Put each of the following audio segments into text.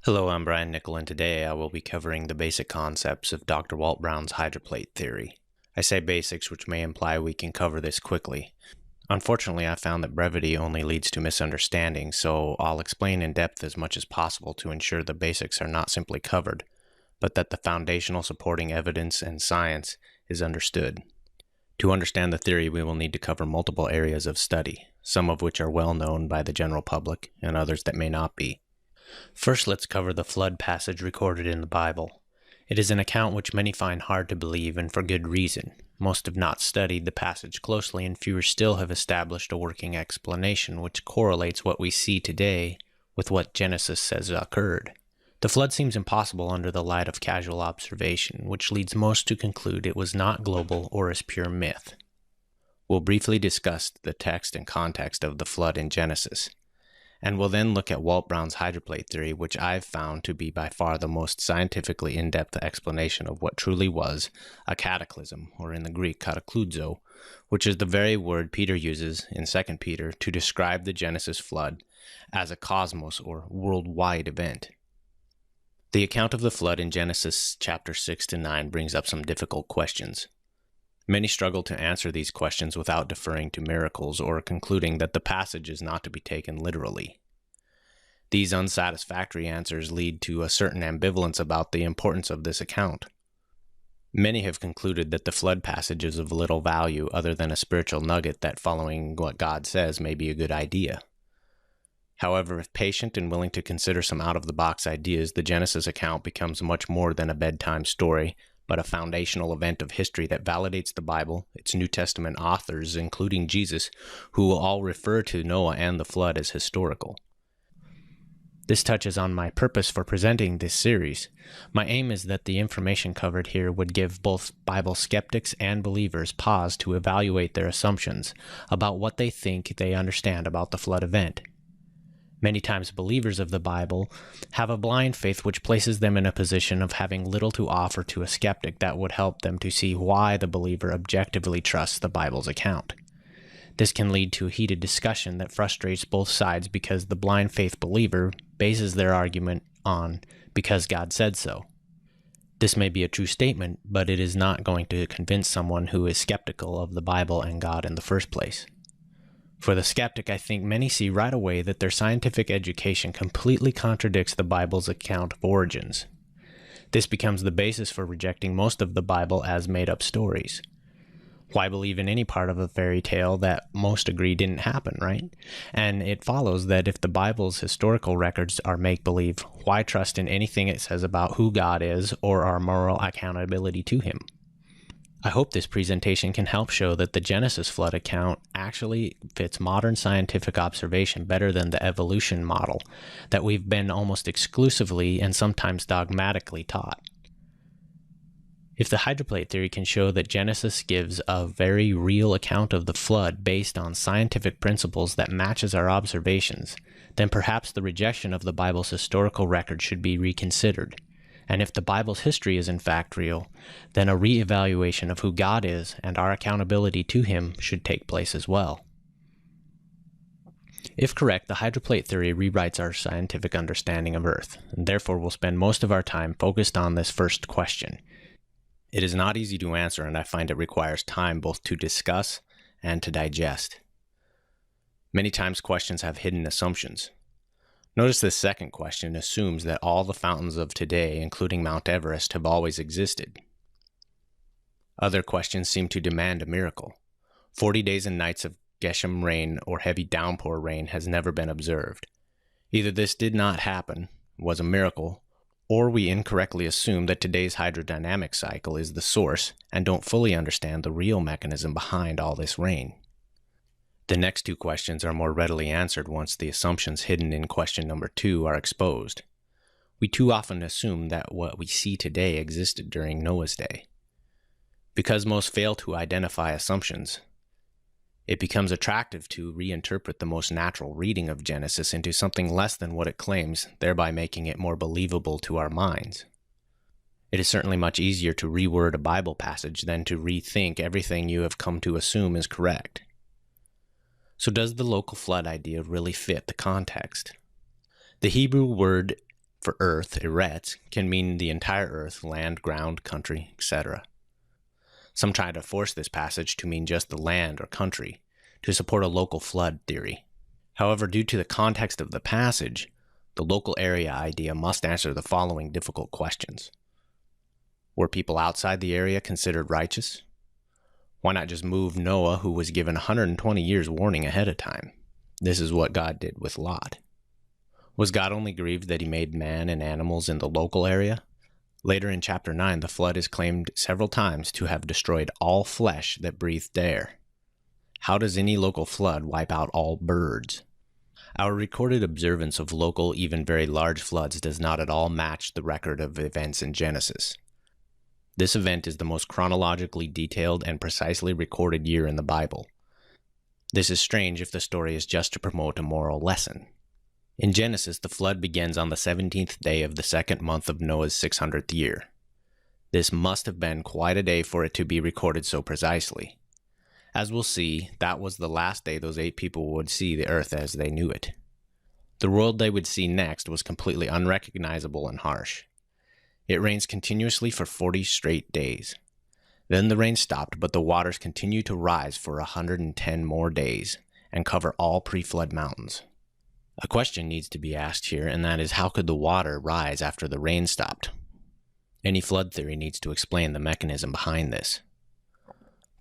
Hello, I'm Brian Nickel, and today I will be covering the basic concepts of Dr. Walt Brown's hydroplate theory. I say basics, which may imply we can cover this quickly. Unfortunately, I found that brevity only leads to misunderstanding, so I'll explain in depth as much as possible to ensure the basics are not simply covered, but that the foundational supporting evidence and science is understood. To understand the theory, we will need to cover multiple areas of study, some of which are well known by the general public, and others that may not be. First, let's cover the flood passage recorded in the Bible. It is an account which many find hard to believe, and for good reason. Most have not studied the passage closely, and fewer still have established a working explanation which correlates what we see today with what Genesis says occurred. The flood seems impossible under the light of casual observation, which leads most to conclude it was not global or is pure myth. We'll briefly discuss the text and context of the flood in Genesis, and we'll then look at Walt Brown's hydroplate theory, which I've found to be by far the most scientifically in-depth explanation of what truly was a cataclysm, or in the Greek, katakludzo, which is the very word Peter uses in 2 Peter to describe the Genesis flood as a cosmos or worldwide event. The account of the flood in Genesis chapter 6 to 9 brings up some difficult questions. Many struggle to answer these questions without deferring to miracles or concluding that the passage is not to be taken literally. These unsatisfactory answers lead to a certain ambivalence about the importance of this account. Many have concluded that the flood passage is of little value other than a spiritual nugget that following what God says may be a good idea. However, if patient and willing to consider some out-of-the-box ideas, the Genesis account becomes much more than a bedtime story, but a foundational event of history that validates the Bible, its New Testament authors, including Jesus, who will all refer to Noah and the flood as historical. This touches on my purpose for presenting this series. My aim is that the information covered here would give both Bible skeptics and believers pause to evaluate their assumptions about what they think they understand about the flood event. Many times believers of the Bible have a blind faith which places them in a position of having little to offer to a skeptic that would help them to see why the believer objectively trusts the Bible's account. This can lead to a heated discussion that frustrates both sides because the blind faith believer bases their argument on because God said so. This may be a true statement, but it is not going to convince someone who is skeptical of the Bible and God in the first place. For the skeptic, I think many see right away that their scientific education completely contradicts the Bible's account of origins. This becomes the basis for rejecting most of the Bible as made-up stories. Why believe in any part of a fairy tale that most agree didn't happen, right? And it follows that if the Bible's historical records are make-believe, why trust in anything it says about who God is or our moral accountability to Him? I hope this presentation can help show that the Genesis flood account actually fits modern scientific observation better than the evolution model that we've been almost exclusively and sometimes dogmatically taught. If the hydroplate theory can show that Genesis gives a very real account of the flood based on scientific principles that matches our observations, then perhaps the rejection of the Bible's historical record should be reconsidered. And if the Bible's history is in fact real, then a re-evaluation of who God is and our accountability to Him should take place as well. If correct, the hydroplate theory rewrites our scientific understanding of Earth, and therefore we'll spend most of our time focused on this first question. It is not easy to answer, and I find it requires time both to discuss and to digest. Many times questions have hidden assumptions. Notice this second question assumes that all the fountains of today, including Mount Everest, have always existed. Other questions seem to demand a miracle. 40 days and nights of Geshem rain or heavy downpour rain has never been observed. Either this did not happen, was a miracle, or we incorrectly assume that today's hydrodynamic cycle is the source and don't fully understand the real mechanism behind all this rain. The next two questions are more readily answered once the assumptions hidden in question number 2 are exposed. We too often assume that what we see today existed during Noah's day. Because most fail to identify assumptions, it becomes attractive to reinterpret the most natural reading of Genesis into something less than what it claims, thereby making it more believable to our minds. It is certainly much easier to reword a Bible passage than to rethink everything you have come to assume is correct. So does the local flood idea really fit the context? The Hebrew word for earth, eret, can mean the entire earth, land, ground, country, etc. Some try to force this passage to mean just the land or country, to support a local flood theory. However, due to the context of the passage, the local area idea must answer the following difficult questions. Were people outside the area considered righteous? Why not just move Noah, who was given 120 years warning ahead of time? This is what God did with Lot. Was God only grieved that he made man and animals in the local area? Later in chapter 9, the flood is claimed several times to have destroyed all flesh that breathed air. How does any local flood wipe out all birds? Our recorded observance of local, even very large floods does not at all match the record of events in Genesis. This event is the most chronologically detailed and precisely recorded year in the Bible. This is strange if the story is just to promote a moral lesson. In Genesis, the flood begins on the 17th day of the second month of Noah's 600th year. This must have been quite a day for it to be recorded so precisely. As we'll see, that was the last day those 8 people would see the earth as they knew it. The world they would see next was completely unrecognizable and harsh. It rains continuously for 40 straight days. Then the rain stopped, but the waters continued to rise for 110 more days and cover all pre-flood mountains. A question needs to be asked here, and that is, how could the water rise after the rain stopped? Any flood theory needs to explain the mechanism behind this.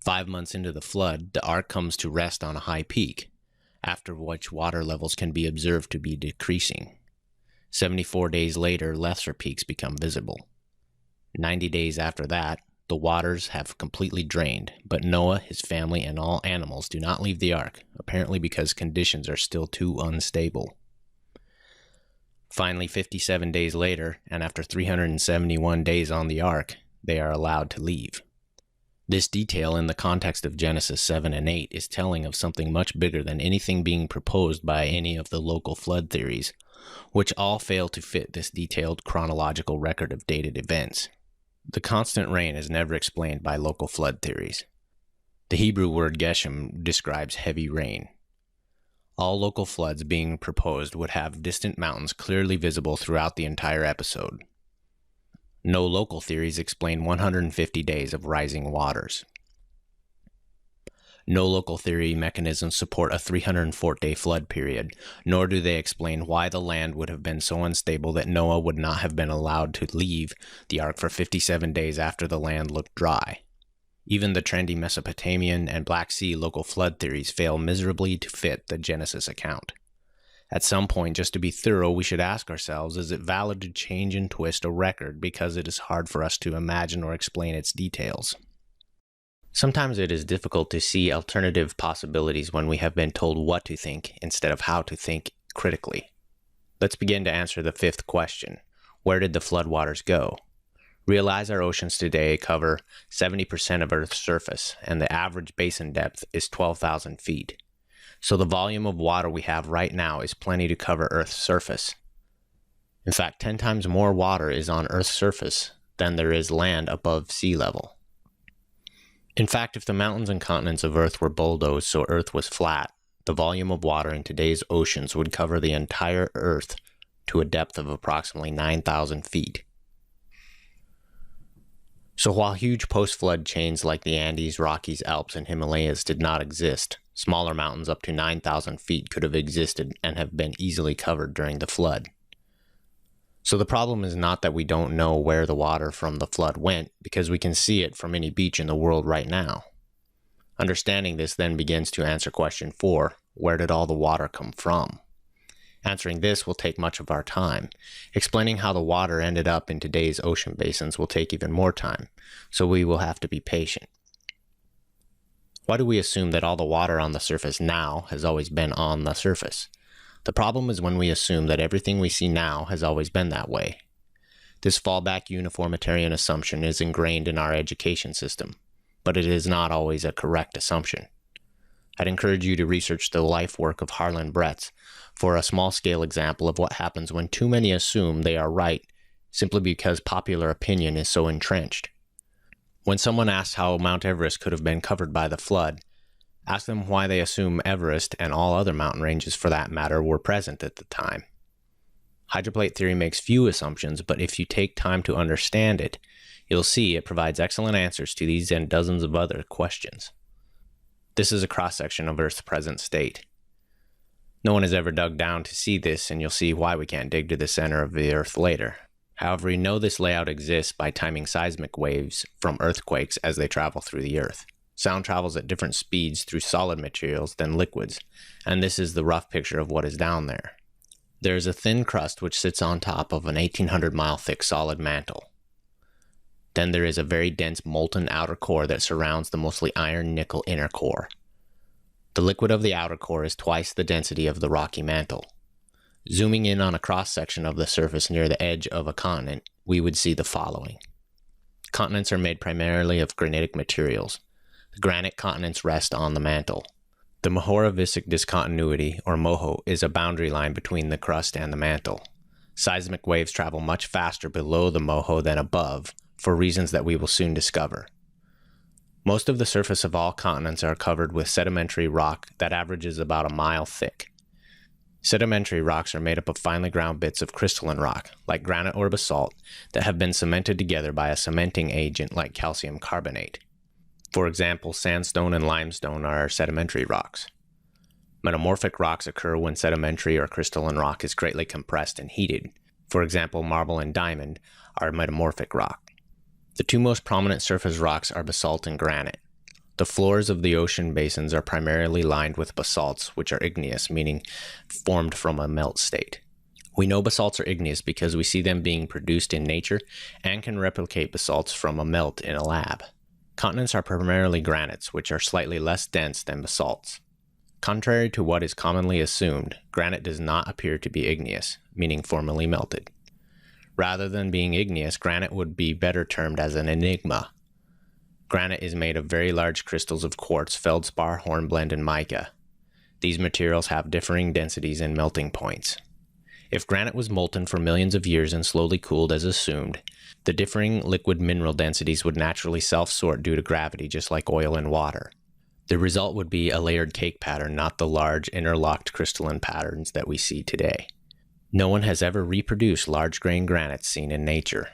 5 months into the flood, the ark comes to rest on a high peak, after which water levels can be observed to be decreasing. 74 days later, lesser peaks become visible. 90 days after that, the waters have completely drained, but Noah, his family, and all animals do not leave the ark, apparently because conditions are still too unstable. Finally, 57 days later, and after 371 days on the ark, they are allowed to leave. This detail in the context of Genesis 7 and 8 is telling of something much bigger than anything being proposed by any of the local flood theories, which all fail to fit this detailed chronological record of dated events. The constant rain is never explained by local flood theories. The Hebrew word geshem describes heavy rain. All local floods being proposed would have distant mountains clearly visible throughout the entire episode. No local theories explain 150 days of rising waters. No local theory mechanisms support a 304-day flood period, nor do they explain why the land would have been so unstable that Noah would not have been allowed to leave the ark for 57 days after the land looked dry. Even the trendy Mesopotamian and Black Sea local flood theories fail miserably to fit the Genesis account. At some point, just to be thorough, we should ask ourselves, is it valid to change and twist a record because it is hard for us to imagine or explain its details? Sometimes it is difficult to see alternative possibilities when we have been told what to think instead of how to think critically. Let's begin to answer the 5th question. Where did the floodwaters go? Realize our oceans today cover 70% of Earth's surface, and the average basin depth is 12,000 feet. So the volume of water we have right now is plenty to cover Earth's surface. In fact, 10 times more water is on Earth's surface than there is land above sea level. In fact, if the mountains and continents of Earth were bulldozed so Earth was flat, the volume of water in today's oceans would cover the entire Earth to a depth of approximately 9,000 feet. So while huge post-flood chains like the Andes, Rockies, Alps, and Himalayas did not exist, smaller mountains up to 9,000 feet could have existed and have been easily covered during the flood. So the problem is not that we don't know where the water from the flood went, because we can see it from any beach in the world right now. Understanding this then begins to answer question 4, where did all the water come from? Answering this will take much of our time. Explaining how the water ended up in today's ocean basins will take even more time, so we will have to be patient. Why do we assume that all the water on the surface now has always been on the surface? The problem is when we assume that everything we see now has always been that way. This fallback uniformitarian assumption is ingrained in our education system, but it is not always a correct assumption. I'd encourage you to research the life work of Harlan Bretz for a small-scale example of what happens when too many assume they are right simply because popular opinion is so entrenched. When someone asks how Mount Everest could have been covered by the flood, ask them why they assume Everest and all other mountain ranges for that matter were present at the time. Hydroplate theory makes few assumptions, but if you take time to understand it, you'll see it provides excellent answers to these and dozens of other questions. This is a cross-section of Earth's present state. No one has ever dug down to see this, and you'll see why we can't dig to the center of the Earth later. However, we know this layout exists by timing seismic waves from earthquakes as they travel through the Earth. Sound travels at different speeds through solid materials than liquids, and this is the rough picture of what is down there. There is a thin crust which sits on top of an 1,800-mile thick solid mantle. Then there is a very dense molten outer core that surrounds the mostly iron-nickel inner core. The liquid of the outer core is twice the density of the rocky mantle. Zooming in on a cross-section of the surface near the edge of a continent, we would see the following. Continents are made primarily of granitic materials. The granite continents rest on the mantle. The Mohorovicic discontinuity, or MOHO, is a boundary line between the crust and the mantle. Seismic waves travel much faster below the MOHO than above, for reasons that we will soon discover. Most of the surface of all continents are covered with sedimentary rock that averages about a mile thick. Sedimentary rocks are made up of finely ground bits of crystalline rock, like granite or basalt, that have been cemented together by a cementing agent like calcium carbonate. For example, sandstone and limestone are sedimentary rocks. Metamorphic rocks occur when sedimentary or crystalline rock is greatly compressed and heated. For example, marble and diamond are metamorphic rock. The two most prominent surface rocks are basalt and granite. The floors of the ocean basins are primarily lined with basalts, which are igneous, meaning formed from a melt state. We know basalts are igneous because we see them being produced in nature and can replicate basalts from a melt in a lab. Continents are primarily granites, which are slightly less dense than basalts. Contrary to what is commonly assumed, granite does not appear to be igneous, meaning formally melted. Rather than being igneous, granite would be better termed as an enigma. Granite is made of very large crystals of quartz, feldspar, hornblende, and mica. These materials have differing densities and melting points. If granite was molten for millions of years and slowly cooled as assumed, the differing liquid mineral densities would naturally self-sort due to gravity, just like oil and water. The result would be a layered cake pattern, not the large interlocked crystalline patterns that we see today. No one has ever reproduced large-grained granites seen in nature.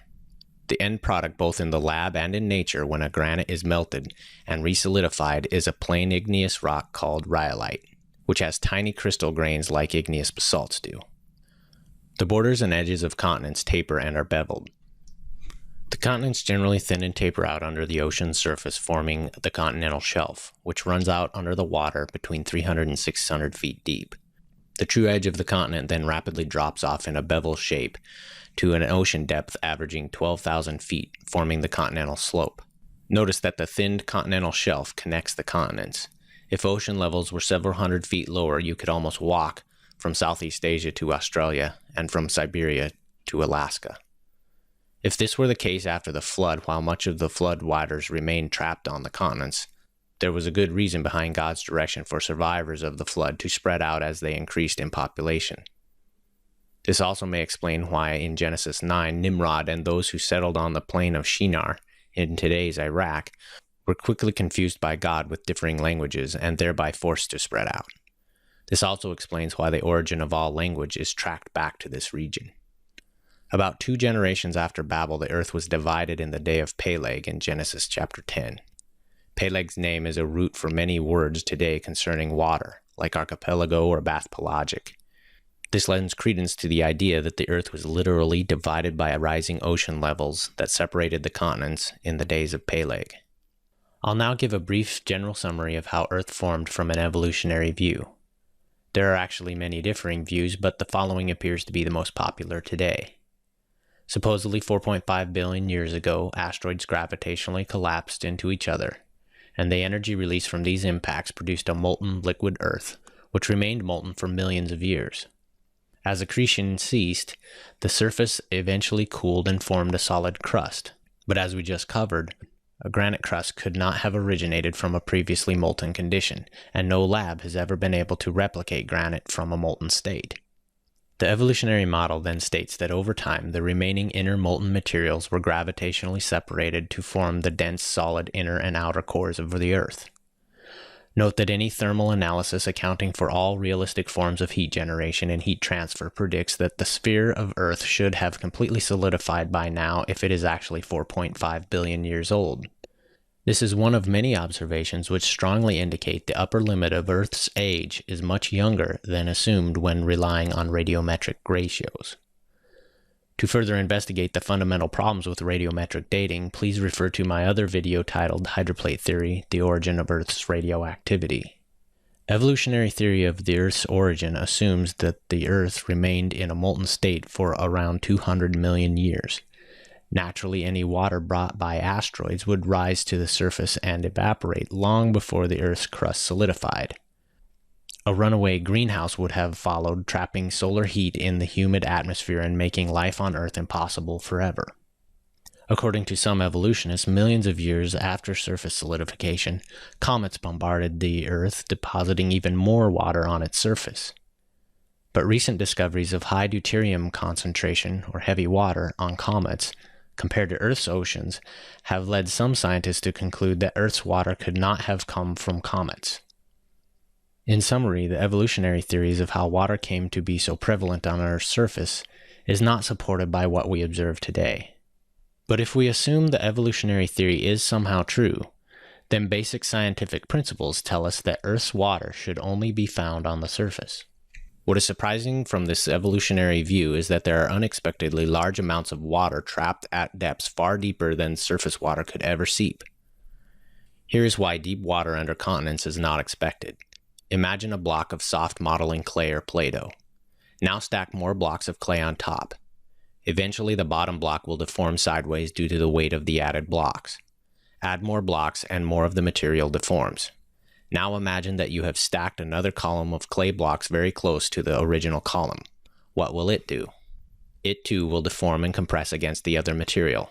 The end product, both in the lab and in nature, when a granite is melted and resolidified, is a plain igneous rock called rhyolite, which has tiny crystal grains like igneous basalts do. The borders and edges of continents taper and are beveled. The continents generally thin and taper out under the ocean's surface, forming the continental shelf, which runs out under the water between 300 and 600 feet deep. The true edge of the continent then rapidly drops off in a bevel shape to an ocean depth averaging 12,000 feet, forming the continental slope. Notice that the thinned continental shelf connects the continents. If ocean levels were several hundred feet lower, you could almost walk from Southeast Asia to Australia and from Siberia to Alaska. If this were the case after the flood, while much of the flood waters remained trapped on the continents, there was a good reason behind God's direction for survivors of the flood to spread out as they increased in population. This also may explain why in Genesis 9, Nimrod and those who settled on the plain of Shinar in today's Iraq were quickly confused by God with differing languages and thereby forced to spread out. This also explains why the origin of all language is tracked back to this region. About 2 generations after Babel, the earth was divided in the day of Peleg in Genesis chapter 10. Peleg's name is a root for many words today concerning water, like archipelago or bath pelagic. This lends credence to the idea that the earth was literally divided by rising ocean levels that separated the continents in the days of Peleg. I'll now give a brief general summary of how Earth formed from an evolutionary view. There are actually many differing views, but the following appears to be the most popular today. Supposedly 4.5 billion years ago, asteroids gravitationally collapsed into each other, and the energy released from these impacts produced a molten liquid Earth, which remained molten for millions of years. As accretion ceased, the surface eventually cooled and formed a solid crust, but as we just covered, a granite crust could not have originated from a previously molten condition, and no lab has ever been able to replicate granite from a molten state. The evolutionary model then states that over time, the remaining inner molten materials were gravitationally separated to form the dense solid inner and outer cores of the Earth. Note that any thermal analysis accounting for all realistic forms of heat generation and heat transfer predicts that the sphere of Earth should have completely solidified by now if it is actually 4.5 billion years old. This is one of many observations which strongly indicate the upper limit of Earth's age is much younger than assumed when relying on radiometric ratios. To further investigate the fundamental problems with radiometric dating, please refer to my other video titled Hydroplate Theory, The Origin of Earth's Radioactivity. Evolutionary theory of the Earth's origin assumes that the Earth remained in a molten state for around 200 million years. Naturally, any water brought by asteroids would rise to the surface and evaporate long before the Earth's crust solidified. A runaway greenhouse would have followed, trapping solar heat in the humid atmosphere and making life on Earth impossible forever. According to some evolutionists, millions of years after surface solidification, comets bombarded the Earth, depositing even more water on its surface. But recent discoveries of high deuterium concentration, or heavy water, on comets, compared to Earth's oceans, have led some scientists to conclude that Earth's water could not have come from comets. In summary, the evolutionary theories of how water came to be so prevalent on Earth's surface is not supported by what we observe today. But if we assume the evolutionary theory is somehow true, then basic scientific principles tell us that Earth's water should only be found on the surface. What is surprising from this evolutionary view is that there are unexpectedly large amounts of water trapped at depths far deeper than surface water could ever seep. Here is why deep water under continents is not expected. Imagine a block of soft modeling clay or Play-Doh. Now stack more blocks of clay on top. Eventually the bottom block will deform sideways due to the weight of the added blocks. Add more blocks and more of the material deforms. Now imagine that you have stacked another column of clay blocks very close to the original column. What will it do? It too will deform and compress against the other material.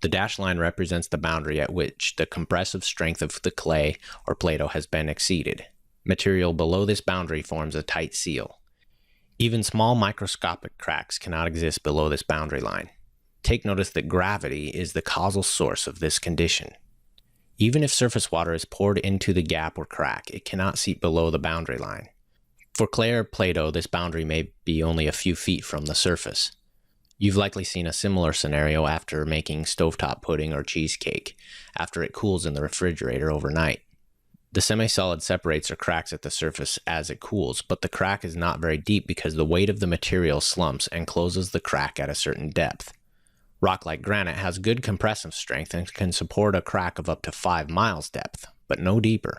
The dashed line represents the boundary at which the compressive strength of the clay or Play-Doh has been exceeded. Material below this boundary forms a tight seal. Even small microscopic cracks cannot exist below this boundary line. Take notice that gravity is the causal source of this condition. Even if surface water is poured into the gap or crack, it cannot seep below the boundary line. For clay or Play-Doh, this boundary may be only a few feet from the surface. You've likely seen a similar scenario after making stovetop pudding or cheesecake, after it cools in the refrigerator overnight. The semi-solid separates or cracks at the surface as it cools, but the crack is not very deep because the weight of the material slumps and closes the crack at a certain depth. Rock like granite has good compressive strength and can support a crack of up to 5 miles depth, but no deeper.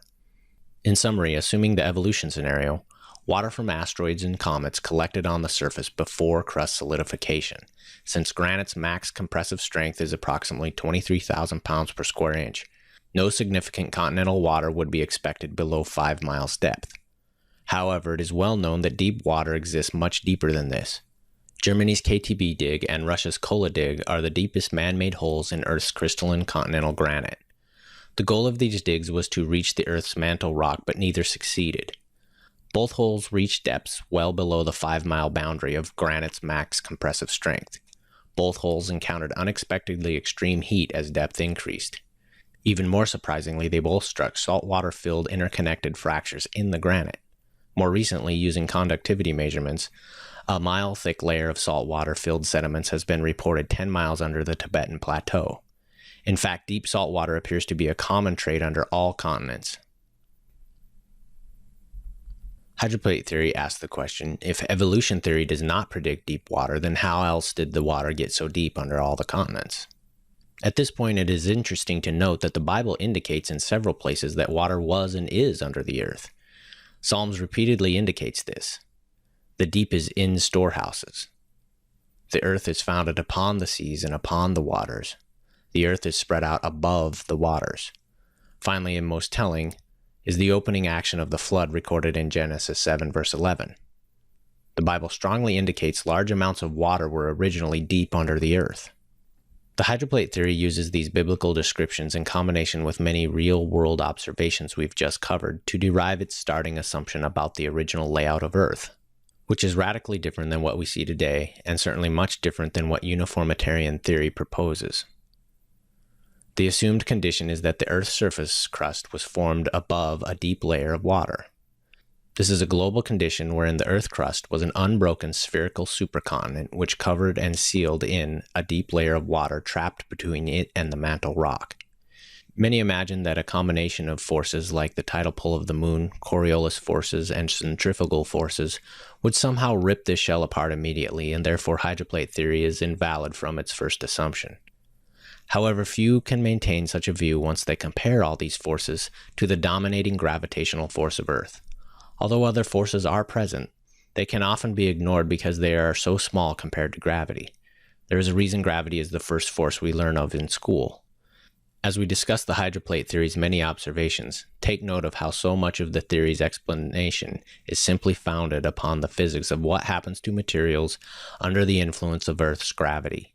In summary, assuming the evolution scenario, water from asteroids and comets collected on the surface before crust solidification, since granite's max compressive strength is approximately 23,000 pounds per square inch. No significant continental water would be expected below 5 miles depth. However, it is well known that deep water exists much deeper than this. Germany's KTB dig and Russia's Kola dig are the deepest man-made holes in Earth's crystalline continental granite. The goal of these digs was to reach the Earth's mantle rock, but neither succeeded. Both holes reached depths well below the 5-mile boundary of granite's max compressive strength. Both holes encountered unexpectedly extreme heat as depth increased. Even more surprisingly, they both struck saltwater-filled interconnected fractures in the granite. More recently, using conductivity measurements, a mile-thick layer of saltwater-filled sediments has been reported 10 miles under the Tibetan Plateau. In fact, deep saltwater appears to be a common trait under all continents. Hydroplate theory asks the question, if evolution theory does not predict deep water, then how else did the water get so deep under all the continents? At this point, it is interesting to note that the Bible indicates in several places that water was and is under the earth. Psalms repeatedly indicates this. The deep is in storehouses. The earth is founded upon the seas and upon the waters. The earth is spread out above the waters. Finally, and most telling, is the opening action of the flood recorded in Genesis 7 verse 11. The Bible strongly indicates large amounts of water were originally deep under the earth. The hydroplate theory uses these biblical descriptions in combination with many real-world observations we've just covered to derive its starting assumption about the original layout of Earth, which is radically different than what we see today, and certainly much different than what uniformitarian theory proposes. The assumed condition is that the Earth's surface crust was formed above a deep layer of water. This is a global condition wherein the Earth crust was an unbroken spherical supercontinent which covered and sealed in a deep layer of water trapped between it and the mantle rock. Many imagine that a combination of forces like the tidal pull of the moon, Coriolis forces, and centrifugal forces would somehow rip this shell apart immediately, and therefore hydroplate theory is invalid from its first assumption. However, few can maintain such a view once they compare all these forces to the dominating gravitational force of Earth. Although other forces are present, they can often be ignored because they are so small compared to gravity. There is a reason gravity is the first force we learn of in school. As we discuss the hydroplate theory's many observations, take note of how so much of the theory's explanation is simply founded upon the physics of what happens to materials under the influence of Earth's gravity.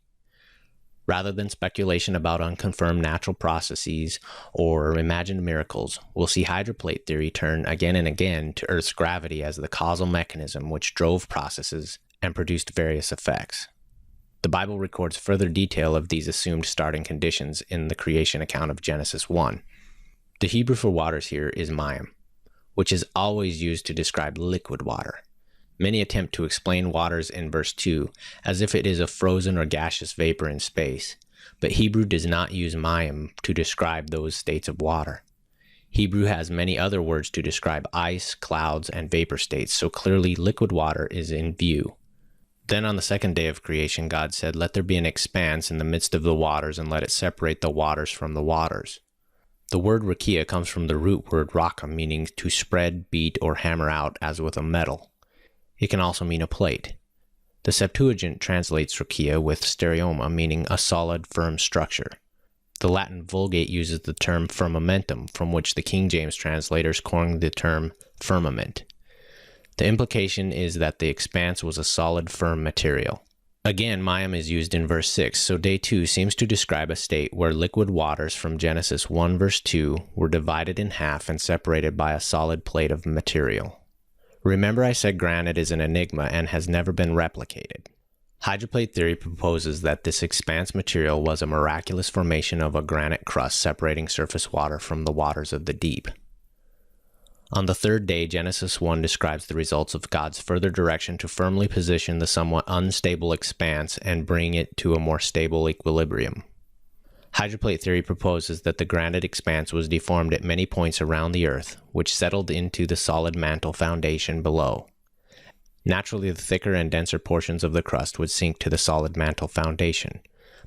Rather than speculation about unconfirmed natural processes or imagined miracles, we'll see hydroplate theory turn again and again to Earth's gravity as the causal mechanism which drove processes and produced various effects. The Bible records further detail of these assumed starting conditions in the creation account of Genesis 1. The Hebrew for waters here is mayim, which is always used to describe liquid water. Many attempt to explain waters in verse 2 as if it is a frozen or gaseous vapor in space, but Hebrew does not use mayim to describe those states of water. Hebrew has many other words to describe ice, clouds, and vapor states, so clearly liquid water is in view. Then on the second day of creation, God said, "Let there be an expanse in the midst of the waters, and let it separate the waters from the waters." The word rakia comes from the root word raka, meaning to spread, beat, or hammer out as with a metal. It can also mean a plate. The Septuagint translates rakia with stereoma, meaning a solid, firm structure. The Latin Vulgate uses the term firmamentum, from which the King James translators coined the term firmament. The implication is that the expanse was a solid, firm material. Again, mayim is used in verse 6, so day 2 seems to describe a state where liquid waters from Genesis 1 verse 2 were divided in half and separated by a solid plate of material. Remember I said granite is an enigma and has never been replicated. Hydroplate theory proposes that this expanse material was a miraculous formation of a granite crust separating surface water from the waters of the deep. On the third day, Genesis 1 describes the results of God's further direction to firmly position the somewhat unstable expanse and bring it to a more stable equilibrium. Hydroplate theory proposes that the granite expanse was deformed at many points around the Earth, which settled into the solid mantle foundation below. Naturally, the thicker and denser portions of the crust would sink to the solid mantle foundation,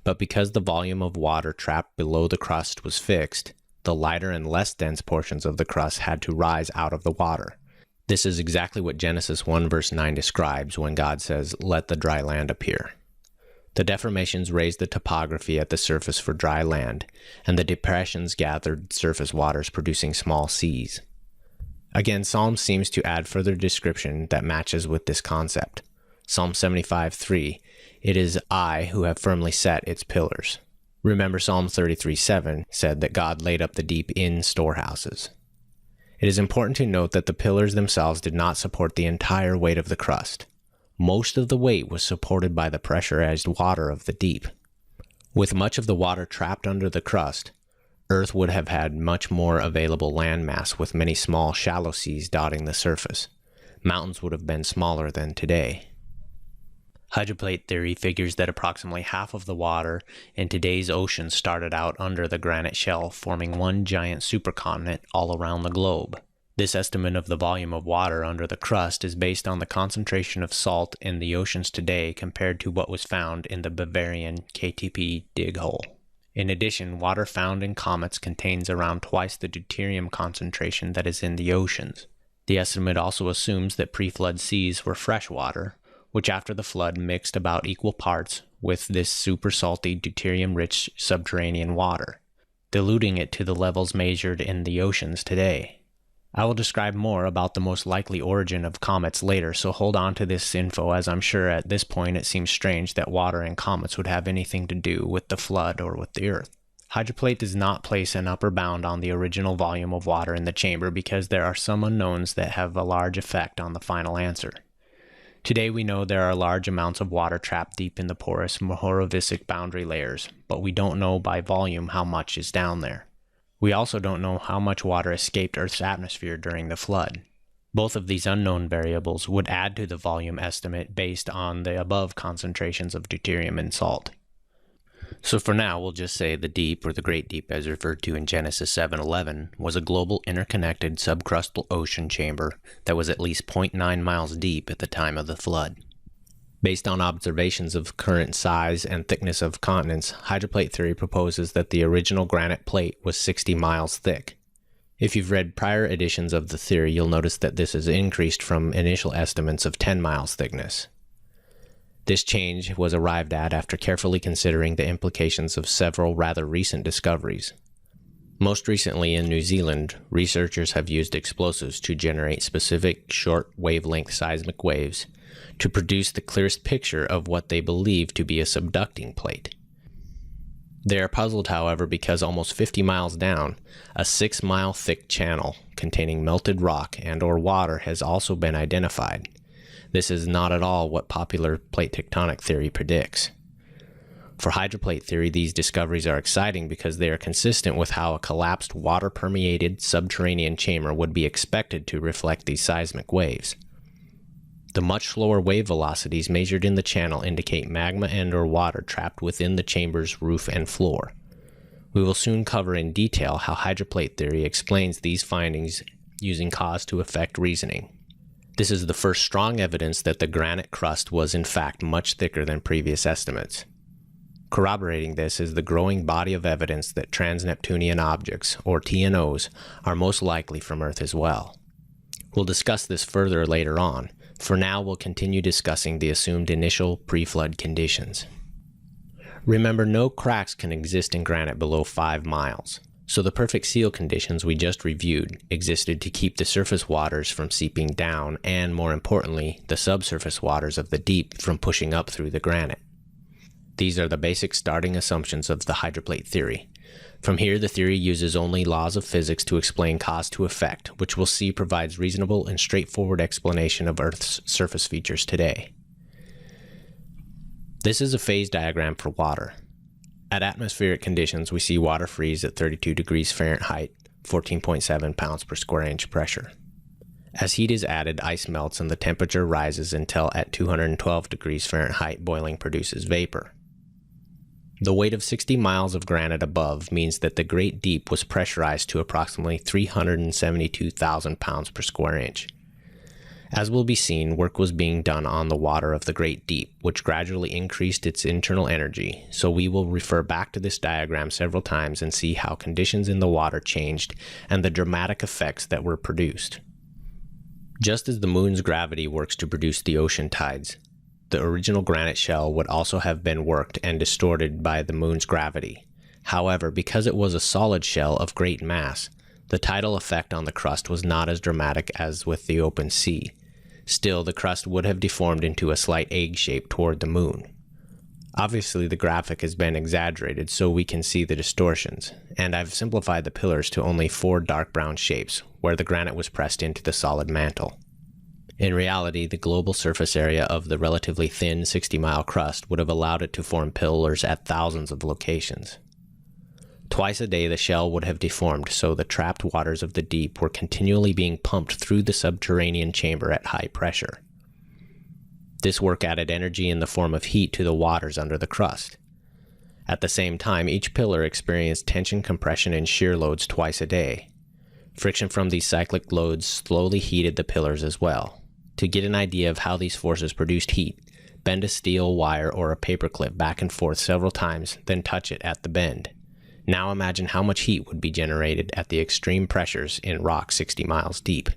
but because the volume of water trapped below the crust was fixed, the lighter and less dense portions of the crust had to rise out of the water. This is exactly what Genesis 1 verse 9 describes when God says, "Let the dry land appear." The deformations raised the topography at the surface for dry land, and the depressions gathered surface waters, producing small seas. Again, Psalm seems to add further description that matches with this concept. Psalm 75:3, "It is I who have firmly set its pillars." Remember Psalm 33:7 said that God laid up the deep in storehouses. It is important to note that the pillars themselves did not support the entire weight of the crust. Most of the weight was supported by the pressurized water of the deep. With much of the water trapped under the crust, Earth would have had much more available landmass with many small shallow seas dotting the surface. Mountains would have been smaller than today. Hydroplate theory figures that approximately half of the water in today's oceans started out under the granite shelf, forming one giant supercontinent all around the globe. This estimate of the volume of water under the crust is based on the concentration of salt in the oceans today compared to what was found in the Bavarian KTP dig hole. In addition, water found in comets contains around twice the deuterium concentration that is in the oceans. The estimate also assumes that pre-flood seas were fresh water, which after the flood mixed about equal parts with this super salty deuterium-rich subterranean water, diluting it to the levels measured in the oceans today. I will describe more about the most likely origin of comets later, so hold on to this info, as I'm sure at this point it seems strange that water and comets would have anything to do with the flood or with the Earth. Hydroplate does not place an upper bound on the original volume of water in the chamber because there are some unknowns that have a large effect on the final answer. Today we know there are large amounts of water trapped deep in the porous Mohorovicic boundary layers, but we don't know by volume how much is down there. We also don't know how much water escaped Earth's atmosphere during the flood. Both of these unknown variables would add to the volume estimate based on the above concentrations of deuterium and salt. So for now, we'll just say the deep, or the Great Deep as referred to in Genesis 7:11, was a global interconnected subcrustal ocean chamber that was at least 0.9 miles deep at the time of the flood. Based on observations of current size and thickness of continents, hydroplate theory proposes that the original granite plate was 60 miles thick. If you've read prior editions of the theory, you'll notice that this has increased from initial estimates of 10 miles thickness. This change was arrived at after carefully considering the implications of several rather recent discoveries. Most recently in New Zealand, researchers have used explosives to generate specific short wavelength seismic waves to produce the clearest picture of what they believe to be a subducting plate. They are puzzled, however, because almost 50 miles down, a 6-mile thick channel containing melted rock and/or water has also been identified. This is not at all what popular plate tectonic theory predicts. For hydroplate theory, these discoveries are exciting because they are consistent with how a collapsed water-permeated subterranean chamber would be expected to reflect these seismic waves. The much slower wave velocities measured in the channel indicate magma and/or water trapped within the chamber's roof and floor. We will soon cover in detail how hydroplate theory explains these findings using cause-to-effect reasoning. This is the first strong evidence that the granite crust was in fact much thicker than previous estimates. Corroborating this is the growing body of evidence that trans-Neptunian objects, or TNOs, are most likely from Earth as well. We'll discuss this further later on. For now, we'll continue discussing the assumed initial pre-flood conditions. Remember, no cracks can exist in granite below 5 miles, so the perfect seal conditions we just reviewed existed to keep the surface waters from seeping down and, more importantly, the subsurface waters of the deep from pushing up through the granite. These are the basic starting assumptions of the hydroplate theory. From here, the theory uses only laws of physics to explain cause to effect, which we'll see provides reasonable and straightforward explanation of Earth's surface features today. This is a phase diagram for water. At atmospheric conditions, we see water freeze at 32 degrees Fahrenheit, 14.7 pounds per square inch pressure. As heat is added, ice melts and the temperature rises until at 212 degrees Fahrenheit, boiling produces vapor. The weight of 60 miles of granite above means that the Great Deep was pressurized to approximately 372,000 pounds per square inch. As will be seen, work was being done on the water of the Great Deep, which gradually increased its internal energy, so we will refer back to this diagram several times and see how conditions in the water changed and the dramatic effects that were produced. Just as the moon's gravity works to produce the ocean tides, the original granite shell would also have been worked and distorted by the moon's gravity. However, because it was a solid shell of great mass, the tidal effect on the crust was not as dramatic as with the open sea. Still, the crust would have deformed into a slight egg shape toward the moon. Obviously, the graphic has been exaggerated so we can see the distortions, and I've simplified the pillars to only 4 dark brown shapes, where the granite was pressed into the solid mantle. In reality, the global surface area of the relatively thin 60-mile crust would have allowed it to form pillars at thousands of locations. Twice a day the shell would have deformed, so the trapped waters of the deep were continually being pumped through the subterranean chamber at high pressure. This work added energy in the form of heat to the waters under the crust. At the same time, each pillar experienced tension, compression, and shear loads twice a day. Friction from these cyclic loads slowly heated the pillars as well. To get an idea of how these forces produced heat, bend a steel wire or a paper clip back and forth several times, then touch it at the bend. Now imagine how much heat would be generated at the extreme pressures in rock 60 miles deep.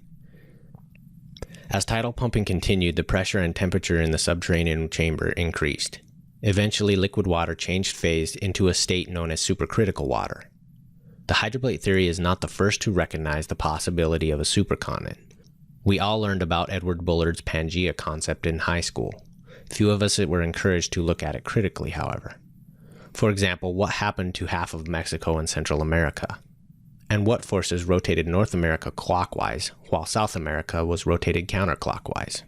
As tidal pumping continued, the pressure and temperature in the subterranean chamber increased. Eventually, liquid water changed phase into a state known as supercritical water. The hydroplate theory is not the first to recognize the possibility of a supercontinent. We all learned about Edward Bullard's Pangea concept in high school. Few of us were encouraged to look at it critically, however. For example, what happened to half of Mexico and Central America? And what forces rotated North America clockwise, while South America was rotated counterclockwise?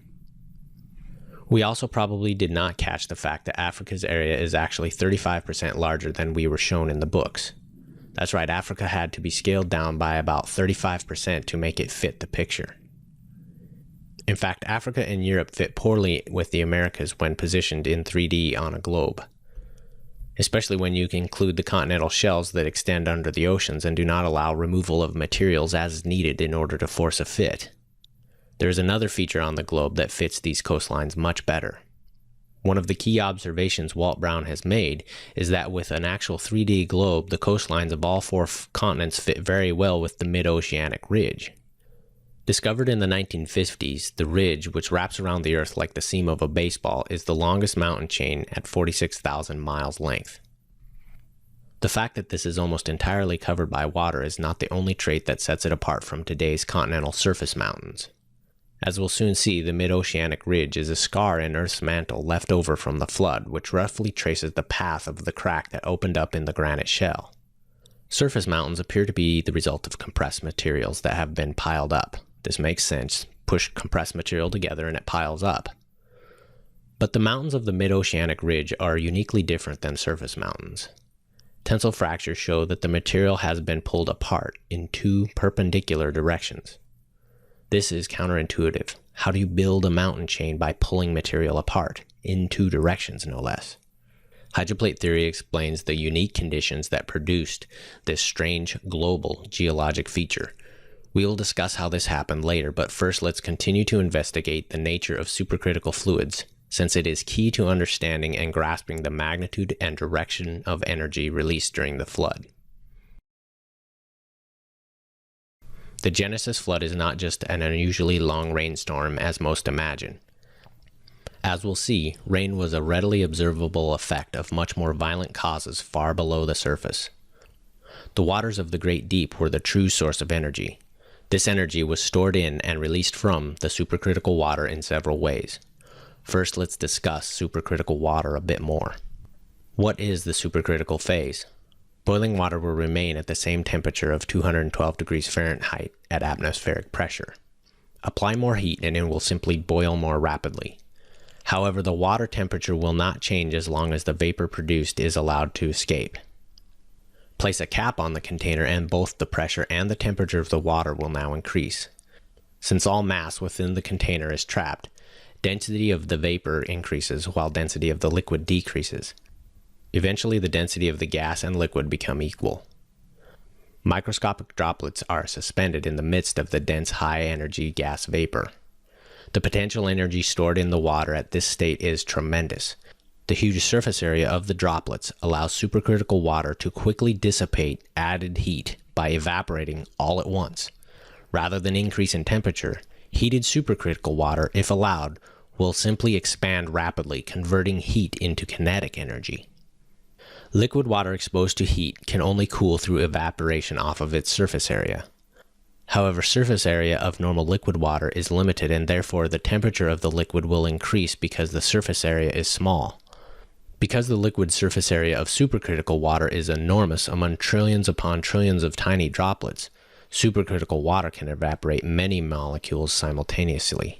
We also probably did not catch the fact that Africa's area is actually 35% larger than we were shown in the books. That's right, Africa had to be scaled down by about 35% to make it fit the picture. In fact, Africa and Europe fit poorly with the Americas when positioned in 3D on a globe, especially when you include the continental shelves that extend under the oceans and do not allow removal of materials as needed in order to force a fit. There is another feature on the globe that fits these coastlines much better. One of the key observations Walt Brown has made is that with an actual 3D globe, the coastlines of all four continents fit very well with the mid-oceanic ridge. Discovered in the 1950s, the ridge, which wraps around the Earth like the seam of a baseball, is the longest mountain chain at 46,000 miles length. The fact that this is almost entirely covered by water is not the only trait that sets it apart from today's continental surface mountains. As we'll soon see, the mid-oceanic ridge is a scar in Earth's mantle left over from the flood, which roughly traces the path of the crack that opened up in the granite shell. Surface mountains appear to be the result of compressed materials that have been piled up. This makes sense. Push compressed material together and it piles up. But the mountains of the mid-oceanic ridge are uniquely different than surface mountains. Tensile fractures show that the material has been pulled apart in two perpendicular directions. This is counterintuitive. How do you build a mountain chain by pulling material apart, in two directions no less? Hydroplate theory explains the unique conditions that produced this strange global geologic feature. We will discuss how this happened later, but first let's continue to investigate the nature of supercritical fluids, since it is key to understanding and grasping the magnitude and direction of energy released during the flood. The Genesis flood is not just an unusually long rainstorm as most imagine. As we'll see, rain was a readily observable effect of much more violent causes far below the surface. The waters of the Great Deep were the true source of energy. This energy was stored in and released from the supercritical water in several ways. First, let's discuss supercritical water a bit more. What is the supercritical phase? Boiling water will remain at the same temperature of 212 degrees Fahrenheit at atmospheric pressure. Apply more heat and it will simply boil more rapidly. However, the water temperature will not change as long as the vapor produced is allowed to escape. Place a cap on the container and both the pressure and the temperature of the water will now increase. Since all mass within the container is trapped, density of the vapor increases while density of the liquid decreases. Eventually, the density of the gas and liquid become equal. Microscopic droplets are suspended in the midst of the dense high-energy gas vapor. The potential energy stored in the water at this state is tremendous. The huge surface area of the droplets allows supercritical water to quickly dissipate added heat by evaporating all at once. Rather than increase in temperature, heated supercritical water, if allowed, will simply expand rapidly, converting heat into kinetic energy. Liquid water exposed to heat can only cool through evaporation off of its surface area. However, surface area of normal liquid water is limited and therefore the temperature of the liquid will increase because the surface area is small. Because the liquid surface area of supercritical water is enormous among trillions upon trillions of tiny droplets, supercritical water can evaporate many molecules simultaneously.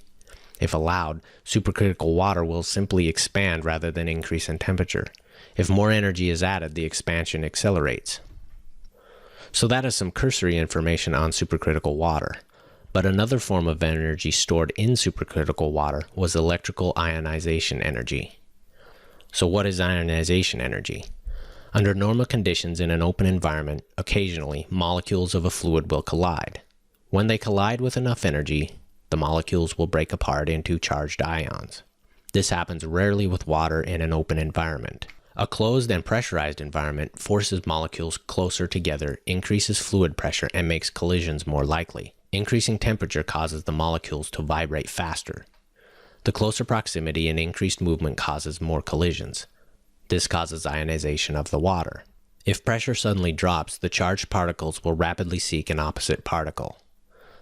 If allowed, supercritical water will simply expand rather than increase in temperature. If more energy is added, the expansion accelerates. So that is some cursory information on supercritical water. But another form of energy stored in supercritical water was electrical ionization energy. So what is ionization energy? Under normal conditions in an open environment, occasionally molecules of a fluid will collide. When they collide with enough energy, the molecules will break apart into charged ions. This happens rarely with water in an open environment. A closed and pressurized environment forces molecules closer together, increases fluid pressure, and makes collisions more likely. Increasing temperature causes the molecules to vibrate faster. The closer proximity and increased movement causes more collisions. This causes ionization of the water. If pressure suddenly drops, the charged particles will rapidly seek an opposite particle.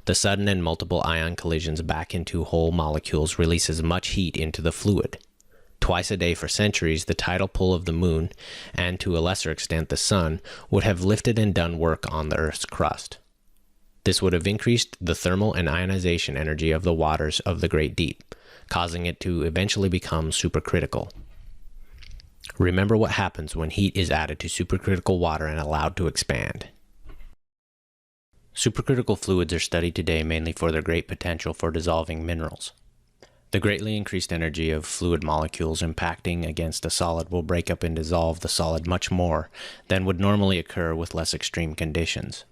The sudden and multiple ion collisions back into whole molecules releases much heat into the fluid. Twice a day for centuries, the tidal pull of the moon, and to a lesser extent the sun, would have lifted and done work on the Earth's crust. This would have increased the thermal and ionization energy of the waters of the Great Deep, causing it to eventually become supercritical. Remember what happens when heat is added to supercritical water and allowed to expand. Supercritical fluids are studied today mainly for their great potential for dissolving minerals. The greatly increased energy of fluid molecules impacting against a solid will break up and dissolve the solid much more than would normally occur with less extreme conditions.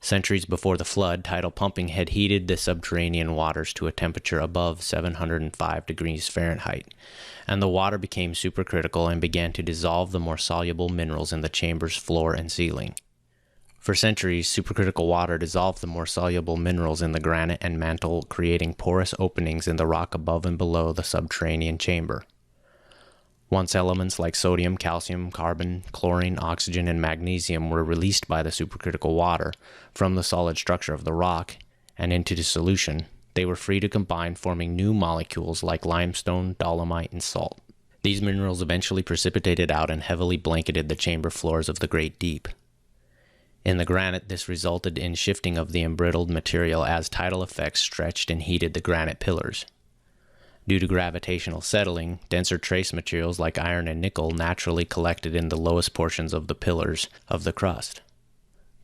Centuries before the flood, tidal pumping had heated the subterranean waters to a temperature above 705 degrees Fahrenheit, and the water became supercritical and began to dissolve the more soluble minerals in the chamber's floor and ceiling. For centuries, supercritical water dissolved the more soluble minerals in the granite and mantle, creating porous openings in the rock above and below the subterranean chamber. Once elements like sodium, calcium, carbon, chlorine, oxygen, and magnesium were released by the supercritical water from the solid structure of the rock and into the solution, they were free to combine, forming new molecules like limestone, dolomite, and salt. These minerals eventually precipitated out and heavily blanketed the chamber floors of the great deep. In the granite, this resulted in shifting of the embrittled material as tidal effects stretched and heated the granite pillars. Due to gravitational settling, denser trace materials like iron and nickel naturally collected in the lowest portions of the pillars of the crust.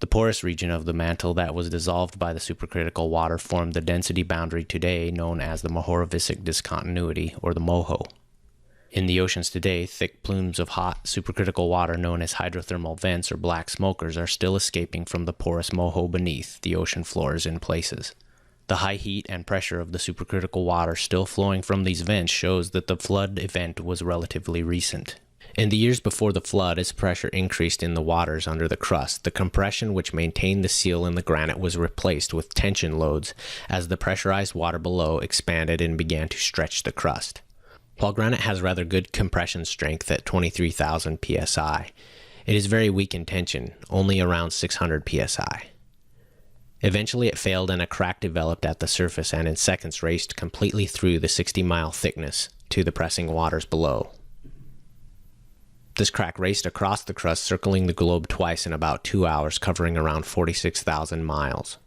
The porous region of the mantle that was dissolved by the supercritical water formed the density boundary today known as the Mohorovicic discontinuity, or the MOHO. In the oceans today, thick plumes of hot, supercritical water known as hydrothermal vents or black smokers are still escaping from the porous MOHO beneath the ocean floors in places. The high heat and pressure of the supercritical water still flowing from these vents shows that the flood event was relatively recent. In the years before the flood, as pressure increased in the waters under the crust, the compression which maintained the seal in the granite was replaced with tension loads as the pressurized water below expanded and began to stretch the crust. While granite has rather good compression strength at 23,000 psi, it is very weak in tension, only around 600 psi. Eventually it failed and a crack developed at the surface and in seconds raced completely through the 60-mile thickness to the pressing waters below. This crack raced across the crust, circling the globe twice in about 2 hours, covering around 46,000 miles.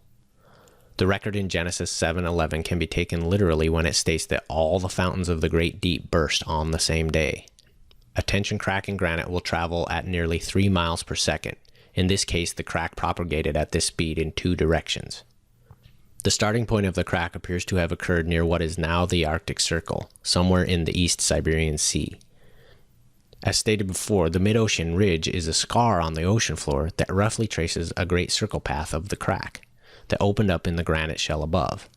The record in Genesis 7:11 can be taken literally when it states that all the fountains of the great deep burst on the same day. A tension crack in granite will travel at nearly 3 miles per second. In this case, the crack propagated at this speed in 2 directions. The starting point of the crack appears to have occurred near what is now the Arctic Circle, somewhere in the East Siberian Sea. As stated before, the mid-ocean ridge is a scar on the ocean floor that roughly traces a great circle path of the crack that opened up in the granite shell above.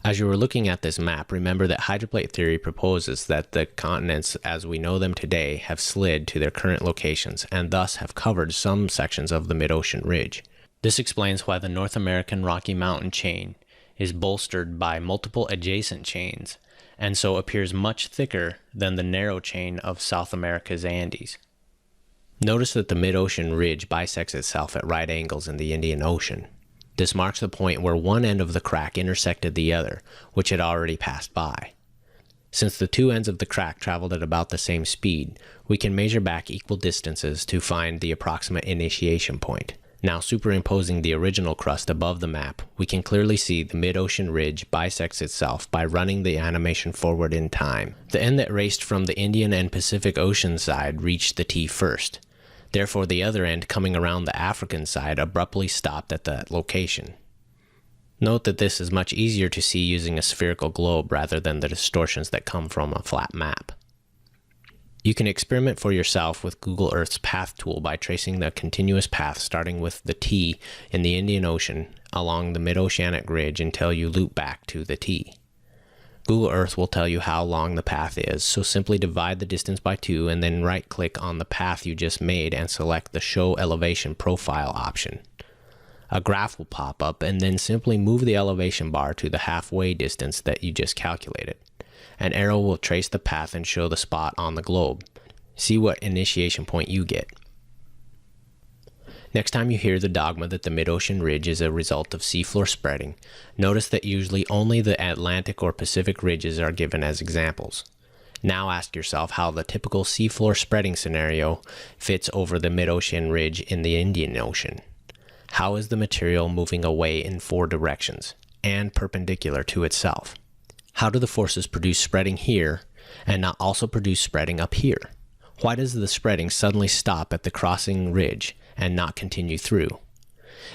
As you are looking at this map, remember that hydroplate theory proposes that the continents as we know them today have slid to their current locations and thus have covered some sections of the mid-ocean ridge. This explains why the North American Rocky Mountain chain is bolstered by multiple adjacent chains and so appears much thicker than the narrow chain of South America's Andes. Notice that the mid-ocean ridge bisects itself at right angles in the Indian Ocean. This marks the point where one end of the crack intersected the other, which had already passed by. Since the two ends of the crack traveled at about the same speed, we can measure back equal distances to find the approximate initiation point. Now superimposing the original crust above the map, we can clearly see the mid-ocean ridge bisects itself by running the animation forward in time. The end that raced from the Indian and Pacific Ocean side reached the T first. Therefore, the other end coming around the African side abruptly stopped at that location. Note that this is much easier to see using a spherical globe rather than the distortions that come from a flat map. You can experiment for yourself with Google Earth's path tool by tracing the continuous path starting with the T in the Indian Ocean along the mid-oceanic ridge until you loop back to the T. Google Earth will tell you how long the path is, so simply divide the distance by 2 and then right-click on the path you just made and select the Show Elevation Profile option. A graph will pop up and then simply move the elevation bar to the halfway distance that you just calculated. An arrow will trace the path and show the spot on the globe. See what initiation point you get. Next time you hear the dogma that the mid-ocean ridge is a result of seafloor spreading, notice that usually only the Atlantic or Pacific ridges are given as examples. Now ask yourself how the typical seafloor spreading scenario fits over the mid-ocean ridge in the Indian Ocean. How is the material moving away in 4 directions, and perpendicular to itself? How do the forces produce spreading here and not also produce spreading up here? Why does the spreading suddenly stop at the crossing ridge and not continue through?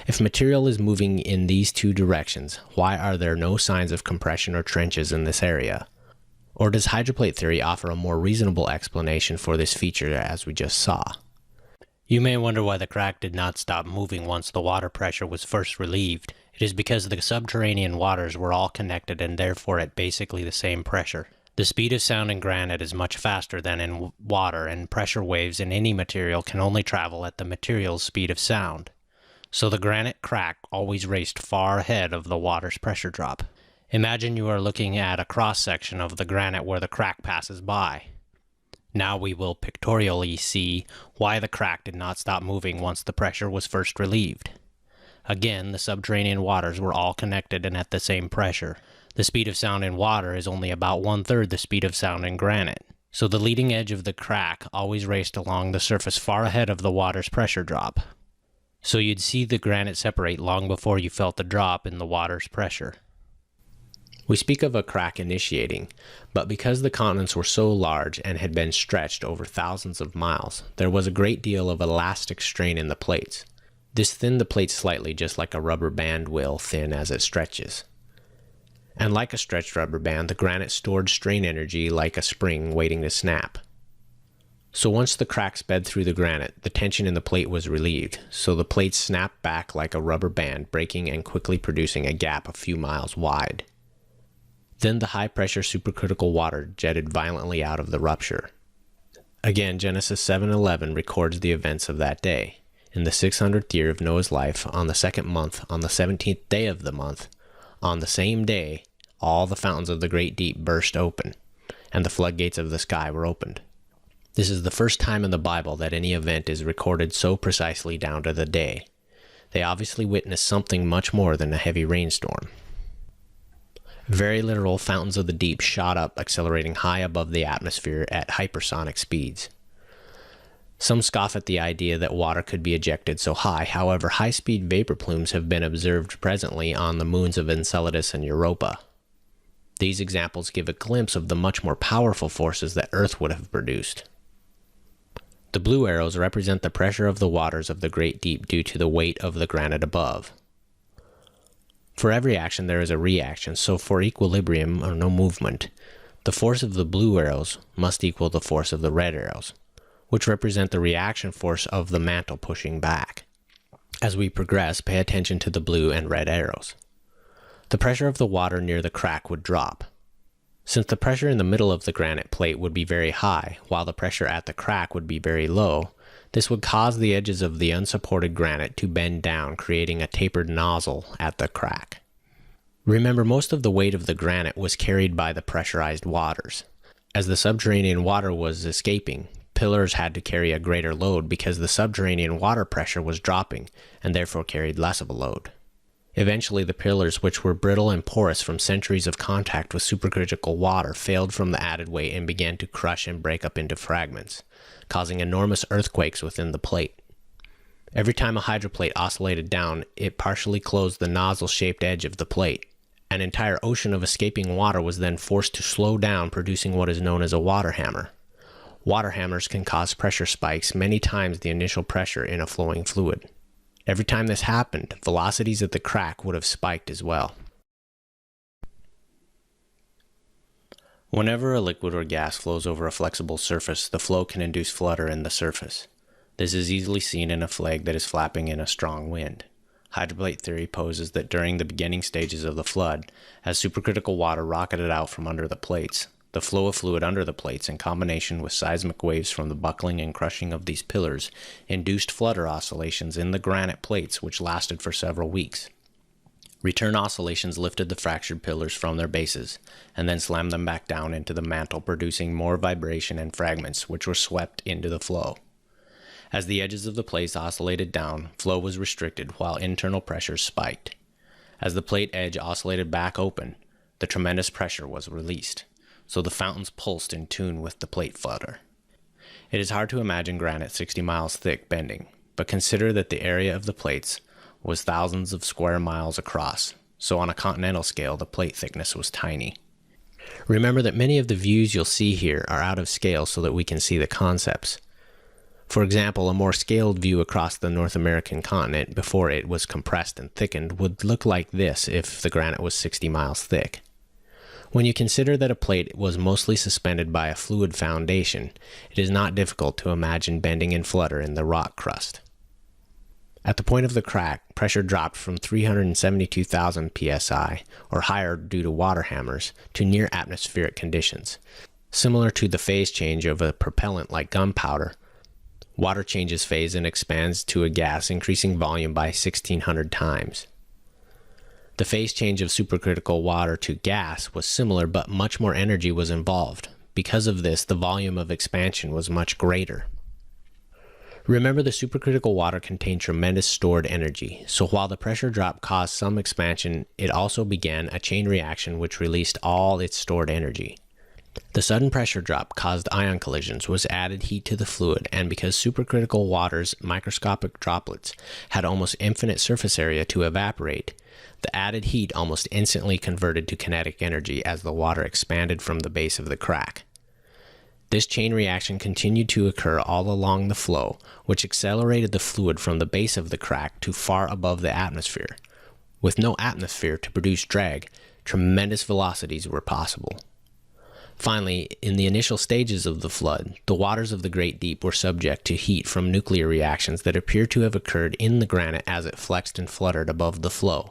If material is moving in these two directions, why are there no signs of compression or trenches in this area? Or does hydroplate theory offer a more reasonable explanation for this feature as we just saw? You may wonder why the crack did not stop moving once the water pressure was first relieved. It is because the subterranean waters were all connected and therefore at basically the same pressure. The speed of sound in granite is much faster than in water, and pressure waves in any material can only travel at the material's speed of sound. So the granite crack always raced far ahead of the water's pressure drop. Imagine you are looking at a cross-section of the granite where the crack passes by. Now we will pictorially see why the crack did not stop moving once the pressure was first relieved. Again, the subterranean waters were all connected and at the same pressure. The speed of sound in water is only about 1/3 the speed of sound in granite. So the leading edge of the crack always raced along the surface far ahead of the water's pressure drop. So you'd see the granite separate long before you felt the drop in the water's pressure. We speak of a crack initiating, but because the continents were so large and had been stretched over thousands of miles, there was a great deal of elastic strain in the plates. This thinned the plates slightly, just like a rubber band will thin as it stretches. And like a stretched rubber band, the granite stored strain energy like a spring waiting to snap. So once the crack sped through the granite, the tension in the plate was relieved, so the plate snapped back like a rubber band, breaking and quickly producing a gap a few miles wide. Then the high-pressure supercritical water jetted violently out of the rupture. Again, Genesis 7:11 records the events of that day. In the 600th year of Noah's life, on the second month, on the 17th day of the month, on the same day, all the fountains of the great deep burst open, and the floodgates of the sky were opened. This is the first time in the Bible that any event is recorded so precisely down to the day. They obviously witnessed something much more than a heavy rainstorm. Very literal fountains of the deep shot up, accelerating high above the atmosphere at hypersonic speeds. Some scoff at the idea that water could be ejected so high. However, high-speed vapor plumes have been observed presently on the moons of Enceladus and Europa. These examples give a glimpse of the much more powerful forces that Earth would have produced. The blue arrows represent the pressure of the waters of the great deep due to the weight of the granite above. For every action there is a reaction, so for equilibrium or no movement, the force of the blue arrows must equal the force of the red arrows, which represent the reaction force of the mantle pushing back. As we progress, pay attention to the blue and red arrows. The pressure of the water near the crack would drop. Since the pressure in the middle of the granite plate would be very high, while the pressure at the crack would be very low, this would cause the edges of the unsupported granite to bend down, creating a tapered nozzle at the crack. Remember, most of the weight of the granite was carried by the pressurized waters. As the subterranean water was escaping, pillars had to carry a greater load because the subterranean water pressure was dropping and therefore carried less of a load. Eventually, the pillars, which were brittle and porous from centuries of contact with supercritical water, failed from the added weight and began to crush and break up into fragments, causing enormous earthquakes within the plate. Every time a hydroplate oscillated down, it partially closed the nozzle-shaped edge of the plate. An entire ocean of escaping water was then forced to slow down, producing what is known as a water hammer. Water hammers can cause pressure spikes many times the initial pressure in a flowing fluid. Every time this happened, velocities at the crack would have spiked as well. Whenever a liquid or gas flows over a flexible surface, the flow can induce flutter in the surface. This is easily seen in a flag that is flapping in a strong wind. Hydroplate theory poses that during the beginning stages of the flood, as supercritical water rocketed out from under the plates, the flow of fluid under the plates, in combination with seismic waves from the buckling and crushing of these pillars, induced flutter oscillations in the granite plates which lasted for several weeks. Return oscillations lifted the fractured pillars from their bases, and then slammed them back down into the mantle, producing more vibration and fragments which were swept into the flow. As the edges of the plates oscillated down, flow was restricted while internal pressures spiked. As the plate edge oscillated back open, the tremendous pressure was released, so the fountains pulsed in tune with the plate flutter. It is hard to imagine granite 60 miles thick bending, but consider that the area of the plates was thousands of square miles across, so on a continental scale the plate thickness was tiny. Remember that many of the views you'll see here are out of scale so that we can see the concepts. For example, a more scaled view across the North American continent before it was compressed and thickened would look like this if the granite was 60 miles thick. When you consider that a plate was mostly suspended by a fluid foundation, it is not difficult to imagine bending and flutter in the rock crust. At the point of the crack, pressure dropped from 372,000 psi, or higher due to water hammers, to near atmospheric conditions. Similar to the phase change of a propellant like gunpowder, water changes phase and expands to a gas, increasing volume by 1,600 times. The phase change of supercritical water to gas was similar, but much more energy was involved. Because of this, the volume of expansion was much greater. Remember, the supercritical water contained tremendous stored energy, so while the pressure drop caused some expansion, it also began a chain reaction which released all its stored energy. The sudden pressure drop caused ion collisions, was added heat to the fluid, and because supercritical water's microscopic droplets had almost infinite surface area to evaporate, the added heat almost instantly converted to kinetic energy as the water expanded from the base of the crack. This chain reaction continued to occur all along the flow, which accelerated the fluid from the base of the crack to far above the atmosphere. With no atmosphere to produce drag, tremendous velocities were possible. Finally, in the initial stages of the flood, the waters of the Great Deep were subject to heat from nuclear reactions that appear to have occurred in the granite as it flexed and fluttered above the flow.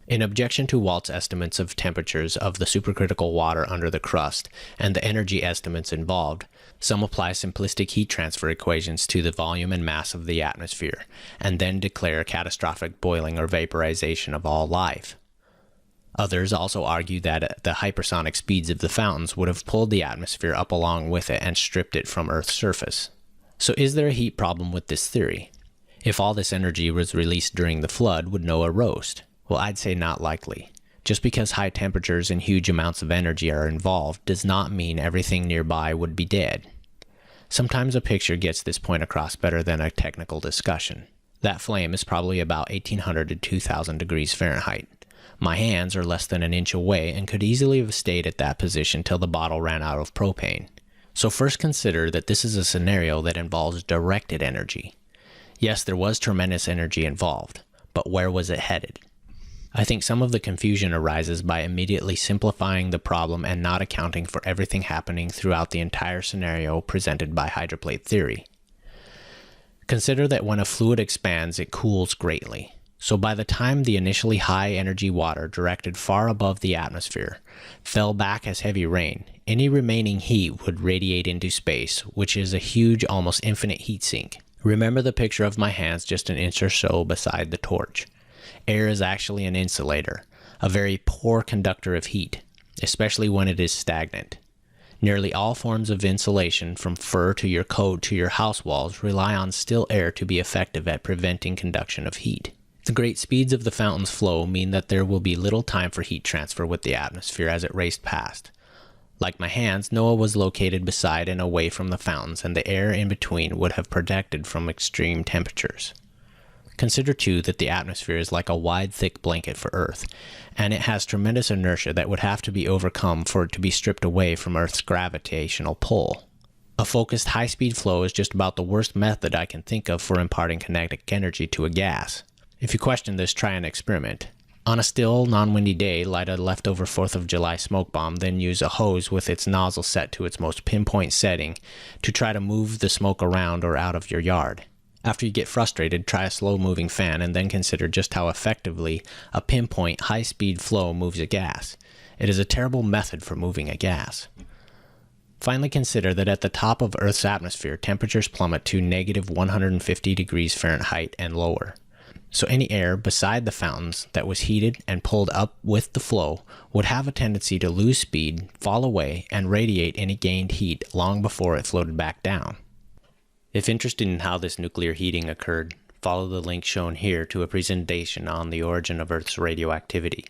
In objection to Walt's estimates of temperatures of the supercritical water under the crust and the energy estimates involved, some apply simplistic heat transfer equations to the volume and mass of the atmosphere, and then declare catastrophic boiling or vaporization of all life. Others also argue that the hypersonic speeds of the fountains would have pulled the atmosphere up along with it and stripped it from Earth's surface. So is there a heat problem with this theory? If all this energy was released during the flood, would Noah roast? Well, I'd say not likely. Just because high temperatures and huge amounts of energy are involved does not mean everything nearby would be dead. Sometimes a picture gets this point across better than a technical discussion. That flame is probably about 1800 to 2000 degrees Fahrenheit. My hands are less than an inch away and could easily have stayed at that position till the bottle ran out of propane. So first consider that this is a scenario that involves directed energy. Yes, there was tremendous energy involved, but where was it headed? I think some of the confusion arises by immediately simplifying the problem and not accounting for everything happening throughout the entire scenario presented by hydroplate theory. Consider that when a fluid expands, it cools greatly. So by the time the initially high energy water directed far above the atmosphere fell back as heavy rain, any remaining heat would radiate into space, which is a huge, almost infinite heat sink. Remember the picture of my hands just an inch or so beside the torch. Air is actually an insulator, a very poor conductor of heat, especially when it is stagnant. Nearly all forms of insulation, from fur to your coat to your house walls, rely on still air to be effective at preventing conduction of heat. The great speeds of the fountain's flow mean that there will be little time for heat transfer with the atmosphere as it raced past. Like my hands, Noah was located beside and away from the fountains, and the air in between would have protected from extreme temperatures. Consider too that the atmosphere is like a wide, thick blanket for Earth, and it has tremendous inertia that would have to be overcome for it to be stripped away from Earth's gravitational pull. A focused high-speed flow is just about the worst method I can think of for imparting kinetic energy to a gas. If you question this, try an experiment. On a still, non-windy day, light a leftover 4th of July smoke bomb, then use a hose with its nozzle set to its most pinpoint setting to try to move the smoke around or out of your yard. After you get frustrated, try a slow-moving fan and then consider just how effectively a pinpoint high-speed flow moves a gas. It is a terrible method for moving a gas. Finally, consider that at the top of Earth's atmosphere, temperatures plummet to negative 150 degrees Fahrenheit and lower. So any air beside the fountains that was heated and pulled up with the flow would have a tendency to lose speed, fall away, and radiate any gained heat long before it floated back down. If interested in how this nuclear heating occurred, follow the link shown here to a presentation on the origin of Earth's radioactivity.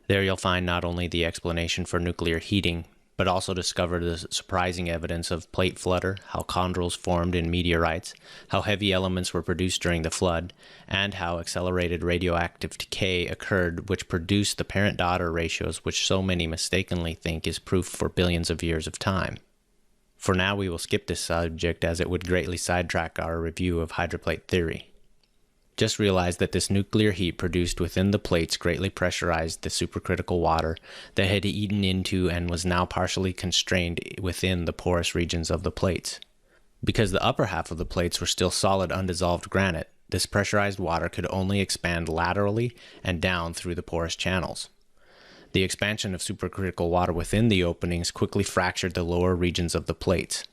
There you'll find not only the explanation for nuclear heating, but also discovered the surprising evidence of plate flutter, how chondrules formed in meteorites, how heavy elements were produced during the flood, and how accelerated radioactive decay occurred, which produced the parent-daughter ratios which so many mistakenly think is proof for billions of years of time. For now, we will skip this subject as it would greatly sidetrack our review of hydroplate theory. Just realize that this nuclear heat produced within the plates greatly pressurized the supercritical water that had eaten into and was now partially constrained within the porous regions of the plates. Because the upper half of the plates were still solid undissolved granite, this pressurized water could only expand laterally and down through the porous channels. The expansion of supercritical water within the openings quickly fractured the lower regions of the plates.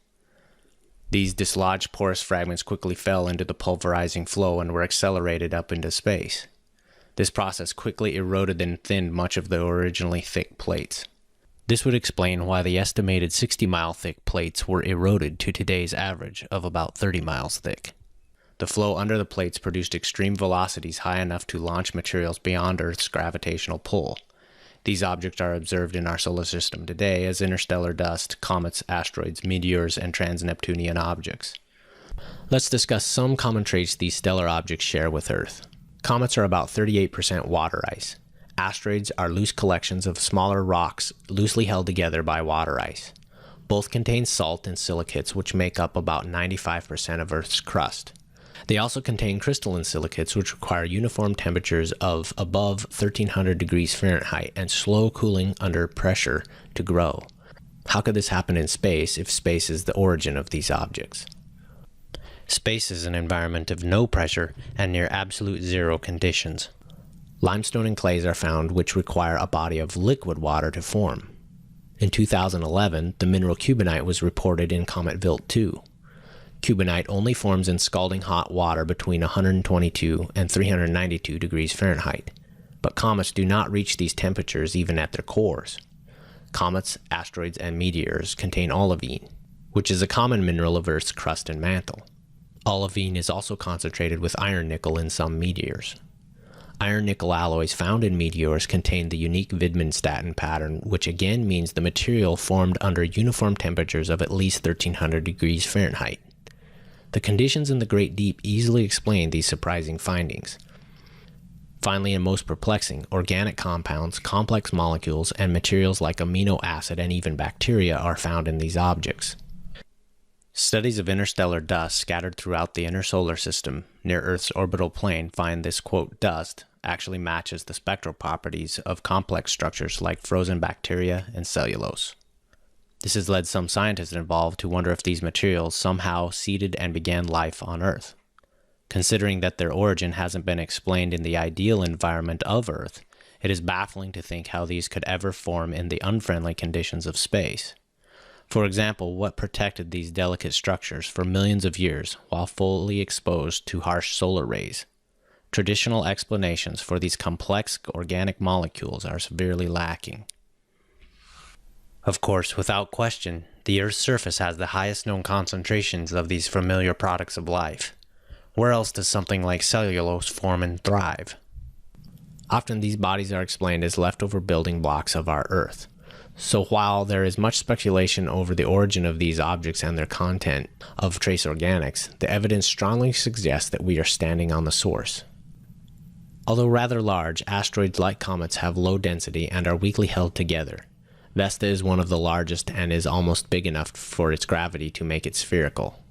These dislodged porous fragments quickly fell into the pulverizing flow and were accelerated up into space. This process quickly eroded and thinned much of the originally thick plates. This would explain why the estimated 60-mile thick plates were eroded to today's average of about 30 miles thick. The flow under the plates produced extreme velocities high enough to launch materials beyond Earth's gravitational pull. These objects are observed in our solar system today as interstellar dust, comets, asteroids, meteors, and trans-Neptunian objects. Let's discuss some common traits these stellar objects share with Earth. Comets are about 38% water ice. Asteroids are loose collections of smaller rocks loosely held together by water ice. Both contain salt and silicates, which make up about 95% of Earth's crust. They also contain crystalline silicates, which require uniform temperatures of above 1300 degrees Fahrenheit and slow cooling under pressure to grow. How could this happen in space if space is the origin of these objects? Space is an environment of no pressure and near absolute zero conditions. Limestone and clays are found which require a body of liquid water to form. In 2011, the mineral cubonite was reported in Comet Wild 2. Cubonite only forms in scalding hot water between 122 and 392 degrees Fahrenheit, but comets do not reach these temperatures even at their cores. Comets, asteroids, and meteors contain olivine, which is a common mineral of Earth's crust and mantle. Olivine is also concentrated with iron-nickel in some meteors. Iron-nickel alloys found in meteors contain the unique Widmanstätten pattern, which again means the material formed under uniform temperatures of at least 1300 degrees Fahrenheit. The conditions in the Great Deep easily explain these surprising findings. Finally, and most perplexing, organic compounds, complex molecules, and materials like amino acid and even bacteria are found in these objects. Studies of interstellar dust scattered throughout the inner solar system near Earth's orbital plane find this, quote, dust actually matches the spectral properties of complex structures like frozen bacteria and cellulose. This has led some scientists involved to wonder if these materials somehow seeded and began life on Earth. Considering that their origin hasn't been explained in the ideal environment of Earth, it is baffling to think how these could ever form in the unfriendly conditions of space. For example, what protected these delicate structures for millions of years while fully exposed to harsh solar rays? Traditional explanations for these complex organic molecules are severely lacking. Of course, without question, the Earth's surface has the highest known concentrations of these familiar products of life. Where else does something like cellulose form and thrive? Often these bodies are explained as leftover building blocks of our Earth. So while there is much speculation over the origin of these objects and their content of trace organics, the evidence strongly suggests that we are standing on the source. Although rather large, asteroids like comets have low density and are weakly held together. Vesta is one of the largest and is almost big enough for its gravity to make it spherical.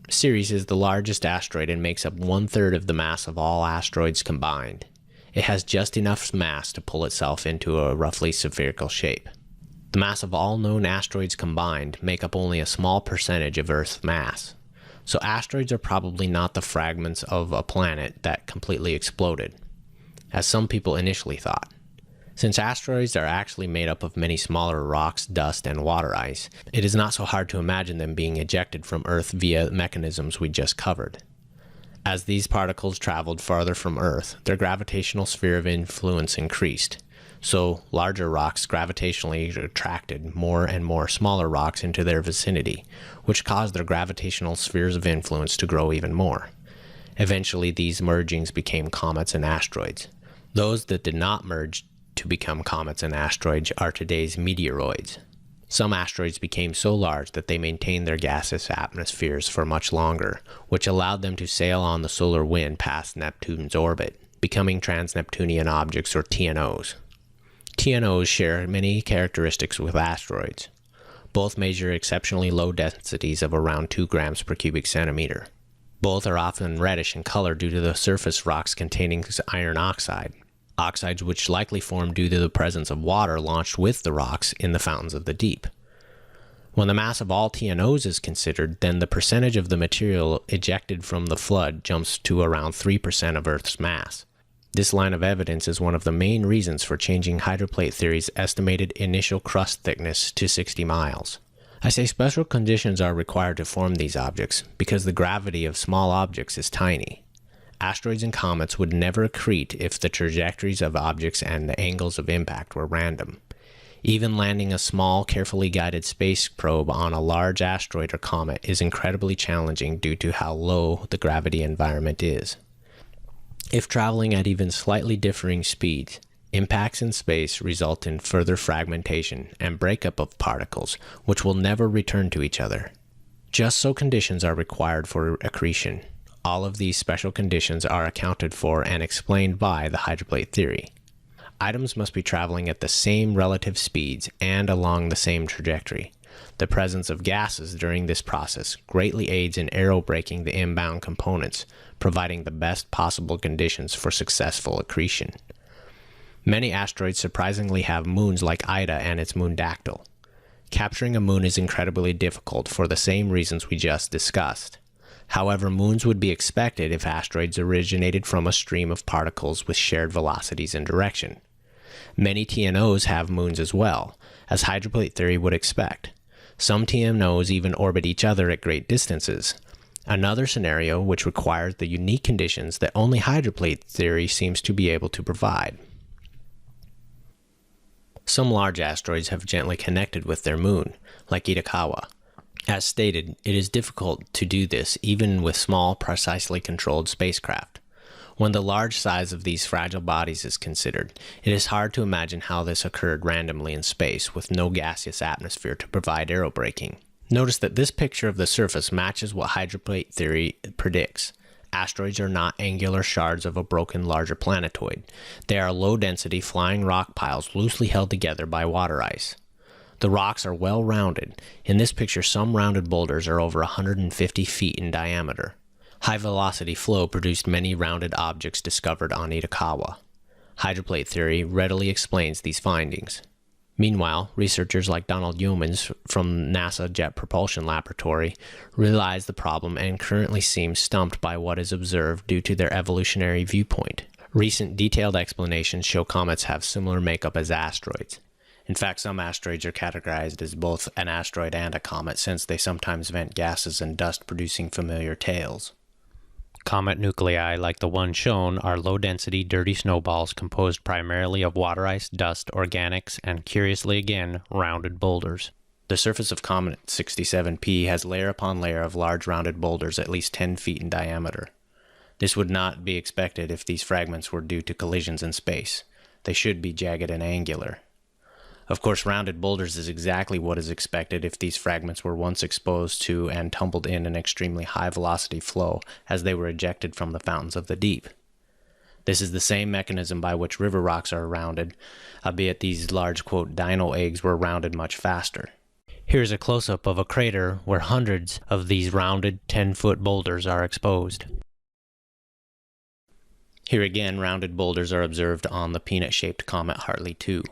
Ceres is the largest asteroid and makes up 1/3 of the mass of all asteroids combined. It has just enough mass to pull itself into a roughly spherical shape. The mass of all known asteroids combined make up only a small percentage of Earth's mass. So asteroids are probably not the fragments of a planet that completely exploded, as some people initially thought. Since asteroids are actually made up of many smaller rocks, dust, and water ice, it is not so hard to imagine them being ejected from Earth via mechanisms we just covered. As these particles traveled farther from Earth, their gravitational sphere of influence increased, so larger rocks gravitationally attracted more and more smaller rocks into their vicinity, which caused their gravitational spheres of influence to grow even more. Eventually, these mergings became comets and asteroids. Those that did not merge to become comets and asteroids are today's meteoroids. Some asteroids became so large that they maintained their gaseous atmospheres for much longer, which allowed them to sail on the solar wind past Neptune's orbit, becoming trans-Neptunian objects or TNOs. TNOs share many characteristics with asteroids. Both measure exceptionally low densities of around 2 grams per cubic centimeter. Both are often reddish in color due to the surface rocks containing iron oxide, oxides which likely formed due to the presence of water launched with the rocks in the fountains of the deep. When the mass of all TNOs is considered, then the percentage of the material ejected from the flood jumps to around 3% of Earth's mass. This line of evidence is one of the main reasons for changing hydroplate theory's estimated initial crust thickness to 60 miles. I say special conditions are required to form these objects because the gravity of small objects is tiny. Asteroids and comets would never accrete if the trajectories of objects and the angles of impact were random. Even landing a small, carefully guided space probe on a large asteroid or comet is incredibly challenging due to how low the gravity environment is. If traveling at even slightly differing speeds, impacts in space result in further fragmentation and breakup of particles, which will never return to each other. Just so conditions are required for accretion. All of these special conditions are accounted for and explained by the hydroplate theory. Items must be traveling at the same relative speeds and along the same trajectory. The presence of gases during this process greatly aids in aerobraking the inbound components, providing the best possible conditions for successful accretion. Many asteroids surprisingly have moons like Ida and its moon Dactyl. Capturing a moon is incredibly difficult for the same reasons we just discussed. However, moons would be expected if asteroids originated from a stream of particles with shared velocities and direction. Many TNOs have moons as well, as hydroplate theory would expect. Some TNOs even orbit each other at great distances. Another scenario which requires the unique conditions that only hydroplate theory seems to be able to provide. Some large asteroids have gently connected with their moon, like Itokawa. As stated, it is difficult to do this even with small, precisely controlled spacecraft. When the large size of these fragile bodies is considered, it is hard to imagine how this occurred randomly in space with no gaseous atmosphere to provide aerobraking. Notice that this picture of the surface matches what hydroplate theory predicts. Asteroids are not angular shards of a broken larger planetoid. They are low-density flying rock piles loosely held together by water ice. The rocks are well rounded. In this picture, some rounded boulders are over 150 feet in diameter. High-velocity flow produced many rounded objects discovered on Itokawa. Hydroplate theory readily explains these findings. Meanwhile, researchers like Donald Yeomans from NASA Jet Propulsion Laboratory realize the problem and currently seem stumped by what is observed due to their evolutionary viewpoint. Recent detailed explanations show comets have similar makeup as asteroids. In fact, some asteroids are categorized as both an asteroid and a comet since they sometimes vent gases and dust producing familiar tails. Comet nuclei like the one shown are low-density dirty snowballs composed primarily of water ice, dust, organics, and curiously again, rounded boulders. The surface of Comet 67P has layer upon layer of large rounded boulders at least 10 feet in diameter. This would not be expected if these fragments were due to collisions in space. They should be jagged and angular. Of course, rounded boulders is exactly what is expected if these fragments were once exposed to and tumbled in an extremely high velocity flow as they were ejected from the fountains of the deep. This is the same mechanism by which river rocks are rounded, albeit these large, quote, dino eggs were rounded much faster. Here's a close-up of a crater where hundreds of these rounded 10-foot boulders are exposed. Here again, rounded boulders are observed on the peanut-shaped comet Hartley 2.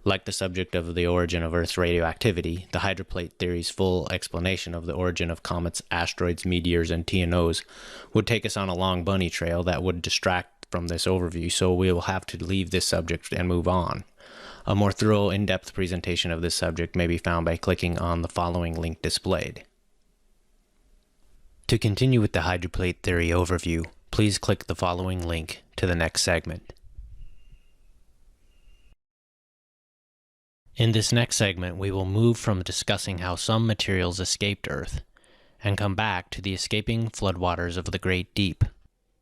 Like the subject of the origin of Earth's radioactivity, the hydroplate theory's full explanation of the origin of comets, asteroids, meteors, and TNOs would take us on a long bunny trail that would distract from this overview, so we will have to leave this subject and move on. A more thorough, in-depth presentation of this subject may be found by clicking on the following link displayed. To continue with the hydroplate theory overview, please click the following link to the next segment. In this next segment, we will move from discussing how some materials escaped Earth and come back to the escaping floodwaters of the Great Deep.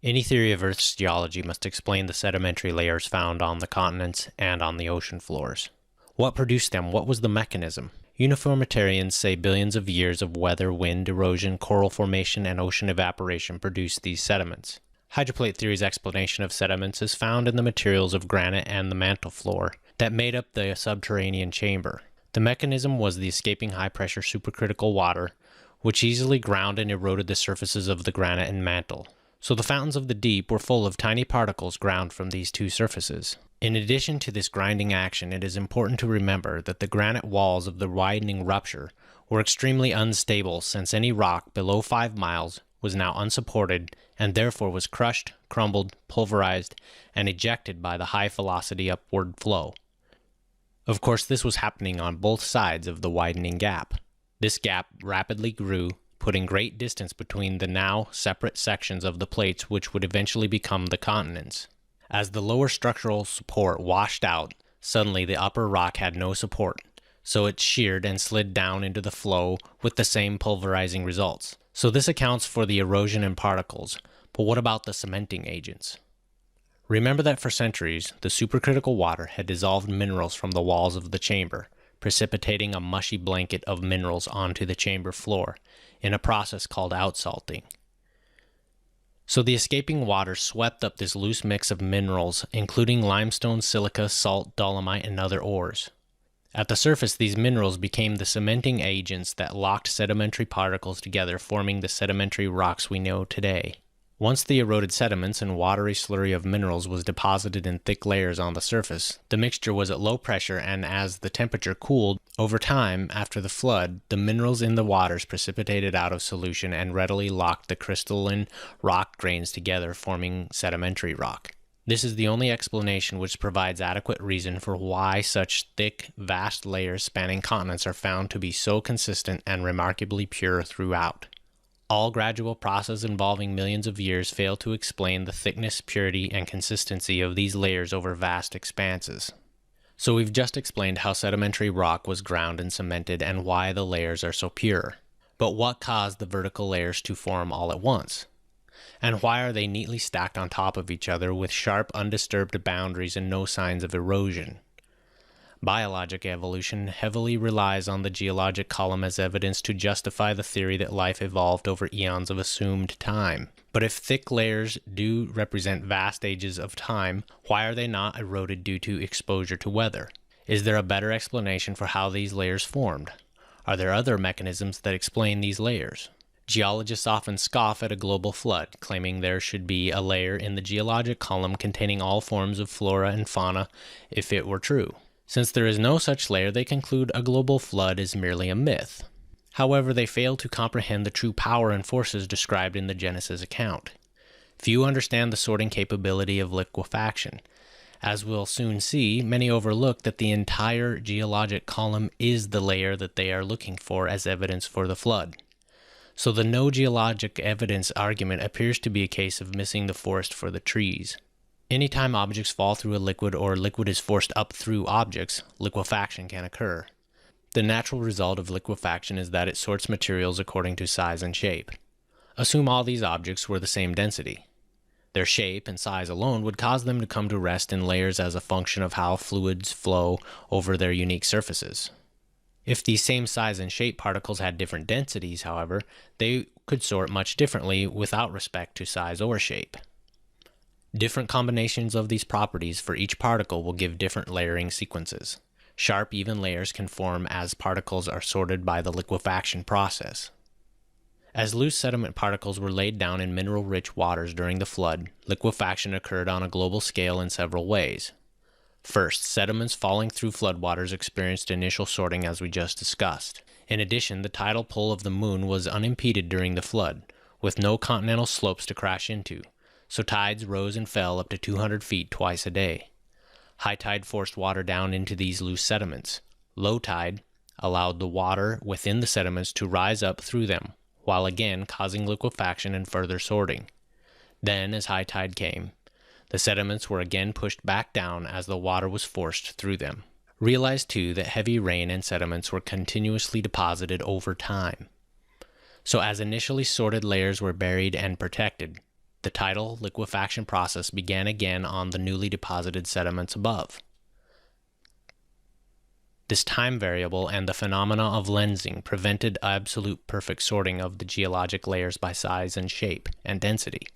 Any theory of Earth's geology must explain the sedimentary layers found on the continents and on the ocean floors. What produced them? What was the mechanism? Uniformitarians say billions of years of weather, wind, erosion, coral formation, and ocean evaporation produced these sediments. Hydroplate theory's explanation of sediments is found in the materials of granite and the mantle floor that made up the subterranean chamber. The mechanism was the escaping high-pressure supercritical water, which easily ground and eroded the surfaces of the granite and mantle. So the fountains of the deep were full of tiny particles ground from these two surfaces. In addition to this grinding action, it is important to remember that the granite walls of the widening rupture were extremely unstable, since any rock below 5 miles was now unsupported and therefore was crushed, crumbled, pulverized, and ejected by the high-velocity upward flow. Of course, this was happening on both sides of the widening gap. This gap rapidly grew, putting great distance between the now separate sections of the plates, which would eventually become the continents. As the lower structural support washed out, suddenly the upper rock had no support, so it sheared and slid down into the flow with the same pulverizing results. So this accounts for the erosion and particles, but what about the cementing agents? Remember that for centuries, the supercritical water had dissolved minerals from the walls of the chamber, precipitating a mushy blanket of minerals onto the chamber floor in a process called outsalting. So the escaping water swept up this loose mix of minerals, including limestone, silica, salt, dolomite, and other ores. At the surface, these minerals became the cementing agents that locked sedimentary particles together, forming the sedimentary rocks we know today. Once the eroded sediments and watery slurry of minerals was deposited in thick layers on the surface, the mixture was at low pressure, and as the temperature cooled, over time, after the flood, the minerals in the waters precipitated out of solution and readily locked the crystalline rock grains together, forming sedimentary rock. This is the only explanation which provides adequate reason for why such thick, vast layers spanning continents are found to be so consistent and remarkably pure throughout. All gradual processes involving millions of years fail to explain the thickness, purity, and consistency of these layers over vast expanses. So we've just explained how sedimentary rock was ground and cemented and why the layers are so pure. But what caused the vertical layers to form all at once? And why are they neatly stacked on top of each other with sharp, undisturbed boundaries and no signs of erosion? Biologic evolution heavily relies on the geologic column as evidence to justify the theory that life evolved over eons of assumed time. But if thick layers do represent vast ages of time, why are they not eroded due to exposure to weather? Is there a better explanation for how these layers formed? Are there other mechanisms that explain these layers? Geologists often scoff at a global flood, claiming there should be a layer in the geologic column containing all forms of flora and fauna if it were true. Since there is no such layer, they conclude a global flood is merely a myth. However, they fail to comprehend the true power and forces described in the Genesis account. Few understand the sorting capability of liquefaction. As we'll soon see, many overlook that the entire geologic column is the layer that they are looking for as evidence for the flood. So the no geologic evidence argument appears to be a case of missing the forest for the trees. Anytime objects fall through a liquid or liquid is forced up through objects, liquefaction can occur. The natural result of liquefaction is that it sorts materials according to size and shape. Assume all these objects were the same density. Their shape and size alone would cause them to come to rest in layers as a function of how fluids flow over their unique surfaces. If these same size and shape particles had different densities, however, they could sort much differently without respect to size or shape. Different combinations of these properties for each particle will give different layering sequences. Sharp, even layers can form as particles are sorted by the liquefaction process. As loose sediment particles were laid down in mineral-rich waters during the flood, liquefaction occurred on a global scale in several ways. First, sediments falling through floodwaters experienced initial sorting as we just discussed. In addition, the tidal pull of the moon was unimpeded during the flood, with no continental slopes to crash into, so tides rose and fell up to 200 feet twice a day. High tide forced water down into these loose sediments. Low tide allowed the water within the sediments to rise up through them, while again causing liquefaction and further sorting. Then, as high tide came, the sediments were again pushed back down as the water was forced through them. Realize too that heavy rain and sediments were continuously deposited over time. So as initially sorted layers were buried and protected, the tidal liquefaction process began again on the newly deposited sediments above. This time variable and the phenomena of lensing prevented absolute perfect sorting of the geologic layers by size and shape and density.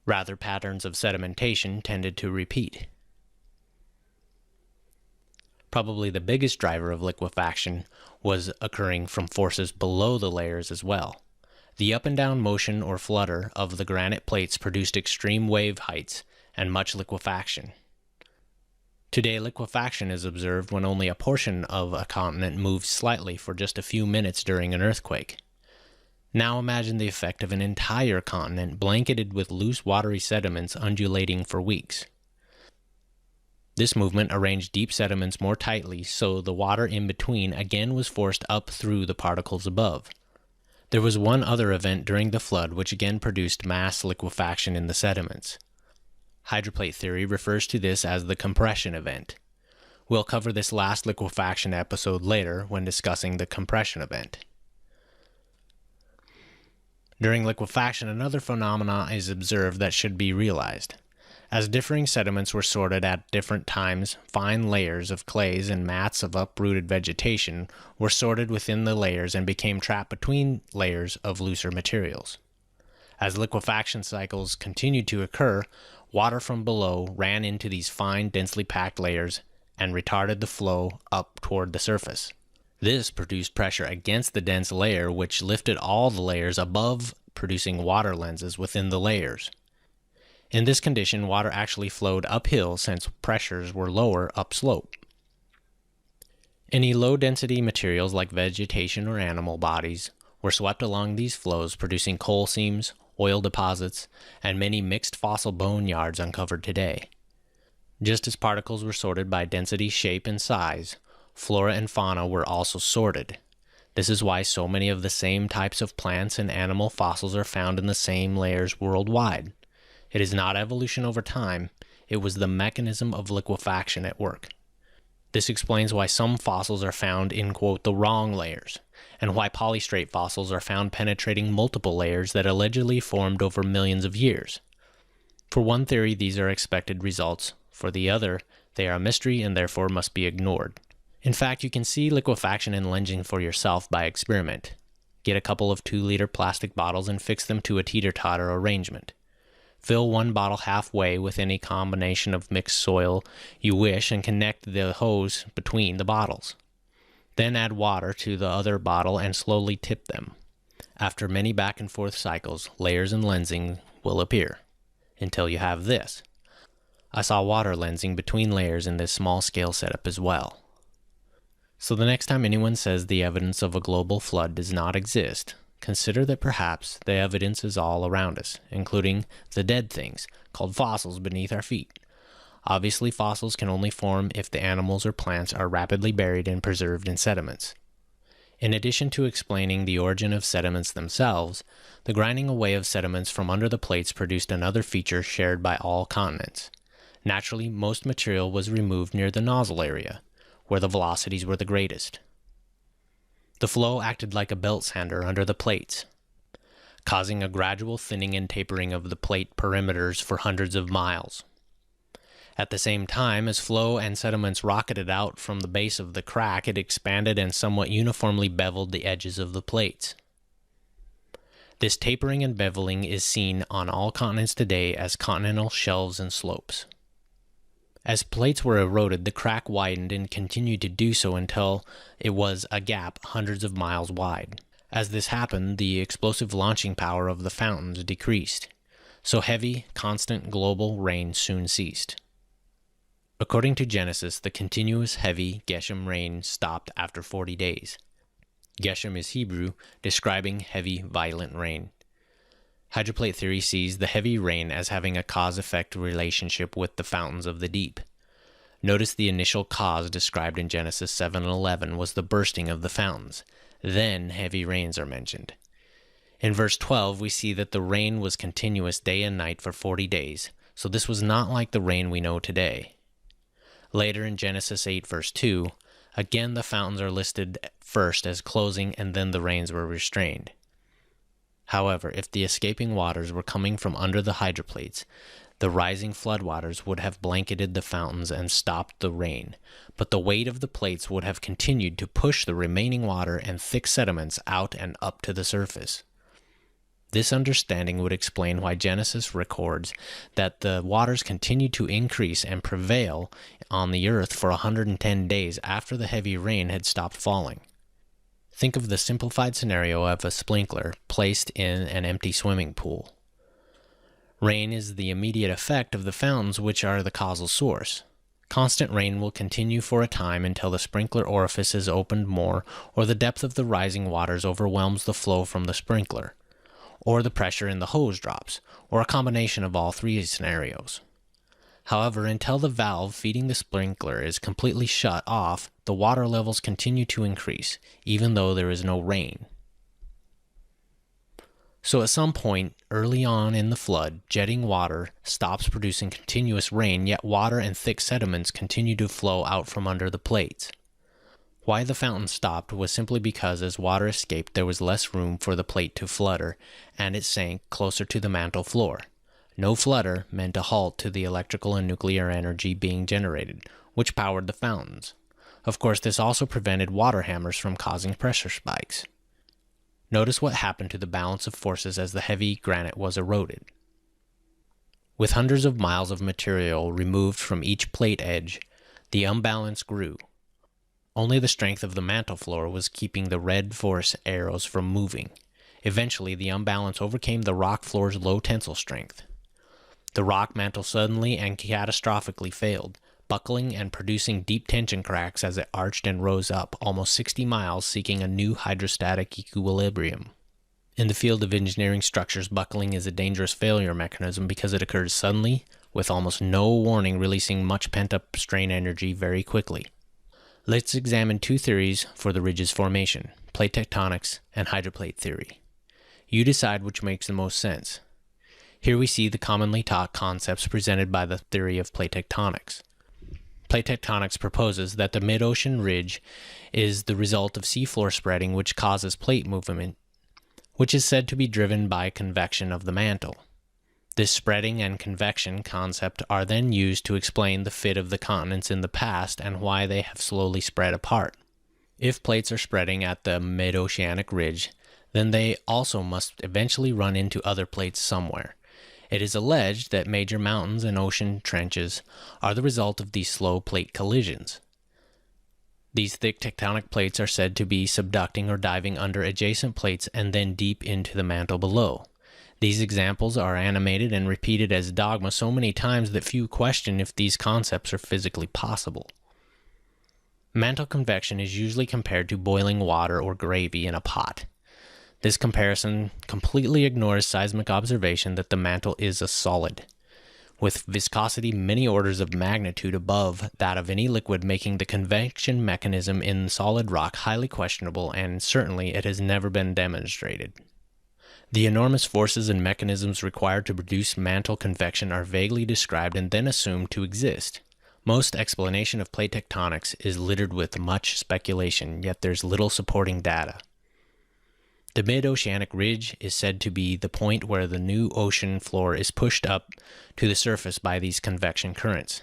Rather, patterns of sedimentation tended to repeat. Probably the biggest driver of liquefaction was occurring from forces below the layers as well. The up and down motion or flutter of the granite plates produced extreme wave heights and much liquefaction. Today, liquefaction is observed when only a portion of a continent moves slightly for just a few minutes during an earthquake. Now imagine the effect of an entire continent blanketed with loose watery sediments undulating for weeks. This movement arranged deep sediments more tightly, so the water in between again was forced up through the particles above. There was one other event during the flood which again produced mass liquefaction in the sediments. Hydroplate theory refers to this as the compression event. We'll cover this last liquefaction episode later when discussing the compression event. During liquefaction, another phenomena is observed that should be realized. As differing sediments were sorted at different times, fine layers of clays and mats of uprooted vegetation were sorted within the layers and became trapped between layers of looser materials. As liquefaction cycles continued to occur, water from below ran into these fine, densely packed layers and retarded the flow up toward the surface. This produced pressure against the dense layer, which lifted all the layers above, producing water lenses within the layers. In this condition, water actually flowed uphill since pressures were lower upslope. Any low-density materials like vegetation or animal bodies were swept along these flows, producing coal seams, oil deposits, and many mixed fossil boneyards uncovered today. Just as particles were sorted by density, shape, and size, flora and fauna were also sorted. This is why so many of the same types of plants and animal fossils are found in the same layers worldwide. It is not evolution over time, it was the mechanism of liquefaction at work. This explains why some fossils are found in, quote, the wrong layers, and why polystrate fossils are found penetrating multiple layers that allegedly formed over millions of years. For one theory, these are expected results. For the other, they are a mystery and therefore must be ignored. In fact, you can see liquefaction and lensing for yourself by experiment. Get a couple of 2-liter plastic bottles and fix them to a teeter-totter arrangement. Fill one bottle halfway with any combination of mixed soil you wish and connect the hose between the bottles. Then add water to the other bottle and slowly tip them. After many back and forth cycles, layers and lensing will appear, until you have this. I saw water lensing between layers in this small scale setup as well. So the next time anyone says the evidence of a global flood does not exist, consider that perhaps the evidence is all around us, including the dead things, called fossils, beneath our feet. Obviously, fossils can only form if the animals or plants are rapidly buried and preserved in sediments. In addition to explaining the origin of sediments themselves, the grinding away of sediments from under the plates produced another feature shared by all continents. Naturally, most material was removed near the nozzle area, where the velocities were the greatest. The flow acted like a belt sander under the plates, causing a gradual thinning and tapering of the plate perimeters for hundreds of miles. At the same time, as flow and sediments rocketed out from the base of the crack, it expanded and somewhat uniformly beveled the edges of the plates. This tapering and beveling is seen on all continents today as continental shelves and slopes. As plates were eroded, the crack widened and continued to do so until it was a gap hundreds of miles wide. As this happened, the explosive launching power of the fountains decreased, so heavy, constant global rain soon ceased. According to Genesis, the continuous heavy Geshem rain stopped after 40 days. Geshem is Hebrew, describing heavy, violent rain. Hydroplate theory sees the heavy rain as having a cause-effect relationship with the fountains of the deep. Notice the initial cause described in Genesis 7:11 was the bursting of the fountains. Then heavy rains are mentioned. In verse 12, we see that the rain was continuous day and night for 40 days, so this was not like the rain we know today. Later in Genesis 8 verse 2, again the fountains are listed first as closing and then the rains were restrained. However, if the escaping waters were coming from under the hydroplates, The rising floodwaters would have blanketed the fountains and stopped the rain, but the weight of the plates would have continued to push the remaining water and thick sediments out and up to the surface. This understanding would explain why Genesis records that the waters continued to increase and prevail on the earth for 110 days after the heavy rain had stopped falling. Think of the simplified scenario of a sprinkler placed in an empty swimming pool. Rain is the immediate effect of the fountains, which are the causal source. Constant rain will continue for a time until the sprinkler orifice is opened more, or the depth of the rising waters overwhelms the flow from the sprinkler, or the pressure in the hose drops, or a combination of all three scenarios. However, until the valve feeding the sprinkler is completely shut off, the water levels continue to increase, even though there is no rain. So at some point early on in the flood, jetting water stops producing continuous rain, yet water and thick sediments continue to flow out from under the plates. Why the fountain stopped was simply because as water escaped, there was less room for the plate to flutter, and it sank closer to the mantle floor. No flutter meant a halt to the electrical and nuclear energy being generated, which powered the fountains. Of course, this also prevented water hammers from causing pressure spikes. Notice what happened to the balance of forces as the heavy granite was eroded. With hundreds of miles of material removed from each plate edge, the imbalance grew. Only the strength of the mantle floor was keeping the red force arrows from moving. Eventually, the imbalance overcame the rock floor's low tensile strength. The rock mantle suddenly and catastrophically failed, buckling and producing deep tension cracks as it arched and rose up almost 60 miles, seeking a new hydrostatic equilibrium. In the field of engineering structures, buckling is a dangerous failure mechanism because it occurs suddenly, with almost no warning, releasing much pent-up strain energy very quickly. Let's examine two theories for the ridge's formation: plate tectonics and hydroplate theory. You decide which makes the most sense. Here we see the commonly taught concepts presented by the theory of plate tectonics. Plate tectonics proposes that the mid-ocean ridge is the result of seafloor spreading, which causes plate movement, which is said to be driven by convection of the mantle. This spreading and convection concept are then used to explain the fit of the continents in the past and why they have slowly spread apart. If plates are spreading at the mid-oceanic ridge, then they also must eventually run into other plates somewhere. It is alleged that major mountains and ocean trenches are the result of these slow plate collisions. These thick tectonic plates are said to be subducting or diving under adjacent plates and then deep into the mantle below. These examples are animated and repeated as dogma so many times that few question if these concepts are physically possible. Mantle convection is usually compared to boiling water or gravy in a pot. This comparison completely ignores seismic observation that the mantle is a solid, with viscosity many orders of magnitude above that of any liquid, making the convection mechanism in solid rock highly questionable, and certainly it has never been demonstrated. The enormous forces and mechanisms required to produce mantle convection are vaguely described and then assumed to exist. Most explanation of plate tectonics is littered with much speculation, yet there's little supporting data. The mid-oceanic ridge is said to be the point where the new ocean floor is pushed up to the surface by these convection currents.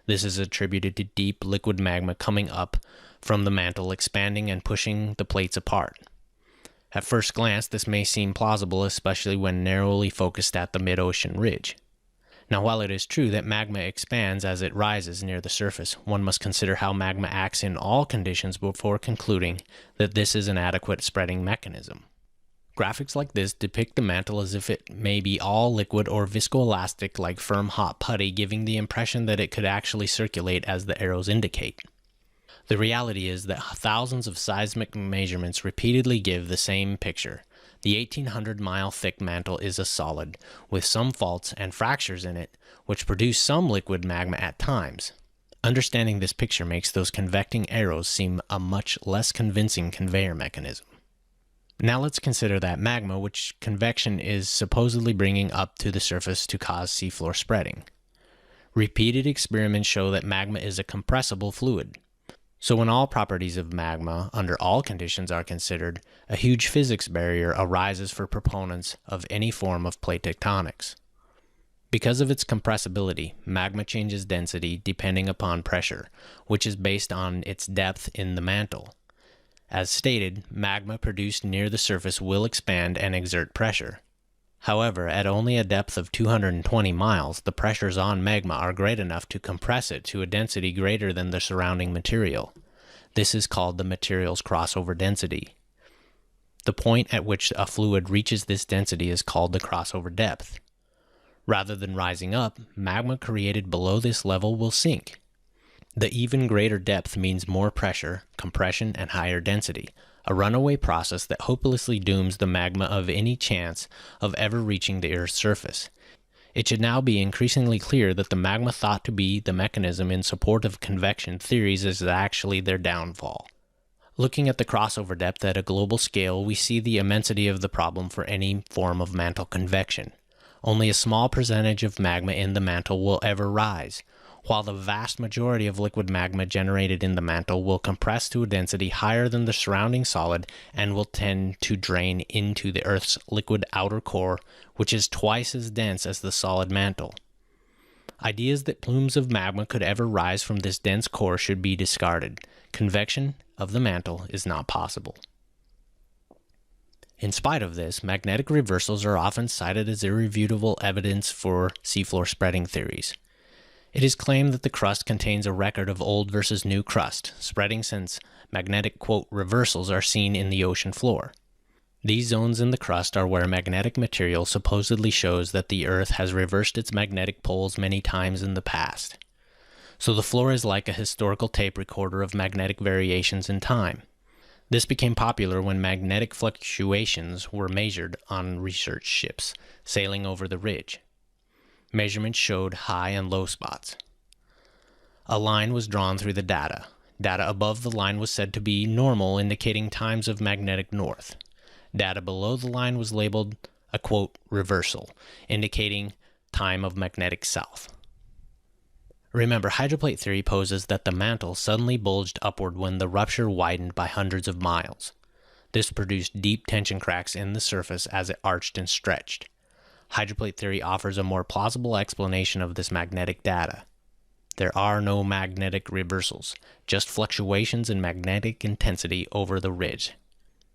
This is attributed to deep liquid magma coming up from the mantle, expanding and pushing the plates apart. At first glance, this may seem plausible, especially when narrowly focused at the mid-ocean ridge. Now, while it is true that magma expands as it rises near the surface, one must consider how magma acts in all conditions before concluding that this is an adequate spreading mechanism. Graphics like this depict the mantle as if it may be all liquid or viscoelastic like firm hot putty, giving the impression that it could actually circulate as the arrows indicate. The reality is that thousands of seismic measurements repeatedly give the same picture. The 1,800-mile thick mantle is a solid, with some faults and fractures in it, which produce some liquid magma at times. Understanding this picture makes those convecting arrows seem a much less convincing conveyor mechanism. Now let's consider that magma, which convection is supposedly bringing up to the surface to cause seafloor spreading. Repeated experiments show that magma is a compressible fluid. So when all properties of magma under all conditions are considered, a huge physics barrier arises for proponents of any form of plate tectonics. Because of its compressibility, magma changes density depending upon pressure, which is based on its depth in the mantle. As stated, magma produced near the surface will expand and exert pressure. However, at only a depth of 220 miles, the pressures on magma are great enough to compress it to a density greater than the surrounding material. This is called the material's crossover density. The point at which a fluid reaches this density is called the crossover depth. Rather than rising up, magma created below this level will sink. The even greater depth means more pressure, compression, and higher density, a runaway process that hopelessly dooms the magma of any chance of ever reaching the Earth's surface. It should now be increasingly clear that the magma thought to be the mechanism in support of convection theories is actually their downfall. Looking at the crossover depth at a global scale, we see the immensity of the problem for any form of mantle convection. Only a small percentage of magma in the mantle will ever rise, while the vast majority of liquid magma generated in the mantle will compress to a density higher than the surrounding solid and will tend to drain into the Earth's liquid outer core, which is twice as dense as the solid mantle. Ideas that plumes of magma could ever rise from this dense core should be discarded. Convection of the mantle is not possible. In spite of this, magnetic reversals are often cited as irrefutable evidence for seafloor spreading theories. It is claimed that the crust contains a record of old versus new crust, spreading since magnetic, quote, reversals are seen in the ocean floor. These zones in the crust are where magnetic material supposedly shows that the Earth has reversed its magnetic poles many times in the past. So the floor is like a historical tape recorder of magnetic variations in time. This became popular when magnetic fluctuations were measured on research ships sailing over the ridge. Measurements showed high and low spots. A line was drawn through the data. Data above the line was said to be normal, indicating times of magnetic north. Data below the line was labeled a, quote, reversal, indicating time of magnetic south. Remember, hydroplate theory poses that the mantle suddenly bulged upward when the rupture widened by hundreds of miles. This produced deep tension cracks in the surface as it arched and stretched. Hydroplate theory offers a more plausible explanation of this magnetic data. There are no magnetic reversals, just fluctuations in magnetic intensity over the ridge.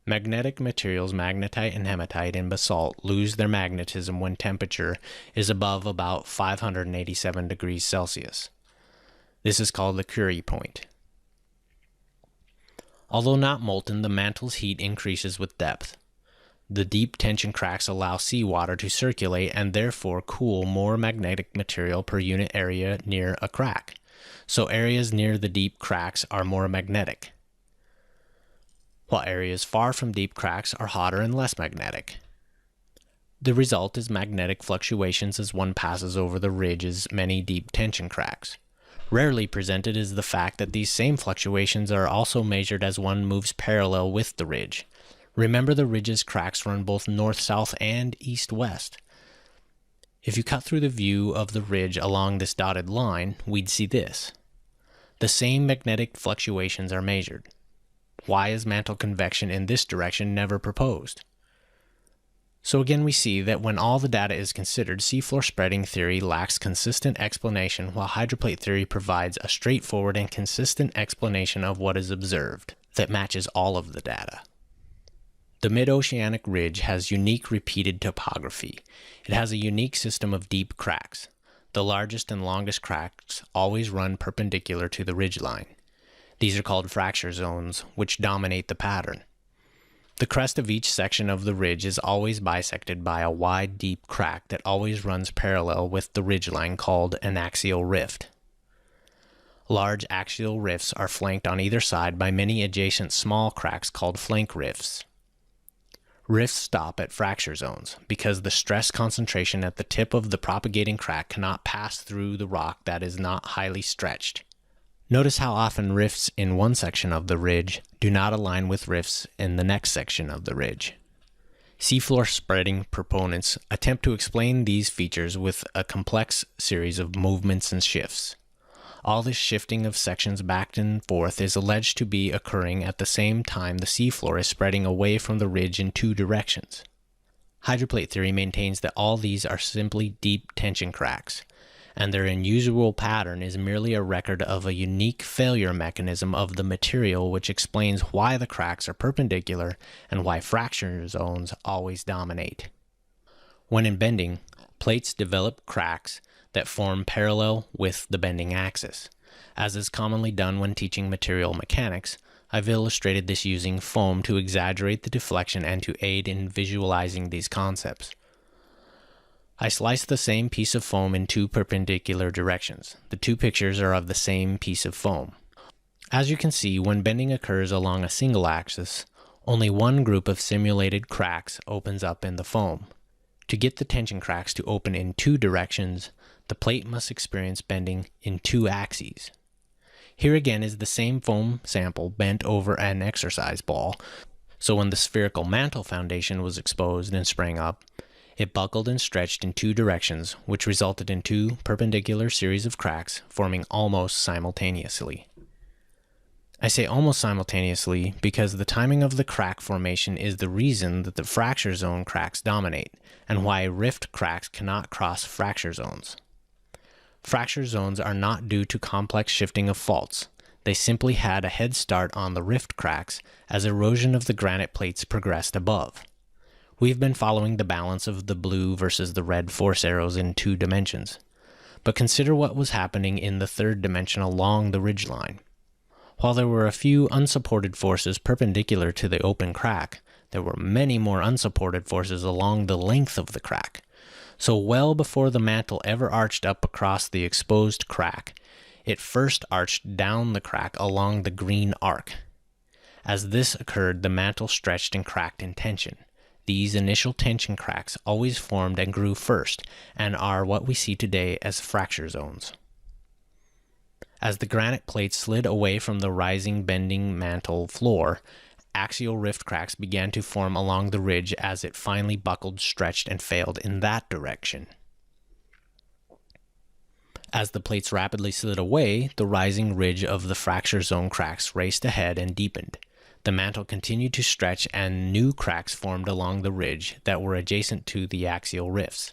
Magnetic materials, magnetite and hematite and basalt, lose their magnetism when temperature is above about 587 degrees Celsius. This is called the Curie point. Although not molten, the mantle's heat increases with depth. The deep tension cracks allow seawater to circulate and therefore cool more magnetic material per unit area near a crack. So areas near the deep cracks are more magnetic, while areas far from deep cracks are hotter and less magnetic. The result is magnetic fluctuations as one passes over the ridge's many deep tension cracks. Rarely presented is the fact that these same fluctuations are also measured as one moves parallel with the ridge. Remember, the ridge's cracks run both north-south and east-west. If you cut through the view of the ridge along this dotted line, we'd see this. The same magnetic fluctuations are measured. Why is mantle convection in this direction never proposed? So again, we see that when all the data is considered, seafloor spreading theory lacks consistent explanation, while hydroplate theory provides a straightforward and consistent explanation of what is observed that matches all of the data. The mid-oceanic ridge has unique repeated topography. It has a unique system of deep cracks. The largest and longest cracks always run perpendicular to the ridgeline. These are called fracture zones, which dominate the pattern. The crest of each section of the ridge is always bisected by a wide, deep crack that always runs parallel with the ridgeline, called an axial rift. Large axial rifts are flanked on either side by many adjacent small cracks called flank rifts. Rifts stop at fracture zones because the stress concentration at the tip of the propagating crack cannot pass through the rock that is not highly stretched. Notice how often rifts in one section of the ridge do not align with rifts in the next section of the ridge. Seafloor spreading proponents attempt to explain these features with a complex series of movements and shifts. All this shifting of sections back and forth is alleged to be occurring at the same time the seafloor is spreading away from the ridge in two directions. Hydroplate theory maintains that all these are simply deep tension cracks, and their unusual pattern is merely a record of a unique failure mechanism of the material, which explains why the cracks are perpendicular and why fracture zones always dominate. When in bending, plates develop cracks that form parallel with the bending axis. As is commonly done when teaching material mechanics, I've illustrated this using foam to exaggerate the deflection and to aid in visualizing these concepts. I sliced the same piece of foam in two perpendicular directions. The two pictures are of the same piece of foam. As you can see, when bending occurs along a single axis, only one group of simulated cracks opens up in the foam. To get the tension cracks to open in two directions, the plate must experience bending in two axes. Here again is the same foam sample bent over an exercise ball, so when the spherical mantle foundation was exposed and sprang up, it buckled and stretched in two directions, which resulted in two perpendicular series of cracks forming almost simultaneously. I say almost simultaneously because the timing of the crack formation is the reason that the fracture zone cracks dominate, and why rift cracks cannot cross fracture zones. Fracture zones are not due to complex shifting of faults. They simply had a head start on the rift cracks as erosion of the granite plates progressed above. We've been following the balance of the blue versus the red force arrows in 2 dimensions. But consider what was happening in the 3rd dimension along the ridgeline. While there were a few unsupported forces perpendicular to the open crack, there were many more unsupported forces along the length of the crack. So well before the mantle ever arched up across the exposed crack, it first arched down the crack along the green arc. As this occurred, the mantle stretched and cracked in tension. These initial tension cracks always formed and grew first, and are what we see today as fracture zones. As the granite plates slid away from the rising bending mantle floor, axial rift cracks began to form along the ridge as it finally buckled, stretched, and failed in that direction. As the plates rapidly slid away, the rising ridge of the fracture zone cracks raced ahead and deepened. The mantle continued to stretch and new cracks formed along the ridge that were adjacent to the axial rifts.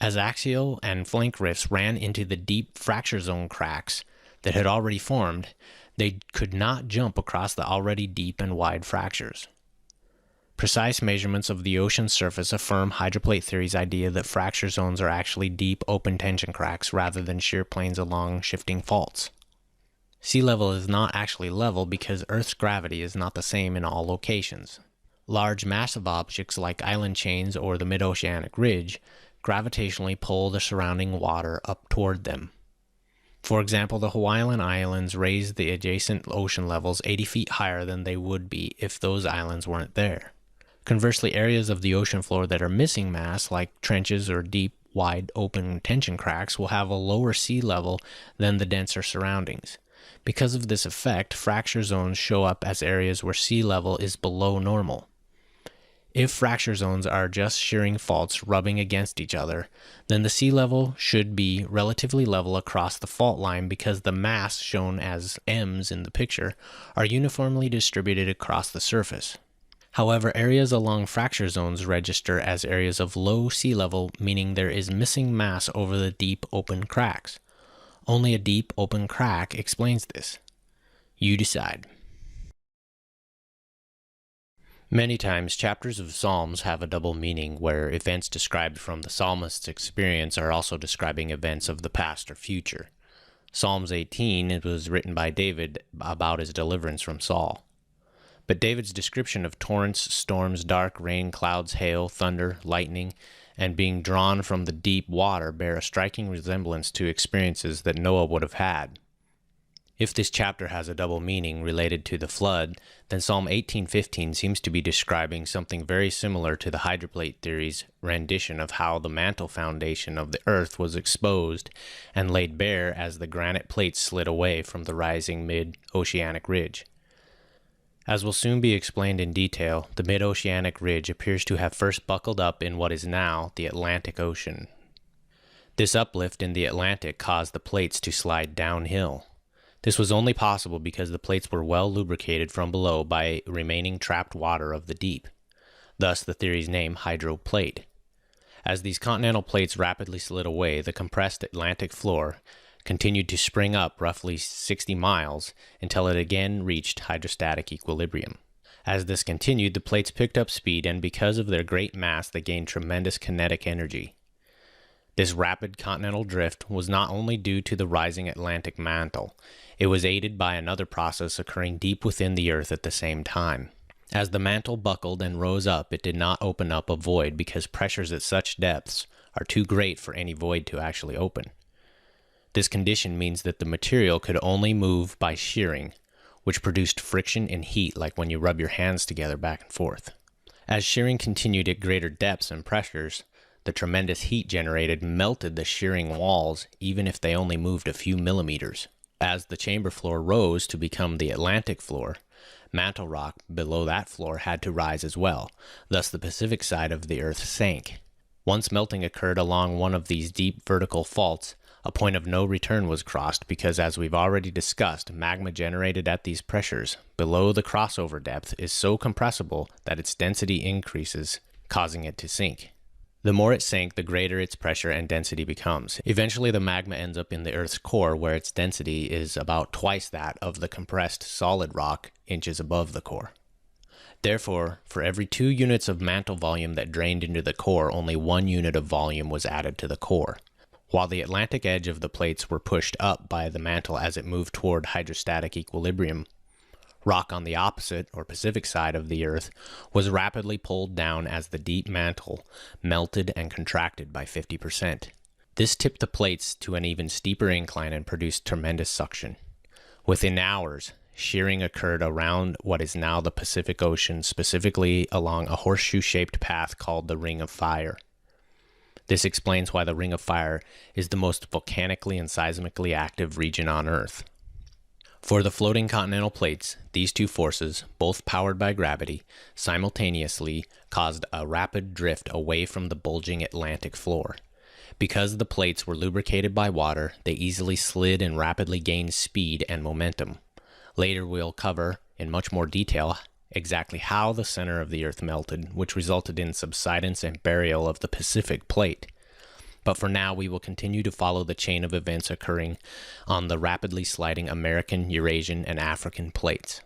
As axial and flank rifts ran into the deep fracture zone cracks that had already formed, they could not jump across the already deep and wide fractures. Precise measurements of the ocean's surface affirm hydroplate theory's idea that fracture zones are actually deep open tension cracks rather than shear planes along shifting faults. Sea level is not actually level because Earth's gravity is not the same in all locations. Large massive objects like island chains or the mid-oceanic ridge gravitationally pull the surrounding water up toward them. For example, the Hawaiian Islands raise the adjacent ocean levels 80 feet higher than they would be if those islands weren't there. Conversely, areas of the ocean floor that are missing mass, like trenches or deep, wide open tension cracks, will have a lower sea level than the denser surroundings. Because of this effect, fracture zones show up as areas where sea level is below normal. If fracture zones are just shearing faults rubbing against each other, then the sea level should be relatively level across the fault line because the mass, shown as M's in the picture, are uniformly distributed across the surface. However, areas along fracture zones register as areas of low sea level, meaning there is missing mass over the deep open cracks. Only a deep open crack explains this. You decide. Many times, chapters of Psalms have a double meaning where events described from the psalmist's experience are also describing events of the past or future. Psalms 18 it was written by David about his deliverance from Saul. But David's description of torrents, storms, dark rain, clouds, hail, thunder, lightning, and being drawn from the deep water bear a striking resemblance to experiences that Noah would have had. If this chapter has a double meaning related to the flood, then Psalm 18:15 seems to be describing something very similar to the hydroplate theory's rendition of how the mantle foundation of the earth was exposed and laid bare as the granite plates slid away from the rising mid-oceanic ridge. As will soon be explained in detail, the mid-oceanic ridge appears to have first buckled up in what is now the Atlantic Ocean. This uplift in the Atlantic caused the plates to slide downhill. This was only possible because the plates were well lubricated from below by remaining trapped water of the deep. thus the theory's name hydroplate. As these continental plates rapidly slid away, the compressed Atlantic floor continued to spring up roughly 60 miles until it again reached hydrostatic equilibrium. As this continued, the plates picked up speed, and because of their great mass, they gained tremendous kinetic energy. This rapid continental drift was not only due to the rising Atlantic mantle, it was aided by another process occurring deep within the Earth at the same time. As the mantle buckled and rose up, it did not open up a void because pressures at such depths are too great for any void to actually open. This condition means that the material could only move by shearing, which produced friction and heat like when you rub your hands together back and forth. As shearing continued at greater depths and pressures, the tremendous heat generated melted the shearing walls even if they only moved a few millimeters. As the chamber floor rose to become the Atlantic floor, mantle rock below that floor had to rise as well, thus the Pacific side of the Earth sank. Once melting occurred along one of these deep vertical faults, a point of no return was crossed because, as we've already discussed, magma generated at these pressures below the crossover depth is so compressible that its density increases, causing it to sink. The more it sank, the greater its pressure and density becomes. Eventually, the magma ends up in the Earth's core, where its density is about twice that of the compressed solid rock inches above the core. Therefore, for every 2 units of mantle volume that drained into the core, only 1 unit of volume was added to the core. While the Atlantic edge of the plates were pushed up by the mantle as it moved toward hydrostatic equilibrium, rock on the opposite, or Pacific side of the Earth, was rapidly pulled down as the deep mantle melted and contracted by 50%. This tipped the plates to an even steeper incline and produced tremendous suction. Within hours, shearing occurred around what is now the Pacific Ocean, specifically along a horseshoe-shaped path called the Ring of Fire. This explains why the Ring of Fire is the most volcanically and seismically active region on Earth. For the floating continental plates, these two forces, both powered by gravity, simultaneously caused a rapid drift away from the bulging Atlantic floor. Because the plates were lubricated by water, they easily slid and rapidly gained speed and momentum. Later we'll cover, in much more detail, exactly how the center of the Earth melted, which resulted in subsidence and burial of the Pacific plate. But for now, we will continue to follow the chain of events occurring on the rapidly sliding American, Eurasian, and African plates.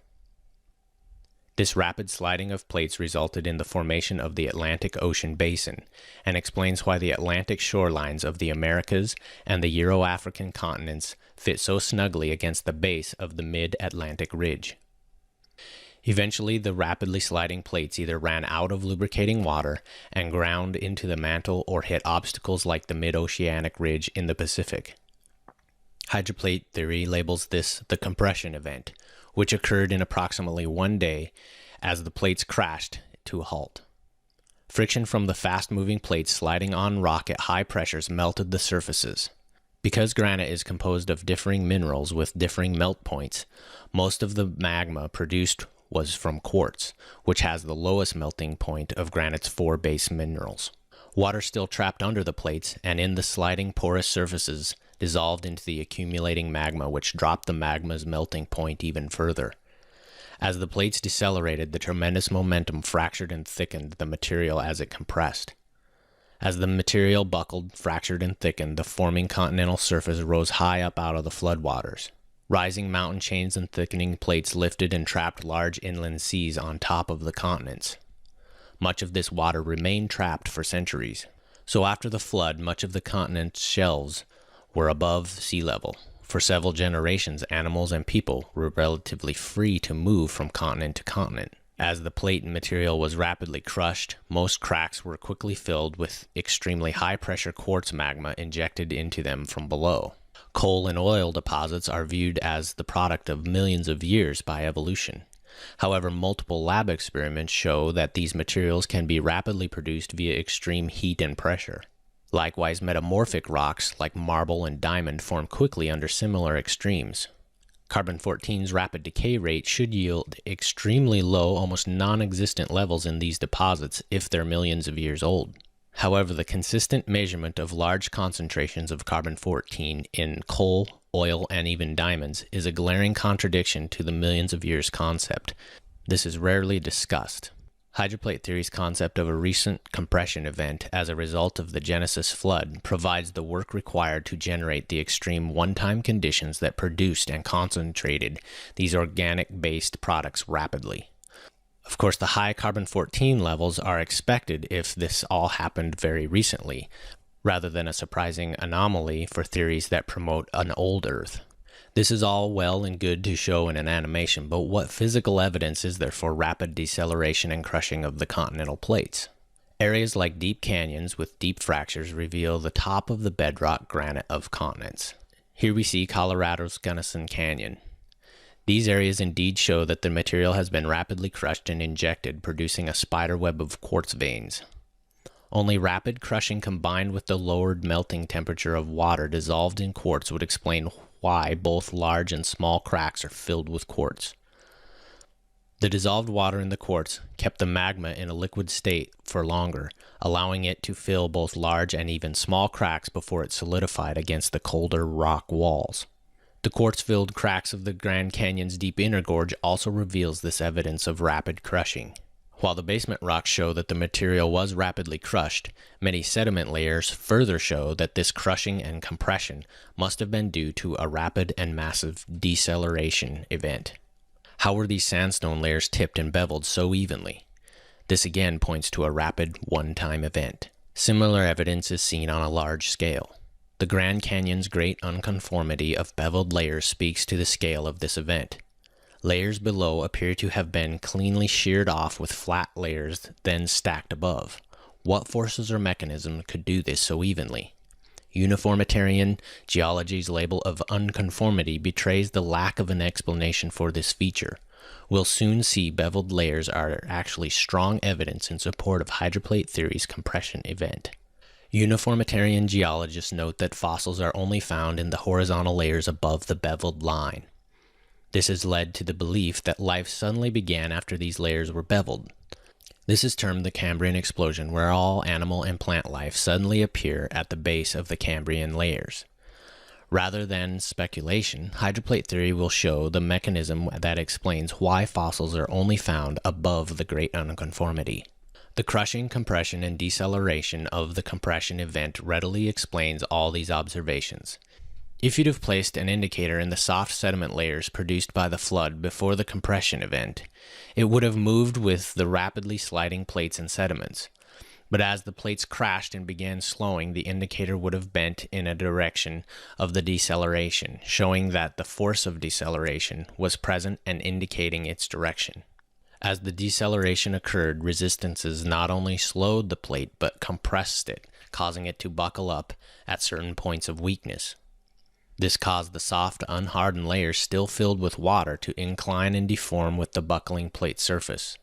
This rapid sliding of plates resulted in the formation of the Atlantic Ocean Basin, and explains why the Atlantic shorelines of the Americas and the Euro-African continents fit so snugly against the base of the mid-Atlantic ridge. Eventually, the rapidly sliding plates either ran out of lubricating water and ground into the mantle or hit obstacles like the mid-oceanic ridge in the Pacific. Hydroplate theory labels this the compression event, which occurred in approximately 1 day as the plates crashed to a halt. Friction from the fast-moving plates sliding on rock at high pressures melted the surfaces. Because granite is composed of differing minerals with differing melt points, most of the magma produced was from quartz, which has the lowest melting point of granite's 4 base minerals. Water still trapped under the plates and in the sliding porous surfaces dissolved into the accumulating magma, which dropped the magma's melting point even further. As the plates decelerated, the tremendous momentum fractured and thickened the material as it compressed. As the material buckled, fractured, and thickened, the forming continental surface rose high up out of the floodwaters. Rising mountain chains and thickening plates lifted and trapped large inland seas on top of the continents. Much of this water remained trapped for centuries. So after the flood, much of the continent's shelves were above sea level. For several generations, animals and people were relatively free to move from continent to continent. As the plate material was rapidly crushed, most cracks were quickly filled with extremely high-pressure quartz magma injected into them from below. Coal and oil deposits are viewed as the product of millions of years by evolution. However, multiple lab experiments show that these materials can be rapidly produced via extreme heat and pressure. Likewise, metamorphic rocks like marble and diamond form quickly under similar extremes. Carbon-14's rapid decay rate should yield extremely low, almost non-existent levels in these deposits if they're millions of years old. However, the consistent measurement of large concentrations of carbon-14 in coal, oil, and even diamonds is a glaring contradiction to the millions of years concept. This is rarely discussed. Hydroplate theory's concept of a recent compression event as a result of the Genesis flood provides the work required to generate the extreme one-time conditions that produced and concentrated these organic-based products rapidly. Of course, the high carbon-14 levels are expected if this all happened very recently, rather than a surprising anomaly for theories that promote an old Earth. This is all well and good to show in an animation, but what physical evidence is there for rapid deceleration and crushing of the continental plates? Areas like deep canyons with deep fractures reveal the top of the bedrock granite of continents. Here we see Colorado's Gunnison Canyon. These areas indeed show that the material has been rapidly crushed and injected, producing a spider web of quartz veins. Only rapid crushing combined with the lowered melting temperature of water dissolved in quartz would explain why both large and small cracks are filled with quartz. The dissolved water in the quartz kept the magma in a liquid state for longer, allowing it to fill both large and even small cracks before it solidified against the colder rock walls. The quartz-filled cracks of the Grand Canyon's deep inner gorge also reveals this evidence of rapid crushing. While the basement rocks show that the material was rapidly crushed, many sediment layers further show that this crushing and compression must have been due to a rapid and massive deceleration event. How were these sandstone layers tipped and beveled so evenly? This again points to a rapid one-time event. Similar evidence is seen on a large scale. The Grand Canyon's great unconformity of beveled layers speaks to the scale of this event. Layers below appear to have been cleanly sheared off with flat layers then stacked above. What forces or mechanisms could do this so evenly? Uniformitarian geology's label of unconformity betrays the lack of an explanation for this feature. We'll soon see beveled layers are actually strong evidence in support of hydroplate theory's compression event. Uniformitarian geologists note that fossils are only found in the horizontal layers above the beveled line. This has led to the belief that life suddenly began after these layers were beveled. This is termed the Cambrian explosion, where all animal and plant life suddenly appear at the base of the Cambrian layers. Rather than speculation, hydroplate theory will show the mechanism that explains why fossils are only found above the great unconformity. The crushing, compression, and deceleration of the compression event readily explains all these observations. If you'd have placed an indicator in the soft sediment layers produced by the flood before the compression event, it would have moved with the rapidly sliding plates and sediments. But as the plates crashed and began slowing, the indicator would have bent in a direction of the deceleration, showing that the force of deceleration was present and indicating its direction. As the deceleration occurred, resistances not only slowed the plate but compressed it, causing it to buckle up at certain points of weakness. This caused the soft, unhardened layers still filled with water to incline and deform with the buckling plate surface.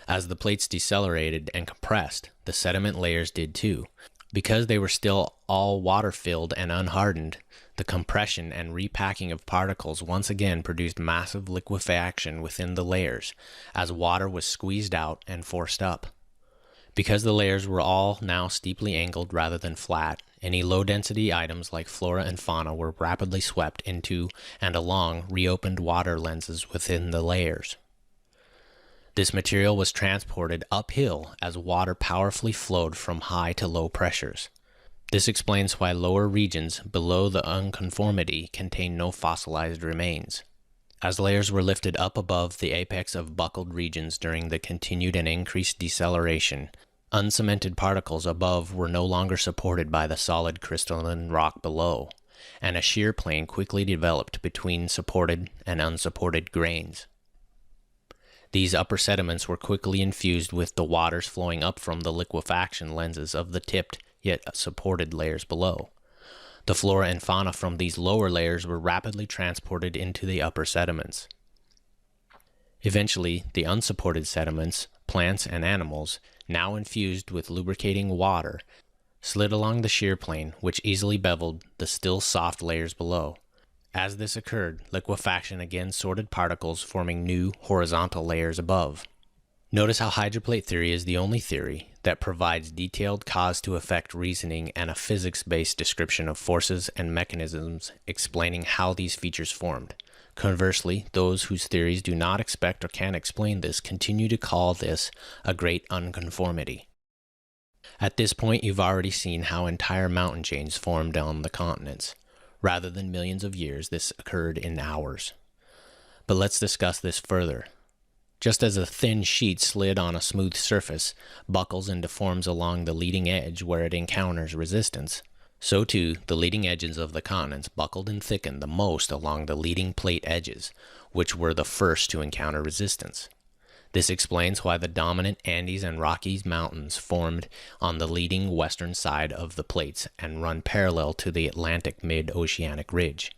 As the plates decelerated and compressed, the sediment layers did too. Because they were still all water-filled and unhardened, the compression and repacking of particles once again produced massive liquefaction within the layers, as water was squeezed out and forced up. Because the layers were all now steeply angled rather than flat, any low-density items like flora and fauna were rapidly swept into and along reopened water lenses within the layers. This material was transported uphill as water powerfully flowed from high to low pressures. This explains why lower regions below the unconformity contain no fossilized remains. As layers were lifted up above the apex of buckled regions during the continued and increased deceleration, uncemented particles above were no longer supported by the solid crystalline rock below, and a shear plane quickly developed between supported and unsupported grains. These upper sediments were quickly infused with the waters flowing up from the liquefaction lenses of the tipped yet supported layers below. The flora and fauna from these lower layers were rapidly transported into the upper sediments. Eventually, the unsupported sediments, plants and animals, now infused with lubricating water, slid along the shear plane, which easily beveled the still soft layers below. As this occurred, liquefaction again sorted particles, forming new horizontal layers above. Notice how hydroplate theory is the only theory that provides detailed cause-to-effect reasoning and a physics-based description of forces and mechanisms explaining how these features formed. Conversely, those whose theories do not expect or can explain this continue to call this a great unconformity. At this point, you've already seen how entire mountain chains formed on the continents. Rather than millions of years, this occurred in hours. But let's discuss this further. Just as a thin sheet slid on a smooth surface buckles and deforms along the leading edge where it encounters resistance, so too the leading edges of the continents buckled and thickened the most along the leading plate edges, which were the first to encounter resistance. This explains why the dominant Andes and Rockies mountains formed on the leading western side of the plates and run parallel to the Atlantic mid-oceanic ridge.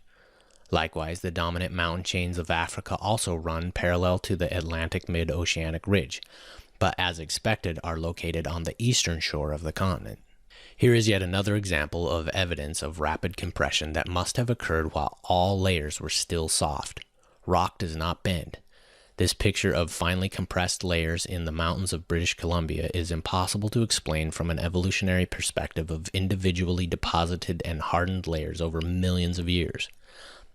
Likewise, the dominant mountain chains of Africa also run parallel to the Atlantic mid-oceanic ridge, but as expected are located on the eastern shore of the continent. Here is yet another example of evidence of rapid compression that must have occurred while all layers were still soft. Rock does not bend. This picture of finely compressed layers in the mountains of British Columbia is impossible to explain from an evolutionary perspective of individually deposited and hardened layers over millions of years.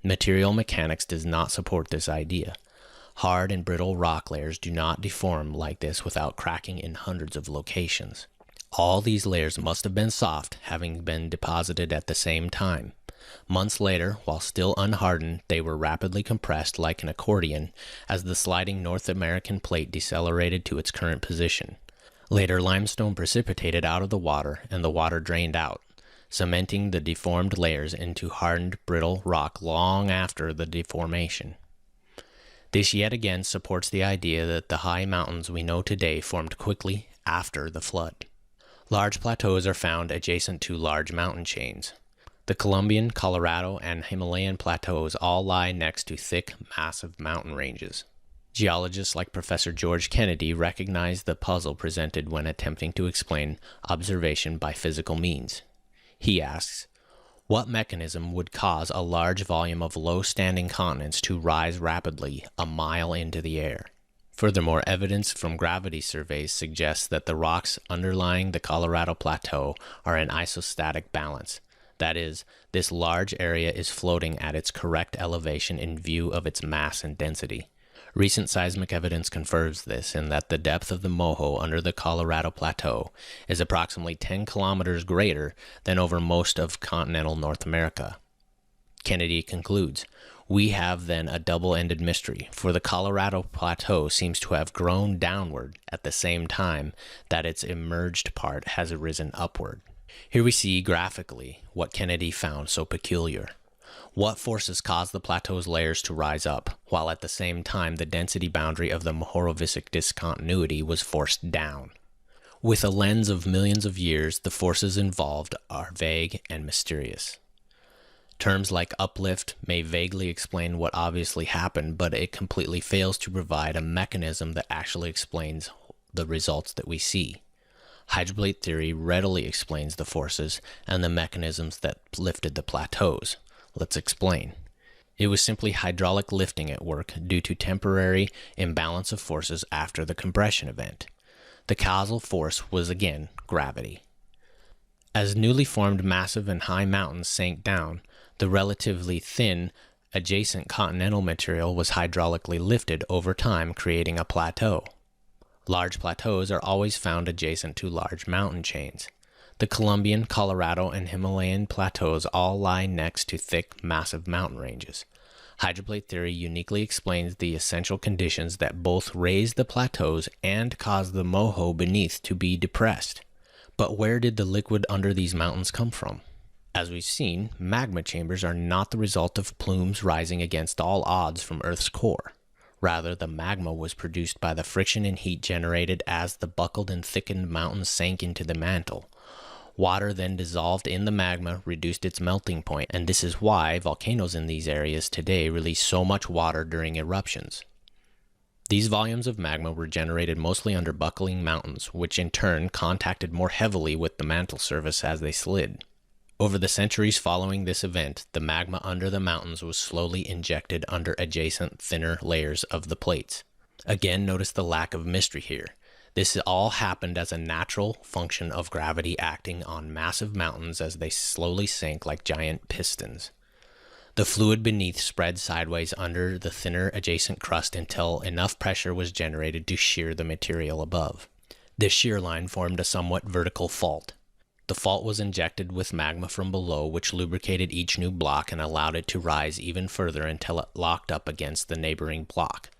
Material mechanics does not support this idea. Hard and brittle rock layers do not deform like this without cracking in hundreds of locations. All these layers must have been soft, having been deposited at the same time. Months later, while still unhardened, they were rapidly compressed like an accordion as the sliding North American plate decelerated to its current position. Later, limestone precipitated out of the water and the water drained out, cementing the deformed layers into hardened, brittle rock long after the deformation. This yet again supports the idea that the high mountains we know today formed quickly after the flood. Large plateaus are found adjacent to large mountain chains. The Colombian, Colorado, and Himalayan plateaus all lie next to thick, massive mountain ranges. Geologists like Professor George Kennedy recognize the puzzle presented when attempting to explain observation by physical means. He asks, what mechanism would cause a large volume of low-standing continents to rise rapidly a mile into the air? Furthermore, evidence from gravity surveys suggests that the rocks underlying the Colorado Plateau are in isostatic balance. That is, this large area is floating at its correct elevation in view of its mass and density. Recent seismic evidence confirms this in that the depth of the moho under the Colorado Plateau is approximately 10 kilometers greater than over most of continental North America. Kennedy concludes, we have then a double-ended mystery, for the Colorado Plateau seems to have grown downward at the same time that its emerged part has risen upward. Here we see graphically what Kennedy found so peculiar. What forces caused the plateau's layers to rise up, while at the same time the density boundary of the Mohorovicic discontinuity was forced down? With a lens of millions of years, the forces involved are vague and mysterious. Terms like uplift may vaguely explain what obviously happened, but it completely fails to provide a mechanism that actually explains the results that we see. Hydroplate theory readily explains the forces and the mechanisms that lifted the plateaus. Let's explain. It was simply hydraulic lifting at work due to temporary imbalance of forces after the compression event. The causal force was again gravity. As newly formed massive and high mountains sank down, the relatively thin adjacent continental material was hydraulically lifted over time, creating a plateau. Large plateaus are always found adjacent to large mountain chains. The Colombian, Colorado, and Himalayan plateaus all lie next to thick, massive mountain ranges. Hydroplate theory uniquely explains the essential conditions that both raise the plateaus and cause the moho beneath to be depressed. But where did the liquid under these mountains come from? As we've seen, magma chambers are not the result of plumes rising against all odds from Earth's core. Rather, the magma was produced by the friction and heat generated as the buckled and thickened mountains sank into the mantle. Water then dissolved in the magma, reduced its melting point, and this is why volcanoes in these areas today release so much water during eruptions. These volumes of magma were generated mostly under buckling mountains, which in turn contacted more heavily with the mantle surface as they slid. Over the centuries following this event, the magma under the mountains was slowly injected under adjacent thinner layers of the plates. Again, notice the lack of mystery here. This all happened as a natural function of gravity acting on massive mountains as they slowly sank like giant pistons. The fluid beneath spread sideways under the thinner adjacent crust until enough pressure was generated to shear the material above. This shear line formed a somewhat vertical fault. The fault was injected with magma from below, which lubricated each new block and allowed it to rise even further until it locked up against the neighboring block.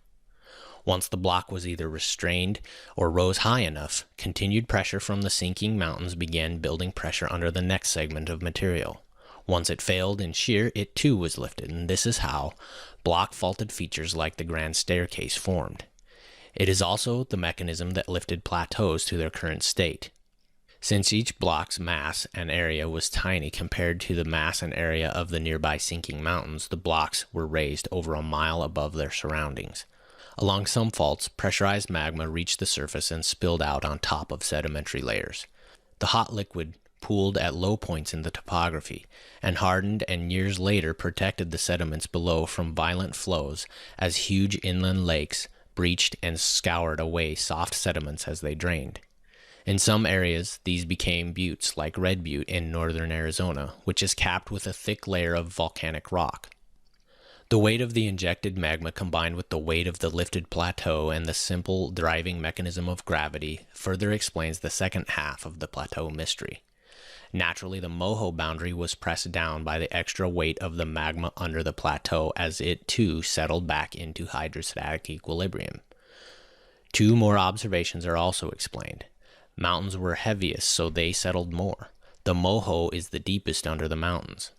Once the block was either restrained or rose high enough, continued pressure from the sinking mountains began building pressure under the next segment of material. Once it failed in shear, it too was lifted, and this is how block faulted features like the Grand Staircase formed. It is also the mechanism that lifted plateaus to their current state. Since each block's mass and area was tiny compared to the mass and area of the nearby sinking mountains, the blocks were raised over a mile above their surroundings. Along some faults, pressurized magma reached the surface and spilled out on top of sedimentary layers. The hot liquid pooled at low points in the topography, and hardened and years later protected the sediments below from violent flows as huge inland lakes breached and scoured away soft sediments as they drained. In some areas, these became buttes like Red Butte in northern Arizona, which is capped with a thick layer of volcanic rock. The weight of the injected magma combined with the weight of the lifted plateau and the simple driving mechanism of gravity further explains the second half of the plateau mystery. Naturally, the Moho boundary was pressed down by the extra weight of the magma under the plateau as it too settled back into hydrostatic equilibrium. Two more observations are also explained. Mountains were heaviest, so they settled more. The Moho is the deepest under the mountains.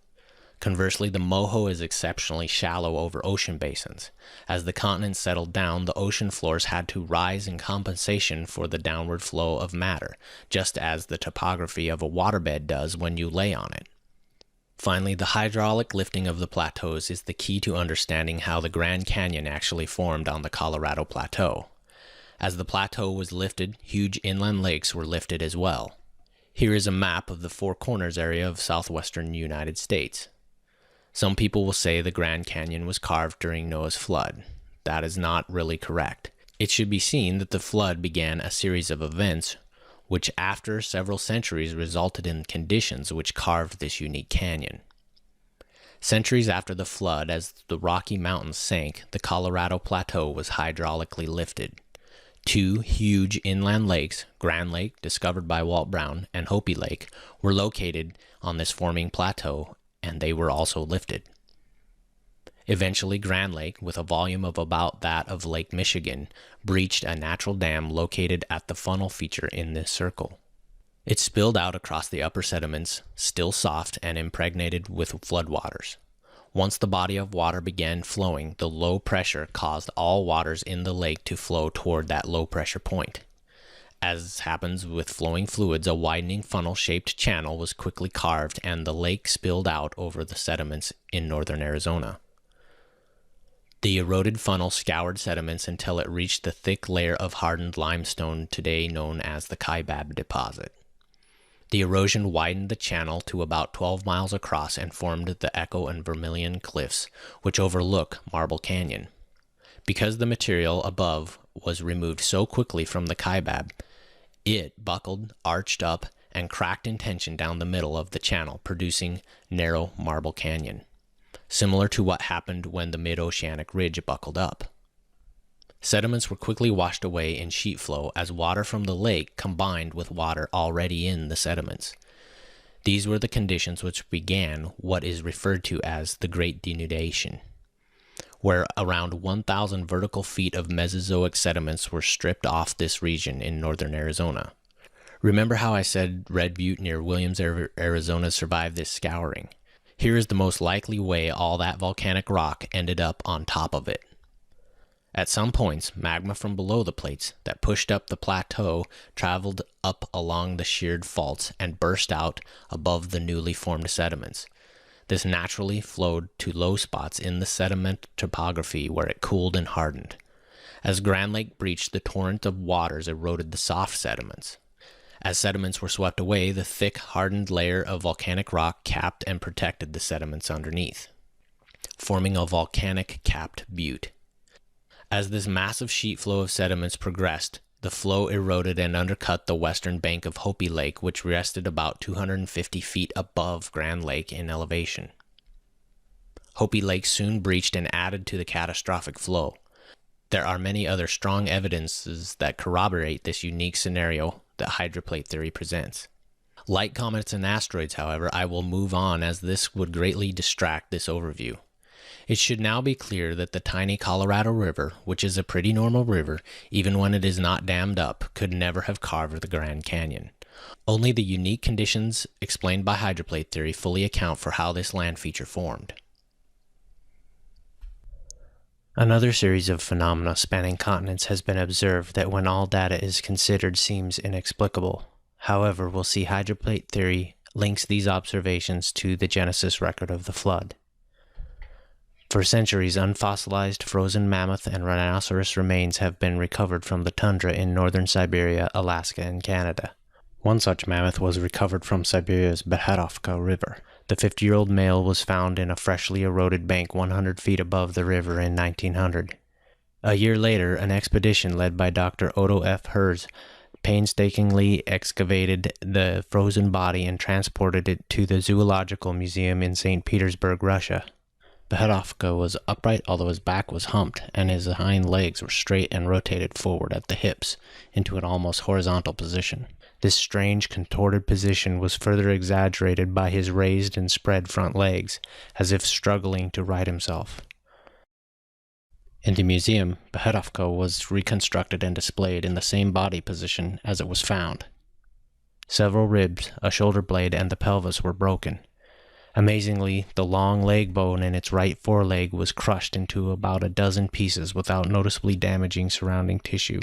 Conversely, the Moho is exceptionally shallow over ocean basins. As the continents settled down, the ocean floors had to rise in compensation for the downward flow of matter, just as the topography of a waterbed does when you lay on it. Finally, the hydraulic lifting of the plateaus is the key to understanding how the Grand Canyon actually formed on the Colorado Plateau. As the plateau was lifted, huge inland lakes were lifted as well. Here is a map of the Four Corners area of southwestern United States. Some people will say the Grand Canyon was carved during Noah's flood. That is not really correct. It should be seen that the flood began a series of events which after several centuries resulted in conditions which carved this unique canyon. Centuries after the flood, as the Rocky Mountains sank, the Colorado Plateau was hydraulically lifted. Two huge inland lakes, Grand Lake, discovered by Walt Brown, and Hopi Lake, were located on this forming plateau, and they were also lifted. Eventually, Grand Lake, with a volume of about that of Lake Michigan, breached a natural dam located at the funnel feature in this circle. It spilled out across the upper sediments, still soft and impregnated with floodwaters. Once the body of water began flowing, the low pressure caused all waters in the lake to flow toward that low pressure point. As happens with flowing fluids, a widening funnel-shaped channel was quickly carved and the lake spilled out over the sediments in northern Arizona. The eroded funnel scoured sediments until it reached the thick layer of hardened limestone today known as the Kaibab deposit. The erosion widened the channel to about 12 miles across and formed the Echo and Vermilion Cliffs, which overlook Marble Canyon. Because the material above was removed so quickly from the Kaibab, it buckled, arched up, and cracked in tension down the middle of the channel, producing narrow Marble Canyon, similar to what happened when the mid-oceanic ridge buckled up. Sediments were quickly washed away in sheet flow as water from the lake combined with water already in the sediments. These were the conditions which began what is referred to as the Great Denudation, where around 1,000 vertical feet of Mesozoic sediments were stripped off this region in northern Arizona. Remember how I said Red Butte near Williams, Arizona survived this scouring? Here is the most likely way all that volcanic rock ended up on top of it. At some points, magma from below the plates that pushed up the plateau traveled up along the sheared faults and burst out above the newly formed sediments. This naturally flowed to low spots in the sediment topography where it cooled and hardened. As Grand Lake breached, the torrent of waters eroded the soft sediments. As sediments were swept away, the thick, hardened layer of volcanic rock capped and protected the sediments underneath, forming a volcanic capped butte. As this massive sheet flow of sediments progressed, the flow eroded and undercut the western bank of Hopi Lake, which rested about 250 feet above Grand Lake in elevation. Hopi Lake soon breached and added to the catastrophic flow. There are many other strong evidences that corroborate this unique scenario that hydroplate theory presents. Like comets and asteroids, however, I will move on as this would greatly distract this overview. It should now be clear that the tiny Colorado River, which is a pretty normal river, even when it is not dammed up, could never have carved the Grand Canyon. Only the unique conditions explained by hydroplate theory fully account for how this land feature formed. Another series of phenomena spanning continents has been observed that when all data is considered seems inexplicable. However, we'll see hydroplate theory links these observations to the Genesis record of the flood. For centuries, unfossilized frozen mammoth and rhinoceros remains have been recovered from the tundra in northern Siberia, Alaska, and Canada. One such mammoth was recovered from Siberia's Beherovka River. The 50-year-old male was found in a freshly eroded bank 100 feet above the river in 1900. A year later, an expedition led by Dr. Otto F. Herz painstakingly excavated the frozen body and transported it to the Zoological Museum in St. Petersburg, Russia. Beherovka was upright, although his back was humped, and his hind legs were straight and rotated forward at the hips into an almost horizontal position. This strange, contorted position was further exaggerated by his raised and spread front legs, as if struggling to right himself. In the museum, Beherovka was reconstructed and displayed in the same body position as it was found. Several ribs, a shoulder blade, and the pelvis were broken. Amazingly, the long leg bone in its right foreleg was crushed into about a dozen pieces without noticeably damaging surrounding tissue.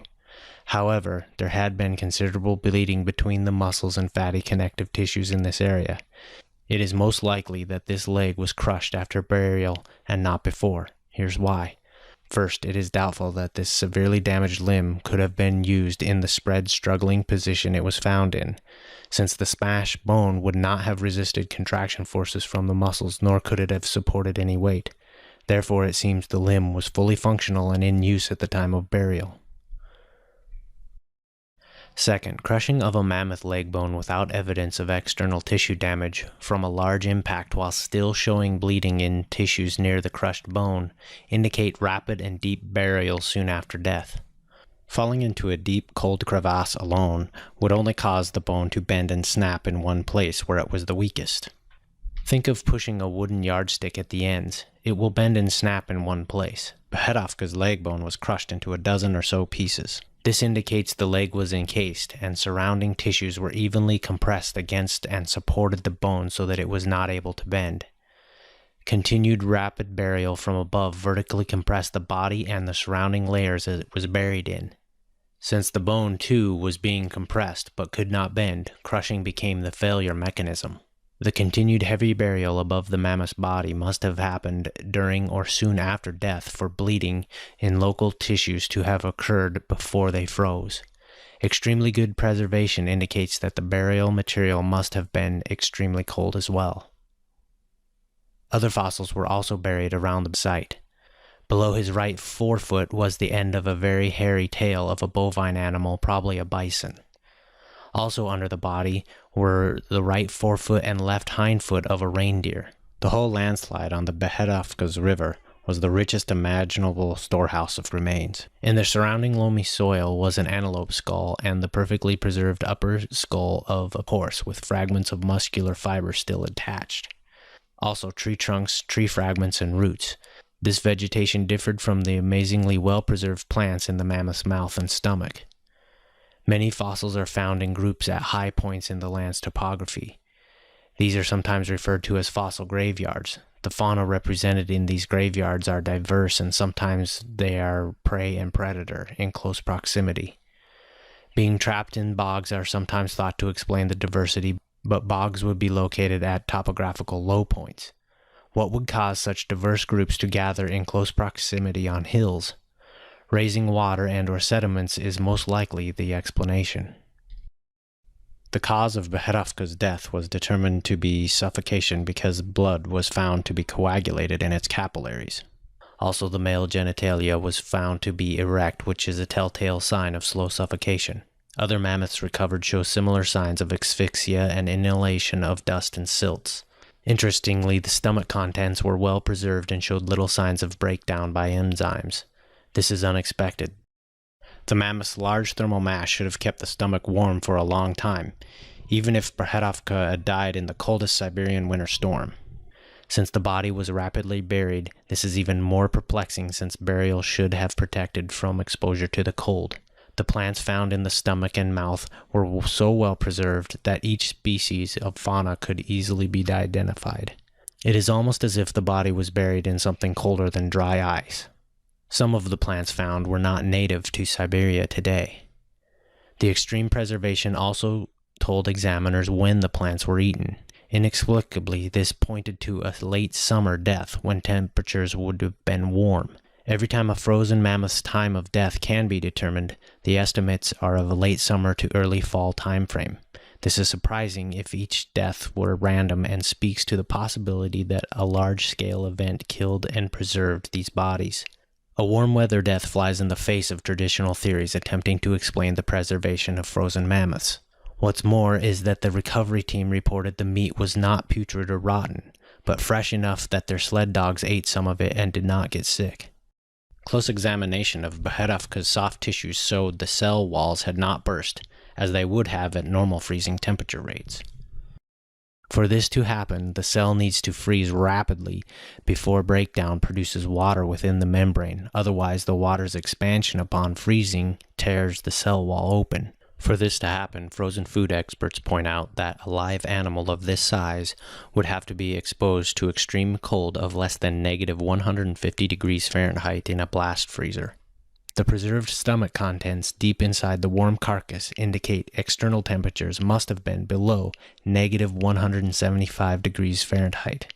However, there had been considerable bleeding between the muscles and fatty connective tissues in this area. It is most likely that this leg was crushed after burial and not before. Here's why. First, it is doubtful that this severely damaged limb could have been used in the spread, struggling position it was found in, since the smashed bone would not have resisted contraction forces from the muscles, nor could it have supported any weight. Therefore, it seems the limb was fully functional and in use at the time of burial. Second, crushing of a mammoth leg bone without evidence of external tissue damage from a large impact while still showing bleeding in tissues near the crushed bone indicate rapid and deep burial soon after death. Falling into a deep, cold crevasse alone would only cause the bone to bend and snap in one place where it was the weakest. Think of pushing a wooden yardstick at the ends. It will bend and snap in one place. Beherovka's leg bone was crushed into a dozen or so pieces. This indicates the leg was encased and surrounding tissues were evenly compressed against and supported the bone so that it was not able to bend. Continued rapid burial from above vertically compressed the body and the surrounding layers as it was buried in. Since the bone, too, was being compressed but could not bend, crushing became the failure mechanism. The continued heavy burial above the mammoth's body must have happened during or soon after death for bleeding in local tissues to have occurred before they froze. Extremely good preservation indicates that the burial material must have been extremely cold as well. Other fossils were also buried around the site. Below his right forefoot was the end of a very hairy tail of a bovine animal, probably a bison. Also under the body were the right forefoot and left hindfoot of a reindeer. The whole landslide on the Beherovka's river was the richest imaginable storehouse of remains. In the surrounding loamy soil was an antelope skull and the perfectly preserved upper skull of a horse with fragments of muscular fiber still attached. Also tree trunks, tree fragments, and roots. This vegetation differed from the amazingly well-preserved plants in the mammoth's mouth and stomach. Many fossils are found in groups at high points in the land's topography. These are sometimes referred to as fossil graveyards. The fauna represented in these graveyards are diverse and sometimes they are prey and predator in close proximity. Being trapped in bogs are sometimes thought to explain the diversity, but bogs would be located at topographical low points. What would cause such diverse groups to gather in close proximity on hills? Raising water and/or sediments is most likely the explanation. The cause of Beherovka's death was determined to be suffocation because blood was found to be coagulated in its capillaries. Also, the male genitalia was found to be erect, which is a telltale sign of slow suffocation. Other mammoths recovered show similar signs of asphyxia and inhalation of dust and silts. Interestingly, the stomach contents were well preserved and showed little signs of breakdown by enzymes. This is unexpected. The mammoth's large thermal mass should have kept the stomach warm for a long time, even if Berhetovka had died in the coldest Siberian winter storm. Since the body was rapidly buried, this is even more perplexing since burial should have protected from exposure to the cold. The plants found in the stomach and mouth were so well preserved that each species of fauna could easily be identified. It is almost as if the body was buried in something colder than dry ice. Some of the plants found were not native to Siberia today. The extreme preservation also told examiners when the plants were eaten. Inexplicably, this pointed to a late summer death when temperatures would have been warm. Every time a frozen mammoth's time of death can be determined, the estimates are of a late summer to early fall time frame. This is surprising if each death were random and speaks to the possibility that a large-scale event killed and preserved these bodies. A warm weather death flies in the face of traditional theories attempting to explain the preservation of frozen mammoths. What's more is that the recovery team reported the meat was not putrid or rotten, but fresh enough that their sled dogs ate some of it and did not get sick. Close examination of Berhetovka's soft tissues showed the cell walls had not burst, as they would have at normal freezing temperature rates. For this to happen, the cell needs to freeze rapidly before breakdown produces water within the membrane, otherwise the water's expansion upon freezing tears the cell wall open. For this to happen, frozen food experts point out that a live animal of this size would have to be exposed to extreme cold of less than negative 150 degrees Fahrenheit in a blast freezer. The preserved stomach contents deep inside the warm carcass indicate external temperatures must have been below negative 175 degrees Fahrenheit.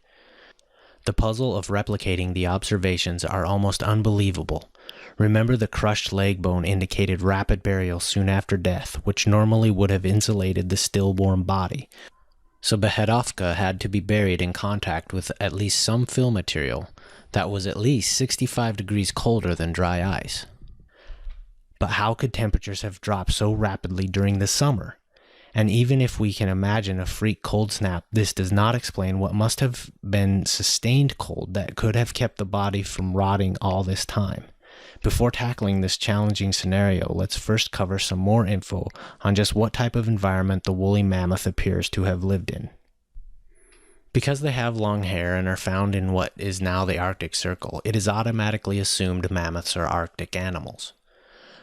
The puzzle of replicating the observations are almost unbelievable. Remember, the crushed leg bone indicated rapid burial soon after death, which normally would have insulated the still warm body. So Berhetovka had to be buried in contact with at least some fill material that was at least 65 degrees colder than dry ice. But how could temperatures have dropped so rapidly during the summer? And even if we can imagine a freak cold snap, this does not explain what must have been sustained cold that could have kept the body from rotting all this time. Before tackling this challenging scenario, let's first cover some more info on just what type of environment the woolly mammoth appears to have lived in. Because they have long hair and are found in what is now the Arctic Circle, it is automatically assumed mammoths are Arctic animals.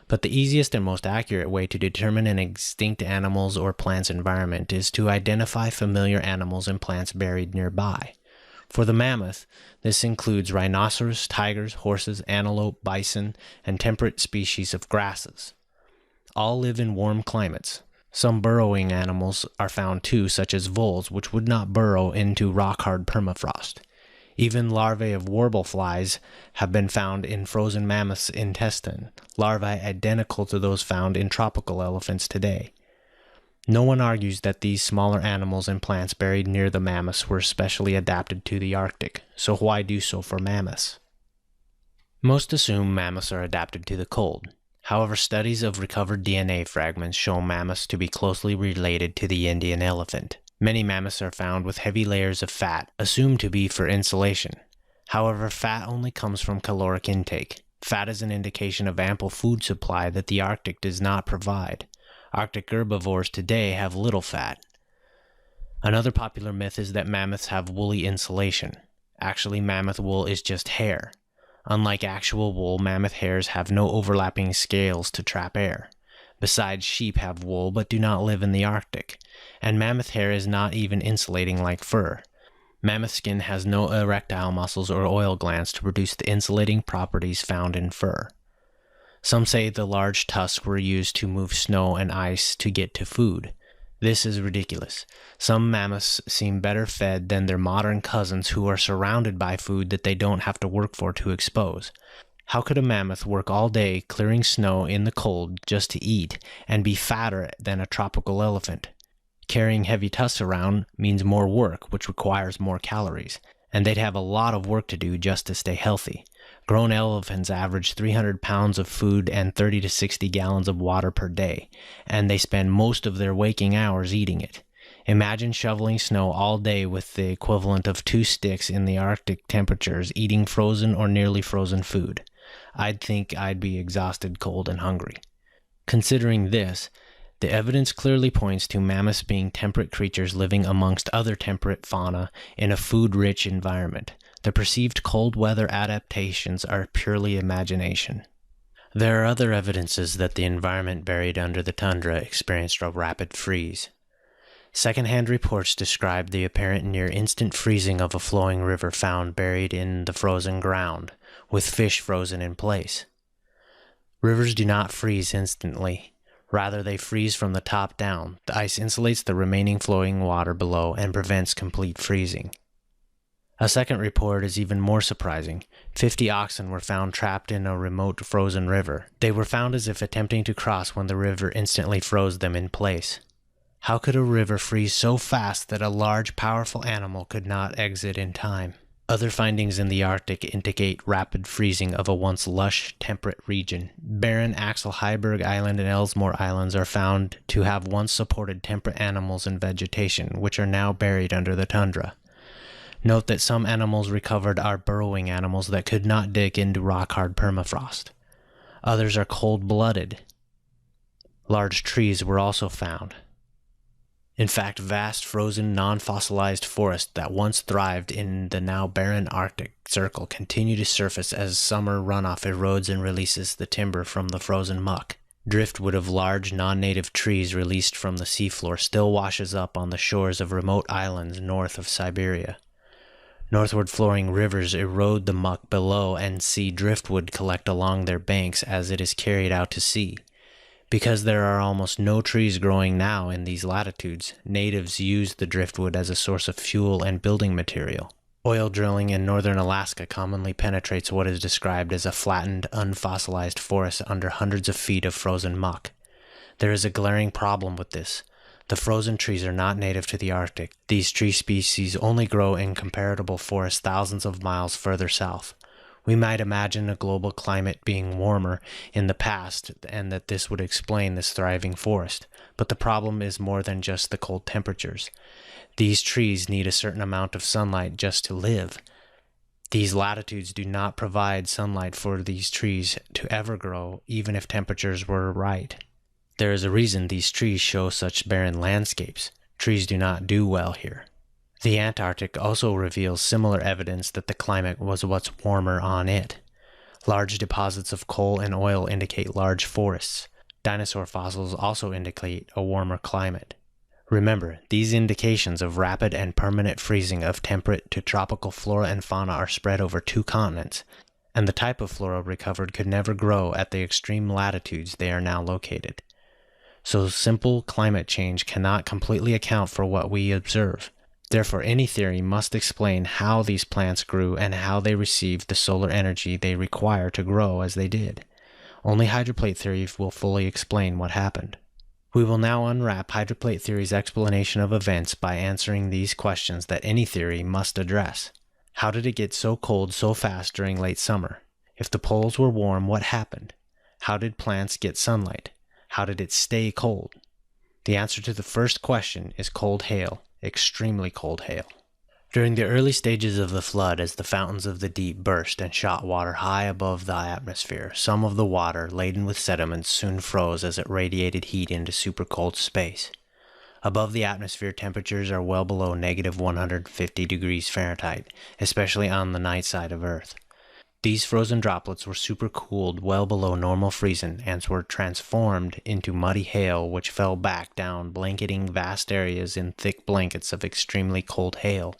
But the easiest and most accurate way to determine an extinct animal's or plant's environment is to identify familiar animals and plants buried nearby. For the mammoth, this includes rhinoceros, tigers, horses, antelope, bison, and temperate species of grasses. All live in warm climates. Some burrowing animals are found too, such as voles, which would not burrow into rock-hard permafrost. Even larvae of warble flies have been found in frozen mammoths' intestine, larvae identical to those found in tropical elephants today. No one argues that these smaller animals and plants buried near the mammoths were specially adapted to the Arctic, so why do so for mammoths? Most assume mammoths are adapted to the cold. However, studies of recovered DNA fragments show mammoths to be closely related to the Indian elephant. Many mammoths are found with heavy layers of fat, assumed to be for insulation. However, fat only comes from caloric intake. Fat is an indication of ample food supply that the Arctic does not provide. Arctic herbivores today have little fat. Another popular myth is that mammoths have woolly insulation. Actually, mammoth wool is just hair. Unlike actual wool, mammoth hairs have no overlapping scales to trap air. Besides, sheep have wool but do not live in the Arctic, and mammoth hair is not even insulating like fur. Mammoth skin has no erectile muscles or oil glands to produce the insulating properties found in fur. Some say the large tusks were used to move snow and ice to get to food. This is ridiculous. Some mammoths seem better fed than their modern cousins who are surrounded by food that they don't have to work for to expose. How could a mammoth work all day clearing snow in the cold just to eat and be fatter than a tropical elephant? Carrying heavy tusks around means more work, which requires more calories, and they'd have a lot of work to do just to stay healthy. Grown elephants average 300 pounds of food and 30 to 60 gallons of water per day, and they spend most of their waking hours eating it. Imagine shoveling snow all day with the equivalent of 2 sticks in the Arctic temperatures, eating frozen or nearly frozen food. I'd think I'd be exhausted, cold, and hungry. Considering this, the evidence clearly points to mammoths being temperate creatures living amongst other temperate fauna in a food-rich environment. The perceived cold weather adaptations are purely imagination. There are other evidences that the environment buried under the tundra experienced a rapid freeze. Second-hand reports describe the apparent near-instant freezing of a flowing river found buried in the frozen ground, with fish frozen in place. Rivers do not freeze instantly. Rather, they freeze from the top down. The ice insulates the remaining flowing water below and prevents complete freezing. A second report is even more surprising. 50 oxen were found trapped in a remote frozen river. They were found as if attempting to cross when the river instantly froze them in place. How could a river freeze so fast that a large, powerful animal could not exit in time? Other findings in the Arctic indicate rapid freezing of a once lush, temperate region. Barren Axel Heiberg Island and Ellesmere Islands are found to have once supported temperate animals and vegetation, which are now buried under the tundra. Note that some animals recovered are burrowing animals that could not dig into rock-hard permafrost. Others are cold-blooded. Large trees were also found. In fact, vast frozen, non-fossilized forests that once thrived in the now barren Arctic Circle continue to surface as summer runoff erodes and releases the timber from the frozen muck. Driftwood of large, non-native trees released from the seafloor still washes up on the shores of remote islands north of Siberia. Northward flowing rivers erode the muck below and see driftwood collect along their banks as it is carried out to sea. Because there are almost no trees growing now in these latitudes, natives use the driftwood as a source of fuel and building material. Oil drilling in northern Alaska commonly penetrates what is described as a flattened, unfossilized forest under hundreds of feet of frozen muck. There is a glaring problem with this. The frozen trees are not native to the Arctic. These tree species only grow in comparable forests thousands of miles further south. We might imagine a global climate being warmer in the past and that this would explain this thriving forest. But the problem is more than just the cold temperatures. These trees need a certain amount of sunlight just to live. These latitudes do not provide sunlight for these trees to ever grow, even if temperatures were right. There is a reason these trees show such barren landscapes. Trees do not do well here. The Antarctic also reveals similar evidence that the climate was what's warmer on it. Large deposits of coal and oil indicate large forests. Dinosaur fossils also indicate a warmer climate. Remember, these indications of rapid and permanent freezing of temperate to tropical flora and fauna are spread over 2 continents, and the type of flora recovered could never grow at the extreme latitudes they are now located. So simple climate change cannot completely account for what we observe. Therefore, any theory must explain how these plants grew and how they received the solar energy they require to grow as they did. Only hydroplate theory will fully explain what happened. We will now unwrap hydroplate theory's explanation of events by answering these questions that any theory must address. How did it get so cold so fast during late summer? If the poles were warm, what happened? How did plants get sunlight? How did it stay cold? The answer to the first question is cold hail. Extremely cold hail. During the early stages of the flood, as the fountains of the deep burst and shot water high above the atmosphere, some of the water, laden with sediments, soon froze as it radiated heat into supercold space. Above the atmosphere, temperatures are well below negative 150 degrees Fahrenheit, especially on the night side of Earth. These frozen droplets were supercooled well below normal freezing and were transformed into muddy hail which fell back down, blanketing vast areas in thick blankets of extremely cold hail.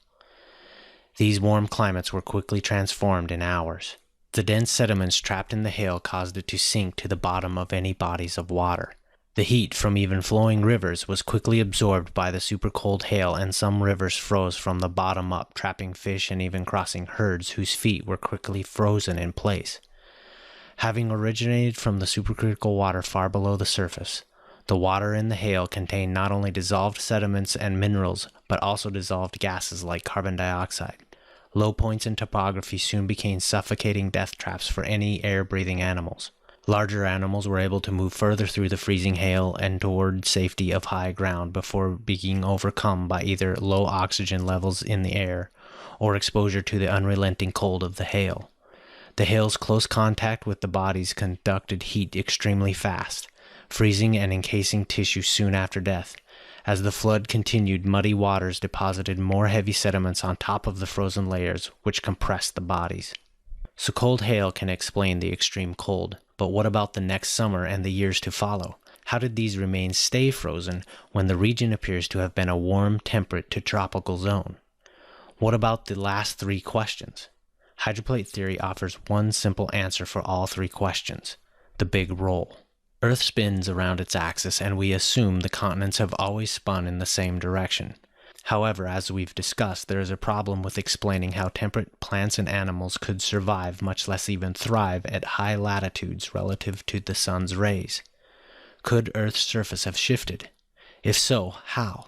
These warm climates were quickly transformed in hours. The dense sediments trapped in the hail caused it to sink to the bottom of any bodies of water. The heat from even flowing rivers was quickly absorbed by the supercold hail, and some rivers froze from the bottom up, trapping fish and even crossing herds whose feet were quickly frozen in place. Having originated from the supercritical water far below the surface, the water in the hail contained not only dissolved sediments and minerals, but also dissolved gases like carbon dioxide. Low points in topography soon became suffocating death traps for any air-breathing animals. Larger animals were able to move further through the freezing hail and toward safety of high ground before being overcome by either low oxygen levels in the air or exposure to the unrelenting cold of the hail. The hail's close contact with the bodies conducted heat extremely fast, freezing and encasing tissue soon after death. As the flood continued, muddy waters deposited more heavy sediments on top of the frozen layers, which compressed the bodies. So cold hail can explain the extreme cold, but what about the next summer and the years to follow? How did these remains stay frozen when the region appears to have been a warm, temperate to tropical zone? What about the last three questions? Hydroplate theory offers one simple answer for all three questions: the big roll. Earth spins around its axis, and we assume the continents have always spun in the same direction. However, as we've discussed, there is a problem with explaining how temperate plants and animals could survive, much less even thrive, at high latitudes relative to the sun's rays. Could Earth's surface have shifted? If so, how?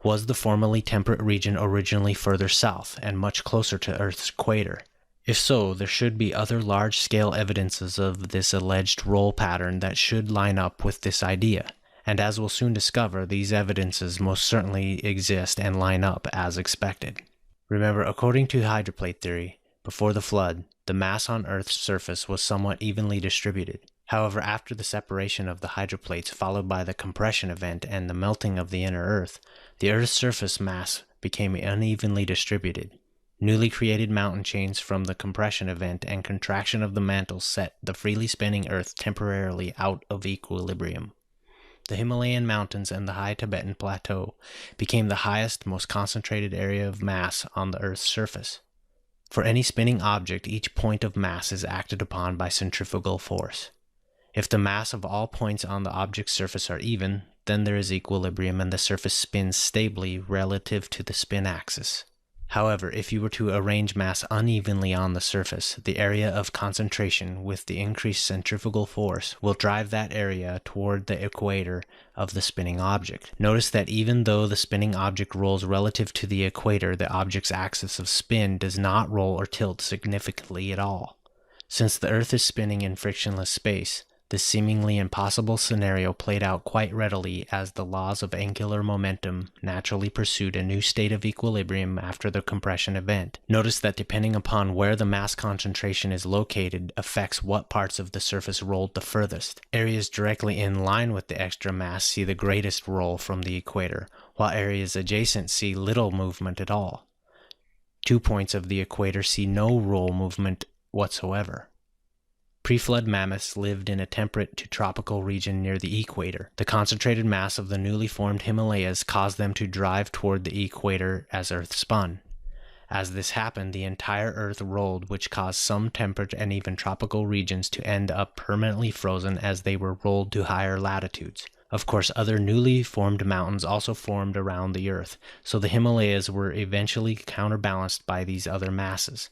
Was the formerly temperate region originally further south and much closer to Earth's equator? If so, there should be other large-scale evidences of this alleged roll pattern that should line up with this idea. And as we'll soon discover, these evidences most certainly exist and line up as expected. Remember, according to hydroplate theory, before the flood, the mass on Earth's surface was somewhat evenly distributed. However, after the separation of the hydroplates followed by the compression event and the melting of the inner Earth, the Earth's surface mass became unevenly distributed. Newly created mountain chains from the compression event and contraction of the mantle set the freely spinning Earth temporarily out of equilibrium. The Himalayan mountains and the high Tibetan plateau became the highest, most concentrated area of mass on the Earth's surface. For any spinning object, each point of mass is acted upon by centrifugal force. If the mass of all points on the object's surface are even, then there is equilibrium and the surface spins stably relative to the spin axis. However, if you were to arrange mass unevenly on the surface, the area of concentration with the increased centrifugal force will drive that area toward the equator of the spinning object. Notice that even though the spinning object rolls relative to the equator, the object's axis of spin does not roll or tilt significantly at all. Since the Earth is spinning in frictionless space, this seemingly impossible scenario played out quite readily as the laws of angular momentum naturally pursued a new state of equilibrium after the compression event. Notice that depending upon where the mass concentration is located affects what parts of the surface rolled the furthest. Areas directly in line with the extra mass see the greatest roll from the equator, while areas adjacent see little movement at all. 2 points of the equator see no roll movement whatsoever. Pre-flood mammoths lived in a temperate to tropical region near the equator. The concentrated mass of the newly formed Himalayas caused them to drive toward the equator as Earth spun. As this happened, the entire Earth rolled, which caused some temperate and even tropical regions to end up permanently frozen as they were rolled to higher latitudes. Of course, other newly formed mountains also formed around the Earth, so the Himalayas were eventually counterbalanced by these other masses.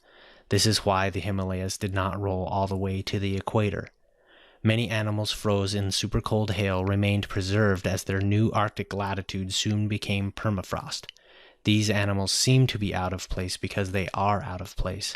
This is why the Himalayas did not roll all the way to the equator. Many animals froze in super-cold hail remained preserved as their new Arctic latitudes soon became permafrost. These animals seem to be out of place because they are out of place.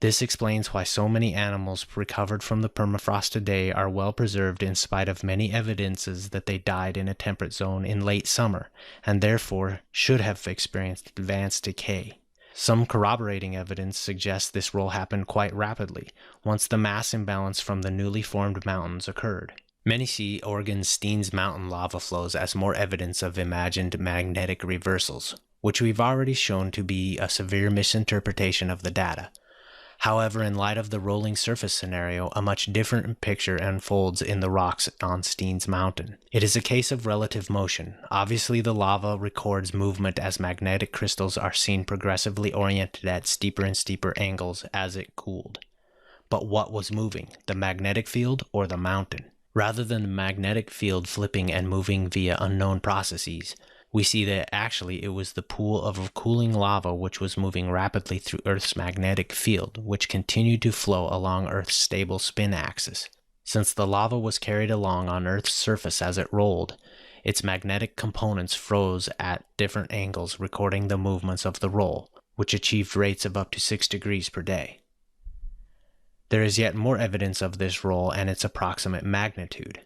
This explains why so many animals recovered from the permafrost today are well preserved in spite of many evidences that they died in a temperate zone in late summer, and therefore should have experienced advanced decay. Some corroborating evidence suggests this roll happened quite rapidly, once the mass imbalance from the newly formed mountains occurred. Many see Oregon's Steens Mountain lava flows as more evidence of imagined magnetic reversals, which we've already shown to be a severe misinterpretation of the data. However, in light of the rolling surface scenario, a much different picture unfolds in the rocks on Steens Mountain. It is a case of relative motion. Obviously, the lava records movement as magnetic crystals are seen progressively oriented at steeper and steeper angles as it cooled. But what was moving, the magnetic field or the mountain? Rather than the magnetic field flipping and moving via unknown processes, we see that actually it was the pool of cooling lava which was moving rapidly through Earth's magnetic field, which continued to flow along Earth's stable spin axis. Since the lava was carried along on Earth's surface as it rolled, its magnetic components froze at different angles, recording the movements of the roll, which achieved rates of up to 6 degrees per day. There is yet more evidence of this roll and its approximate magnitude.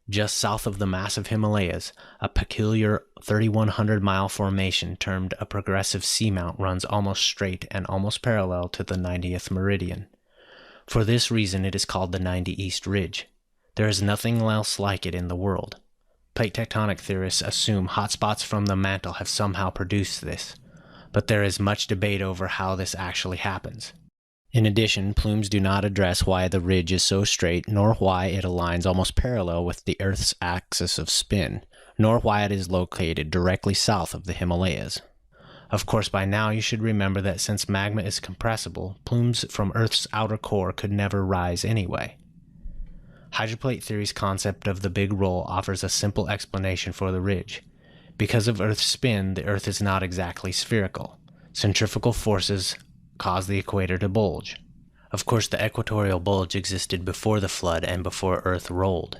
Just south of the massive Himalayas, a peculiar 3,100-mile formation termed a progressive seamount runs almost straight and almost parallel to the 90th meridian. For this reason, it is called the 90 East Ridge. There is nothing else like it in the world. Plate tectonic theorists assume hotspots from the mantle have somehow produced this, but there is much debate over how this actually happens. In addition, plumes do not address why the ridge is so straight, nor why it aligns almost parallel with the Earth's axis of spin, nor why it is located directly south of the Himalayas. Of course, by now you should remember that since magma is compressible, plumes from Earth's outer core could never rise anyway. Hydroplate theory's concept of the big roll offers a simple explanation for the ridge. Because of Earth's spin, the Earth is not exactly spherical. Centrifugal forces cause the equator to bulge. Of course, the equatorial bulge existed before the flood and before Earth rolled.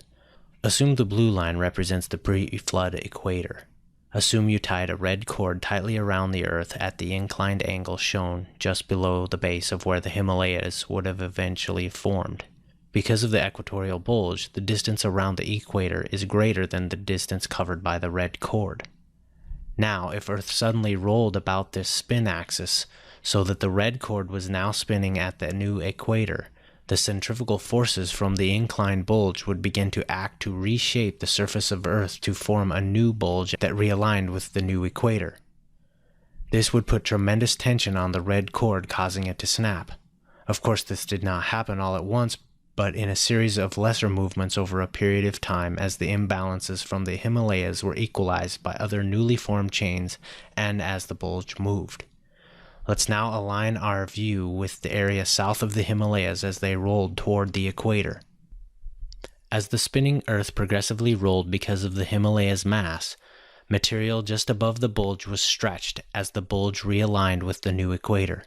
Assume the blue line represents the pre-flood equator. Assume you tied a red cord tightly around the Earth at the inclined angle shown just below the base of where the Himalayas would have eventually formed. Because of the equatorial bulge, the distance around the equator is greater than the distance covered by the red cord. Now, if Earth suddenly rolled about this spin axis, so that the red cord was now spinning at the new equator, the centrifugal forces from the inclined bulge would begin to act to reshape the surface of Earth to form a new bulge that realigned with the new equator. This would put tremendous tension on the red cord, causing it to snap. Of course, this did not happen all at once, but in a series of lesser movements over a period of time as the imbalances from the Himalayas were equalized by other newly formed chains and as the bulge moved. Let's now align our view with the area south of the Himalayas as they rolled toward the equator. As the spinning Earth progressively rolled because of the Himalayas' mass, material just above the bulge was stretched as the bulge realigned with the new equator.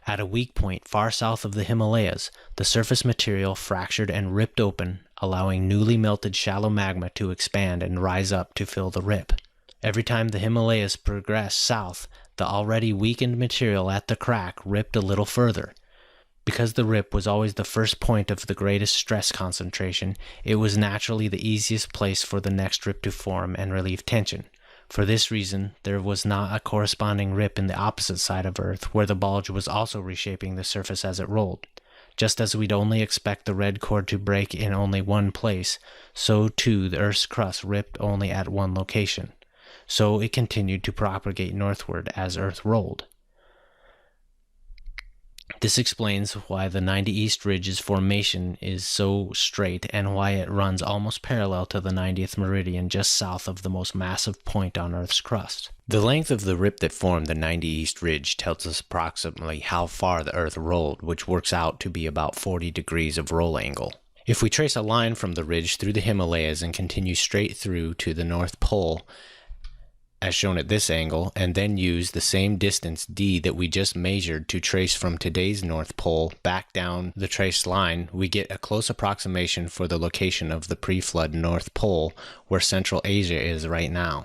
At a weak point far south of the Himalayas, the surface material fractured and ripped open, allowing newly melted shallow magma to expand and rise up to fill the rip. Every time the Himalayas progressed south, the already weakened material at the crack ripped a little further. Because the rip was always the first point of the greatest stress concentration, it was naturally the easiest place for the next rip to form and relieve tension. For this reason, there was not a corresponding rip in the opposite side of Earth, where the bulge was also reshaping the surface as it rolled. Just as we'd only expect the red cord to break in only one place, so too the Earth's crust ripped only at one location. So it continued to propagate northward as Earth rolled. This explains why the 90 East Ridge's formation is so straight and why it runs almost parallel to the 90th meridian just south of the most massive point on Earth's crust. The length of the rip that formed the 90 East Ridge tells us approximately how far the Earth rolled, which works out to be about 40 degrees of roll angle. If we trace a line from the ridge through the Himalayas and continue straight through to the North Pole, as shown at this angle, and then use the same distance d that we just measured to trace from today's North Pole back down the traced line, we get a close approximation for the location of the pre-flood North Pole where Central Asia is right now.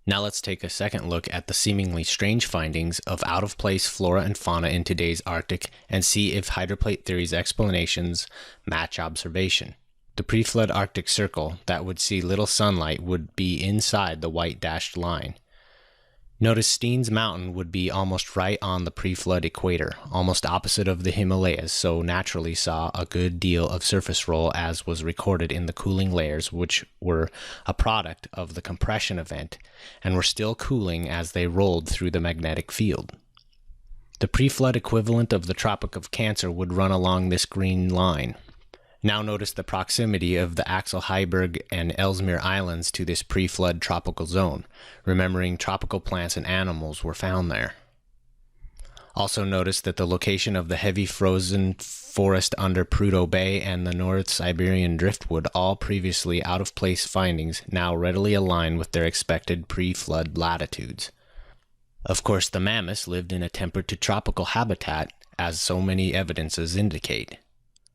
Now let's take a second look at the seemingly strange findings of out-of-place flora and fauna in today's Arctic and see if hydroplate theory's explanations match observation. The pre-flood Arctic Circle that would see little sunlight would be inside the white dashed line. Notice Steen's Mountain would be almost right on the pre-flood equator, almost opposite of the Himalayas, so naturally saw a good deal of surface roll as was recorded in the cooling layers, which were a product of the compression event and were still cooling as they rolled through the magnetic field. The pre-flood equivalent of the Tropic of Cancer would run along this green line. Now notice the proximity of the Axel Heiberg and Ellesmere Islands to this pre-flood tropical zone, remembering tropical plants and animals were found there. Also notice that the location of the heavy frozen forest under Prudhoe Bay and the North Siberian driftwood, all previously out-of-place findings, now readily align with their expected pre-flood latitudes. Of course, the mammoths lived in a temperate to tropical habitat, as so many evidences indicate.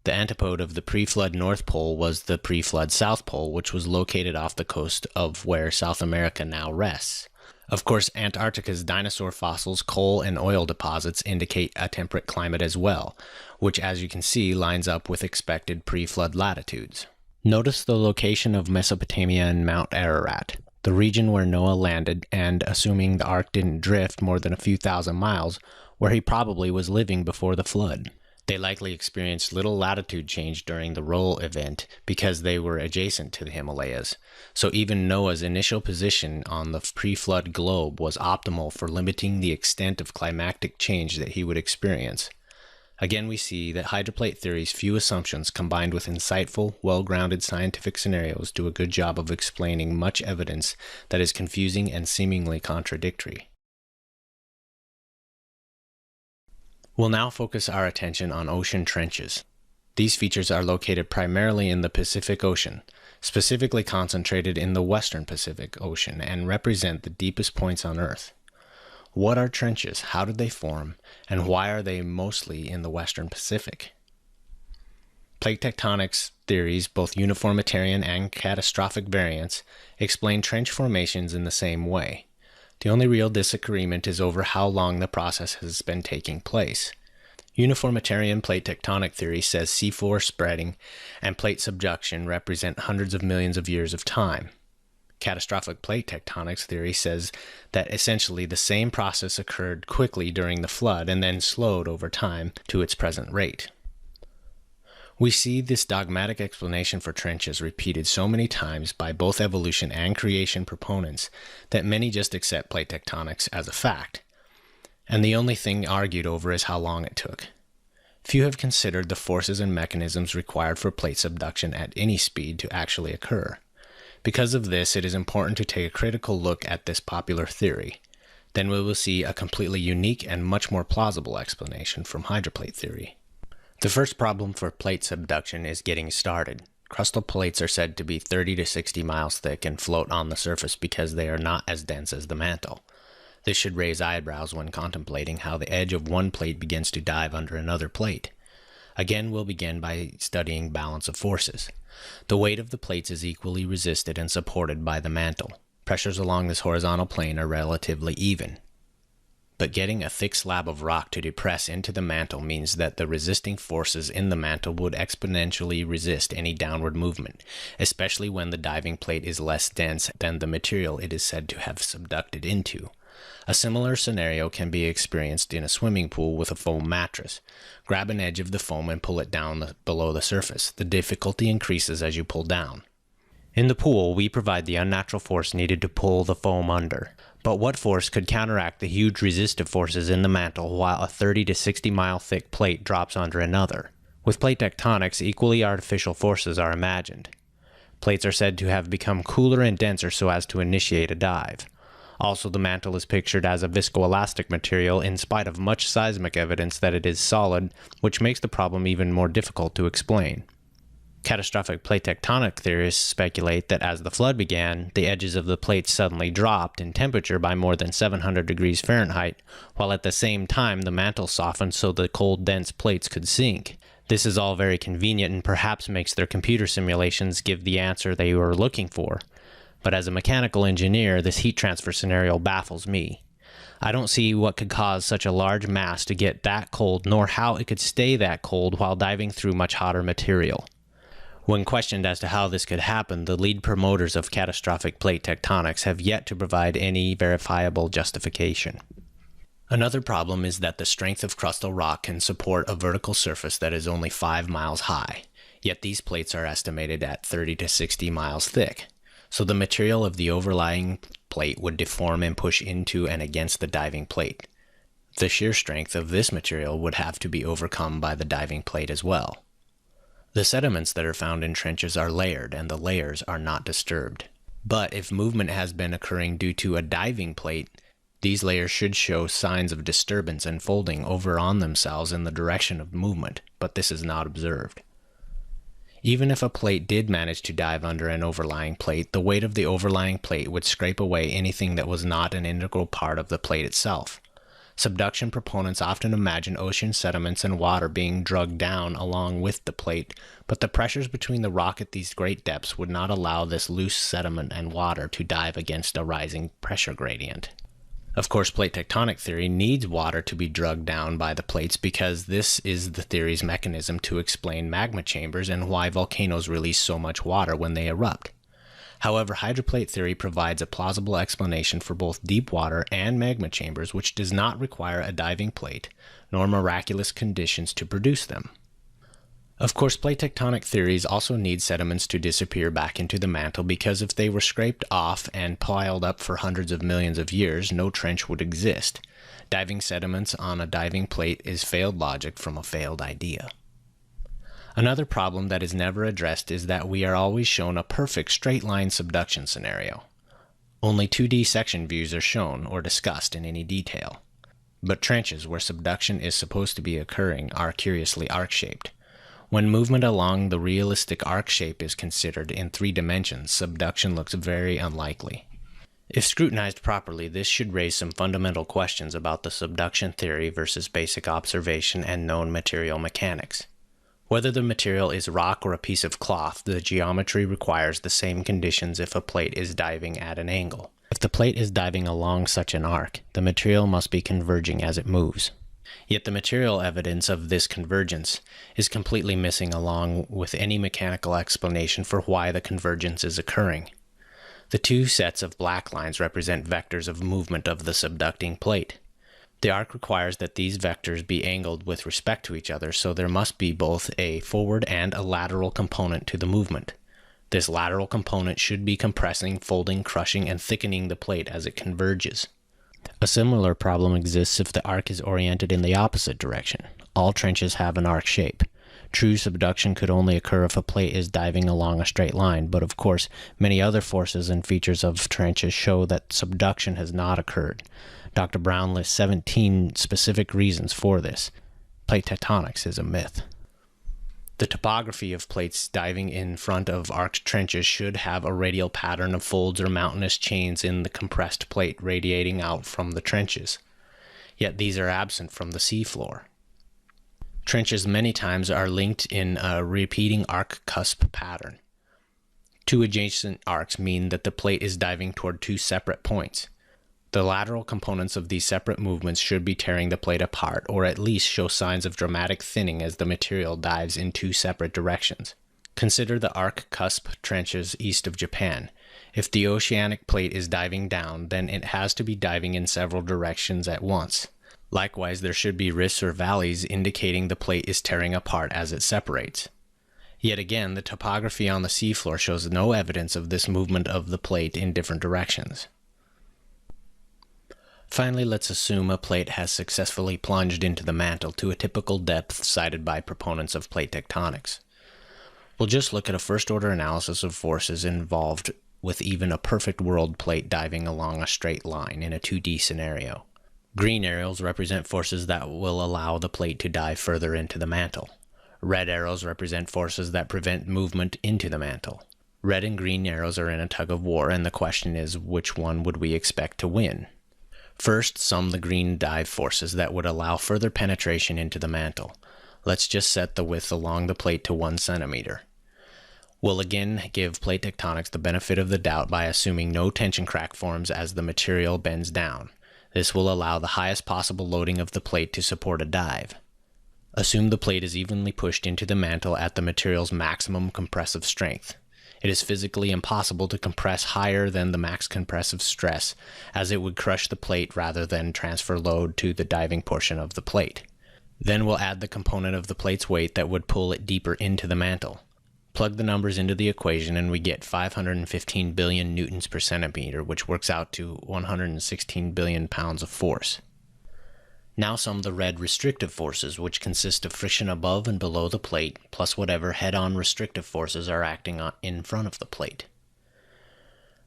The antipode of the pre-flood North Pole was the pre-flood South Pole, which was located off the coast of where South America now rests. Of course, Antarctica's dinosaur fossils, coal, and oil deposits indicate a temperate climate as well, which as you can see lines up with expected pre-flood latitudes. Notice the location of Mesopotamia and Mount Ararat, the region where Noah landed and, assuming the ark didn't drift more than a few thousand miles, where he probably was living before the flood. They likely experienced little latitude change during the roll event because they were adjacent to the Himalayas, so even Noah's initial position on the pre-flood globe was optimal for limiting the extent of climatic change that he would experience. Again, we see that hydroplate theory's few assumptions combined with insightful, well-grounded scientific scenarios do a good job of explaining much evidence that is confusing and seemingly contradictory. We'll now focus our attention on ocean trenches. These features are located primarily in the Pacific Ocean, specifically concentrated in the western Pacific Ocean, and represent the deepest points on Earth. What are trenches? How did they form? And why are they mostly in the western Pacific? Plate tectonics theories, both uniformitarian and catastrophic variants, explain trench formations in the same way. The only real disagreement is over how long the process has been taking place. Uniformitarian plate tectonic theory says seafloor spreading and plate subduction represent hundreds of millions of years of time. Catastrophic plate tectonics theory says that essentially the same process occurred quickly during the flood and then slowed over time to its present rate. We see this dogmatic explanation for trenches repeated so many times by both evolution and creation proponents that many just accept plate tectonics as a fact, and the only thing argued over is how long it took. Few have considered the forces and mechanisms required for plate subduction at any speed to actually occur. Because of this, it is important to take a critical look at this popular theory. Then we will see a completely unique and much more plausible explanation from hydroplate theory. The first problem for plate subduction is getting started. Crustal plates are said to be 30 to 60 miles thick and float on the surface because they are not as dense as the mantle. This should raise eyebrows when contemplating how the edge of one plate begins to dive under another plate. Again, we'll begin by studying balance of forces. The weight of the plates is equally resisted and supported by the mantle. Pressures along this horizontal plane are relatively even. But getting a thick slab of rock to depress into the mantle means that the resisting forces in the mantle would exponentially resist any downward movement, especially when the diving plate is less dense than the material it is said to have subducted into. A similar scenario can be experienced in a swimming pool with a foam mattress. Grab an edge of the foam and pull it down below the surface. The difficulty increases as you pull down. In the pool, we provide the unnatural force needed to pull the foam under. But what force could counteract the huge resistive forces in the mantle while a 30 to 60 mile thick plate drops under another? With plate tectonics, equally artificial forces are imagined. Plates are said to have become cooler and denser so as to initiate a dive. Also, the mantle is pictured as a viscoelastic material in spite of much seismic evidence that it is solid, which makes the problem even more difficult to explain. Catastrophic plate tectonic theorists speculate that as the flood began, the edges of the plates suddenly dropped in temperature by more than 700 degrees Fahrenheit, while at the same time the mantle softened so the cold, dense plates could sink. This is all very convenient and perhaps makes their computer simulations give the answer they were looking for. But as a mechanical engineer, this heat transfer scenario baffles me. I don't see what could cause such a large mass to get that cold, nor how it could stay that cold while diving through much hotter material. When questioned as to how this could happen, the lead promoters of catastrophic plate tectonics have yet to provide any verifiable justification. Another problem is that the strength of crustal rock can support a vertical surface that is only 5 miles high, yet these plates are estimated at 30 to 60 miles thick. So the material of the overlying plate would deform and push into and against the diving plate. The shear strength of this material would have to be overcome by the diving plate as well. The sediments that are found in trenches are layered, and the layers are not disturbed. But if movement has been occurring due to a diving plate, these layers should show signs of disturbance and folding over on themselves in the direction of movement, but this is not observed. Even if a plate did manage to dive under an overlying plate, the weight of the overlying plate would scrape away anything that was not an integral part of the plate itself. Subduction proponents often imagine ocean sediments and water being dragged down along with the plate, but the pressures between the rock at these great depths would not allow this loose sediment and water to dive against a rising pressure gradient. Of course, plate tectonic theory needs water to be dragged down by the plates because this is the theory's mechanism to explain magma chambers and why volcanoes release so much water when they erupt. However, hydroplate theory provides a plausible explanation for both deep water and magma chambers, which does not require a diving plate, nor miraculous conditions to produce them. Of course, plate tectonic theories also need sediments to disappear back into the mantle because if they were scraped off and piled up for hundreds of millions of years, no trench would exist. Diving sediments on a diving plate is failed logic from a failed idea. Another problem that is never addressed is that we are always shown a perfect straight-line subduction scenario. Only 2D section views are shown or discussed in any detail. But trenches where subduction is supposed to be occurring are curiously arc-shaped. When movement along the realistic arc shape is considered in 3 dimensions, subduction looks very unlikely. If scrutinized properly, this should raise some fundamental questions about the subduction theory versus basic observation and known material mechanics. Whether the material is rock or a piece of cloth, the geometry requires the same conditions if a plate is diving at an angle. If the plate is diving along such an arc, the material must be converging as it moves. Yet the material evidence of this convergence is completely missing along with any mechanical explanation for why the convergence is occurring. The 2 sets of black lines represent vectors of movement of the subducting plate. The arc requires that these vectors be angled with respect to each other, so there must be both a forward and a lateral component to the movement. This lateral component should be compressing, folding, crushing, and thickening the plate as it converges. A similar problem exists if the arc is oriented in the opposite direction. All trenches have an arc shape. True subduction could only occur if a plate is diving along a straight line, but of course, many other forces and features of trenches show that subduction has not occurred. Dr. Brown lists 17 specific reasons for this. Plate tectonics is a myth. The topography of plates diving in front of arced trenches should have a radial pattern of folds or mountainous chains in the compressed plate radiating out from the trenches. Yet these are absent from the seafloor. Trenches many times are linked in a repeating arc cusp pattern. 2 adjacent arcs mean that the plate is diving toward 2 separate points. The lateral components of these separate movements should be tearing the plate apart, or at least show signs of dramatic thinning as the material dives in 2 separate directions. Consider the arc cusp trenches east of Japan. If the oceanic plate is diving down, then it has to be diving in several directions at once. Likewise, there should be rifts or valleys indicating the plate is tearing apart as it separates. Yet again, the topography on the seafloor shows no evidence of this movement of the plate in different directions. Finally, let's assume a plate has successfully plunged into the mantle to a typical depth cited by proponents of plate tectonics. We'll just look at a first-order analysis of forces involved with even a perfect world plate diving along a straight line in a 2D scenario. Green arrows represent forces that will allow the plate to dive further into the mantle. Red arrows represent forces that prevent movement into the mantle. Red and green arrows are in a tug of war, and the question is, which one would we expect to win? First, sum the green dive forces that would allow further penetration into the mantle. Let's just set the width along the plate to 1 centimeter. We'll again give plate tectonics the benefit of the doubt by assuming no tension crack forms as the material bends down. This will allow the highest possible loading of the plate to support a dive. Assume the plate is evenly pushed into the mantle at the material's maximum compressive strength. It is physically impossible to compress higher than the max compressive stress, as it would crush the plate rather than transfer load to the diving portion of the plate. Then we'll add the component of the plate's weight that would pull it deeper into the mantle. Plug the numbers into the equation and we get 515 billion newtons per centimeter, which works out to 116 billion pounds of force. Now sum the red restrictive forces, which consist of friction above and below the plate, plus whatever head-on restrictive forces are acting in front of the plate.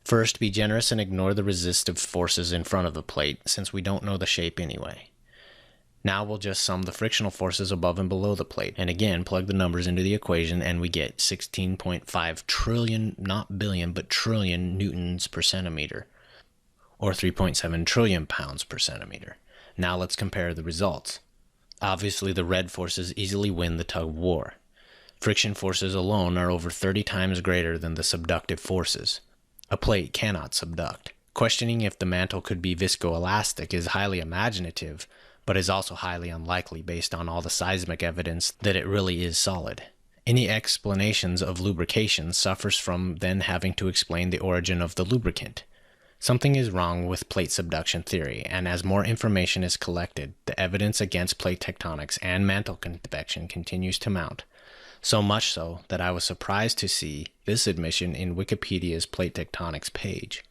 First, be generous and ignore the resistive forces in front of the plate, since we don't know the shape anyway. Now we'll just sum the frictional forces above and below the plate, and again plug the numbers into the equation and we get 16.5 trillion, not billion, but trillion newtons per centimeter, or 3.7 trillion pounds per centimeter. Now let's compare the results. Obviously, the red forces easily win the tug of war. Friction forces alone are over 30 times greater than the subductive forces. A plate cannot subduct. Questioning if the mantle could be viscoelastic is highly imaginative, but is also highly unlikely based on all the seismic evidence that it really is solid. Any explanations of lubrication suffers from then having to explain the origin of the lubricant. Something is wrong with plate subduction theory, and as more information is collected, the evidence against plate tectonics and mantle convection continues to mount. So much so that I was surprised to see this admission in Wikipedia's plate tectonics page.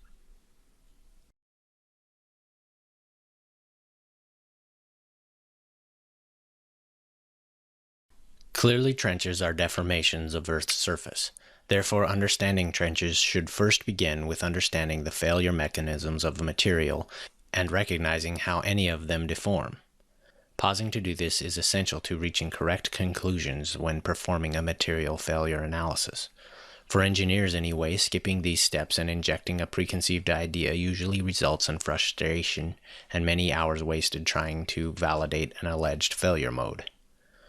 Clearly, trenches are deformations of Earth's surface. Therefore, understanding trenches should first begin with understanding the failure mechanisms of the material and recognizing how any of them deform. Pausing to do this is essential to reaching correct conclusions when performing a material failure analysis. For engineers anyway, skipping these steps and injecting a preconceived idea usually results in frustration and many hours wasted trying to validate an alleged failure mode.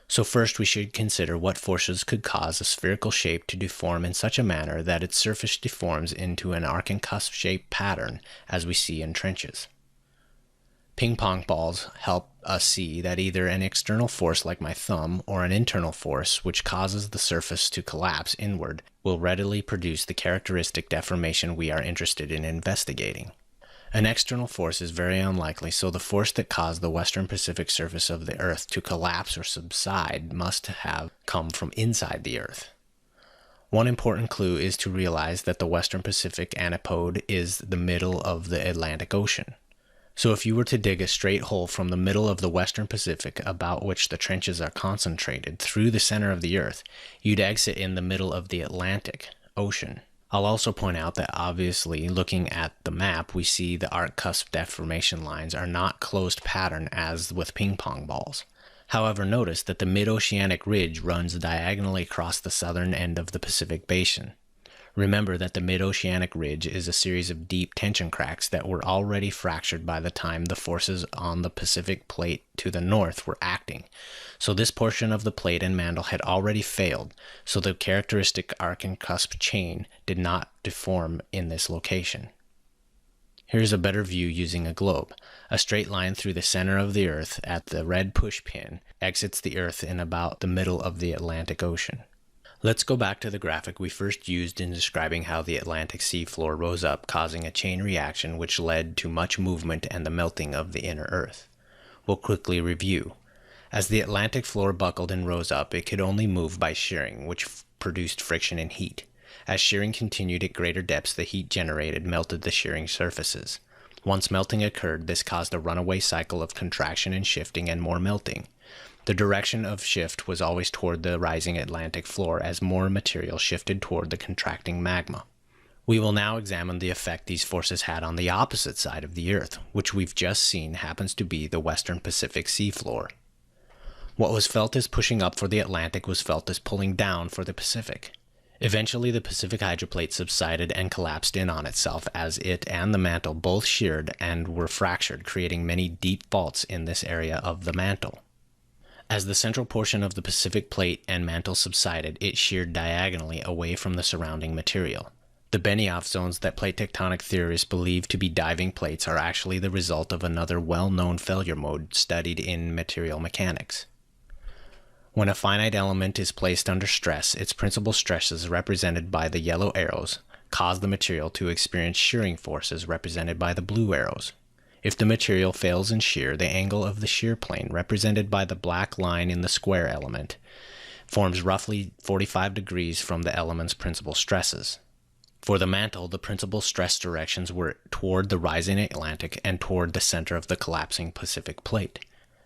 So first we should consider what forces could cause a spherical shape to deform in such a manner that its surface deforms into an arc and cusp shaped pattern as we see in trenches. Ping pong balls help us see that either an external force like my thumb or an internal force which causes the surface to collapse inward will readily produce the characteristic deformation we are interested in investigating. An external force is very unlikely, so the force that caused the western Pacific surface of the Earth to collapse or subside must have come from inside the Earth. One important clue is to realize that the western Pacific antipode is the middle of the Atlantic Ocean. So if you were to dig a straight hole from the middle of the western Pacific, about which the trenches are concentrated, through the center of the Earth, you'd exit in the middle of the Atlantic Ocean. I'll also point out that obviously, looking at the map, we see the arc-cusp deformation lines are not closed pattern as with ping pong balls. However, notice that the mid-oceanic ridge runs diagonally across the southern end of the Pacific Basin. Remember that the mid-oceanic ridge is a series of deep tension cracks that were already fractured by the time the forces on the Pacific plate to the north were acting. So this portion of the plate and mantle had already failed, so the characteristic arc and cusp chain did not deform in this location. Here's a better view using a globe. A straight line through the center of the Earth at the red push pin exits the Earth in about the middle of the Atlantic Ocean. Let's go back to the graphic we first used in describing how the Atlantic seafloor rose up, causing a chain reaction which led to much movement and the melting of the inner Earth. We'll quickly review. As the Atlantic floor buckled and rose up, it could only move by shearing, which produced friction and heat. As shearing continued at greater depths, the heat generated melted the shearing surfaces. Once melting occurred, this caused a runaway cycle of contraction and shifting and more melting. The direction of shift was always toward the rising Atlantic floor as more material shifted toward the contracting magma. We will now examine the effect these forces had on the opposite side of the Earth, which we've just seen happens to be the western Pacific seafloor. What was felt as pushing up for the Atlantic was felt as pulling down for the Pacific. Eventually, the Pacific hydroplate subsided and collapsed in on itself as it and the mantle both sheared and were fractured, creating many deep faults in this area of the mantle. As the central portion of the Pacific plate and mantle subsided, it sheared diagonally away from the surrounding material. The Benioff zones that plate tectonic theorists believe to be diving plates are actually the result of another well-known failure mode studied in material mechanics. When a finite element is placed under stress, its principal stresses, represented by the yellow arrows, cause the material to experience shearing forces, represented by the blue arrows. If the material fails in shear, the angle of the shear plane, represented by the black line in the square element, forms roughly 45 degrees from the element's principal stresses. For the mantle, the principal stress directions were toward the rising Atlantic and toward the center of the collapsing Pacific plate.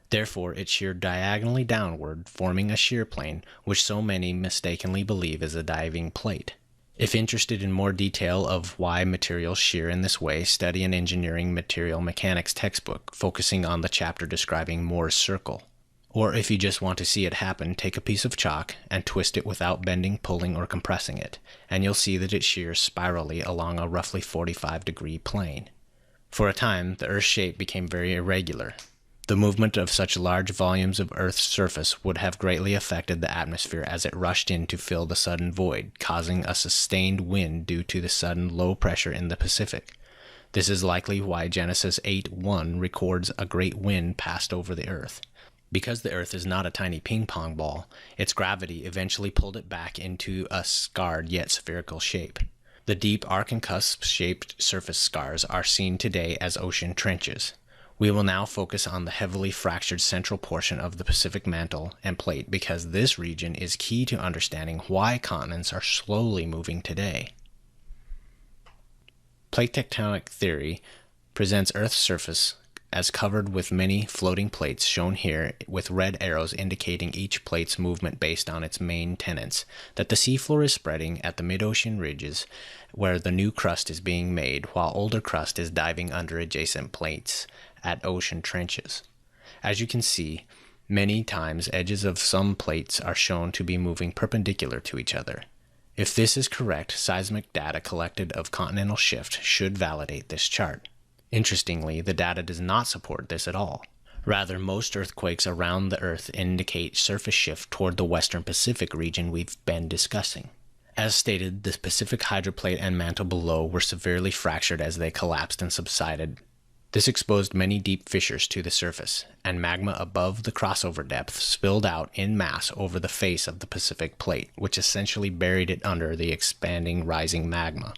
Therefore, it sheared diagonally downward, forming a shear plane, which so many mistakenly believe is a diving plate. If interested in more detail of why materials shear in this way, study an engineering material mechanics textbook, focusing on the chapter describing Moore's circle. Or if you just want to see it happen, take a piece of chalk and twist it without bending, pulling, or compressing it, and you'll see that it shears spirally along a roughly 45-degree plane. For a time, the Earth's shape became very irregular. The movement of such large volumes of Earth's surface would have greatly affected the atmosphere as it rushed in to fill the sudden void, causing a sustained wind due to the sudden low pressure in the Pacific. This is likely why Genesis 8:1 records a great wind passed over the Earth. Because the Earth is not a tiny ping pong ball, its gravity eventually pulled it back into a scarred yet spherical shape. The deep arc-and-cusp-shaped surface scars are seen today as ocean trenches. We will now focus on the heavily fractured central portion of the Pacific mantle and plate because this region is key to understanding why continents are slowly moving today. Plate tectonic theory presents Earth's surface as covered with many floating plates shown here with red arrows indicating each plate's movement based on its main tenets, that the seafloor is spreading at the mid-ocean ridges where the new crust is being made while older crust is diving under adjacent plates at ocean trenches. As you can see, many times edges of some plates are shown to be moving perpendicular to each other. If this is correct, seismic data collected of continental shift should validate this chart. Interestingly, the data does not support this at all. Rather, most earthquakes around the Earth indicate surface shift toward the western Pacific region we've been discussing. As stated, the Pacific hydroplate and mantle below were severely fractured as they collapsed and subsided. This exposed many deep fissures to the surface, and magma above the crossover depth spilled out en masse over the face of the Pacific plate, which essentially buried it under the expanding rising magma.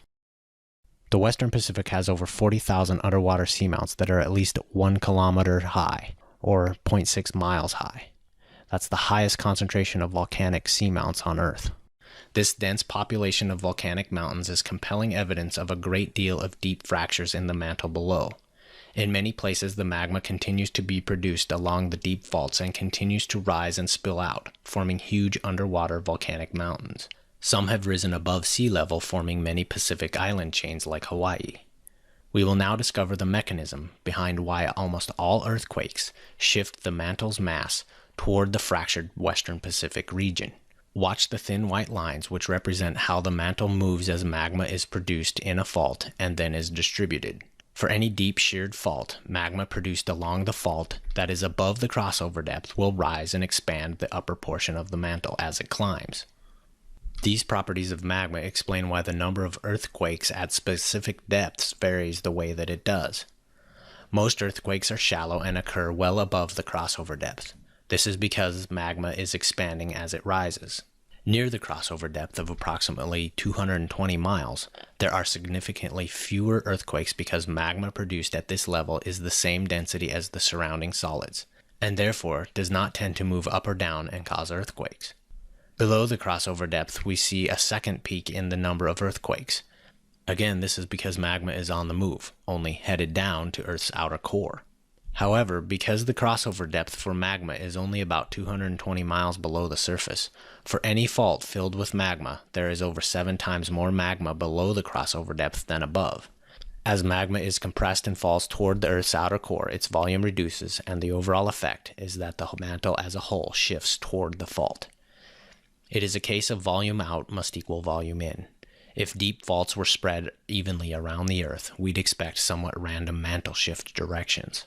The Western Pacific has over 40,000 underwater seamounts that are at least 1 kilometer high, or 0.6 miles high. That's the highest concentration of volcanic seamounts on Earth. This dense population of volcanic mountains is compelling evidence of a great deal of deep fractures in the mantle below. In many places, the magma continues to be produced along the deep faults and continues to rise and spill out, forming huge underwater volcanic mountains. Some have risen above sea level, forming many Pacific island chains like Hawaii. We will now discover the mechanism behind why almost all earthquakes shift the mantle's mass toward the fractured western Pacific region. Watch the thin white lines which represent how the mantle moves as magma is produced in a fault and then is distributed. For any deep sheared fault, magma produced along the fault that is above the crossover depth will rise and expand the upper portion of the mantle as it climbs. These properties of magma explain why the number of earthquakes at specific depths varies the way that it does. Most earthquakes are shallow and occur well above the crossover depth. This is because magma is expanding as it rises. Near the crossover depth of approximately 220 miles, there are significantly fewer earthquakes because magma produced at this level is the same density as the surrounding solids, and therefore does not tend to move up or down and cause earthquakes. Below the crossover depth, we see a second peak in the number of earthquakes. Again, this is because magma is on the move, only headed down to Earth's outer core. However, because the crossover depth for magma is only about 220 miles below the surface, for any fault filled with magma, there is over 7 times more magma below the crossover depth than above. As magma is compressed and falls toward the Earth's outer core, its volume reduces, and the overall effect is that the mantle as a whole shifts toward the fault. It is a case of volume out must equal volume in. If deep faults were spread evenly around the Earth, we'd expect somewhat random mantle shift directions.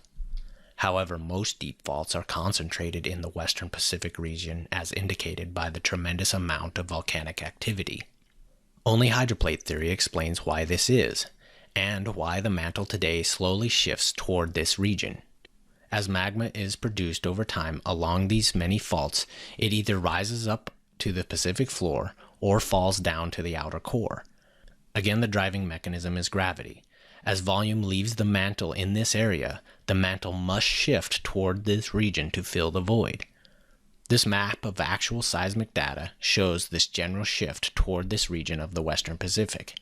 However, most deep faults are concentrated in the western Pacific region as indicated by the tremendous amount of volcanic activity. Only hydroplate theory explains why this is, and why the mantle today slowly shifts toward this region. As magma is produced over time along these many faults, it either rises up to the Pacific floor or falls down to the outer core. Again, the driving mechanism is gravity. As volume leaves the mantle in this area, the mantle must shift toward this region to fill the void. This map of actual seismic data shows this general shift toward this region of the Western Pacific.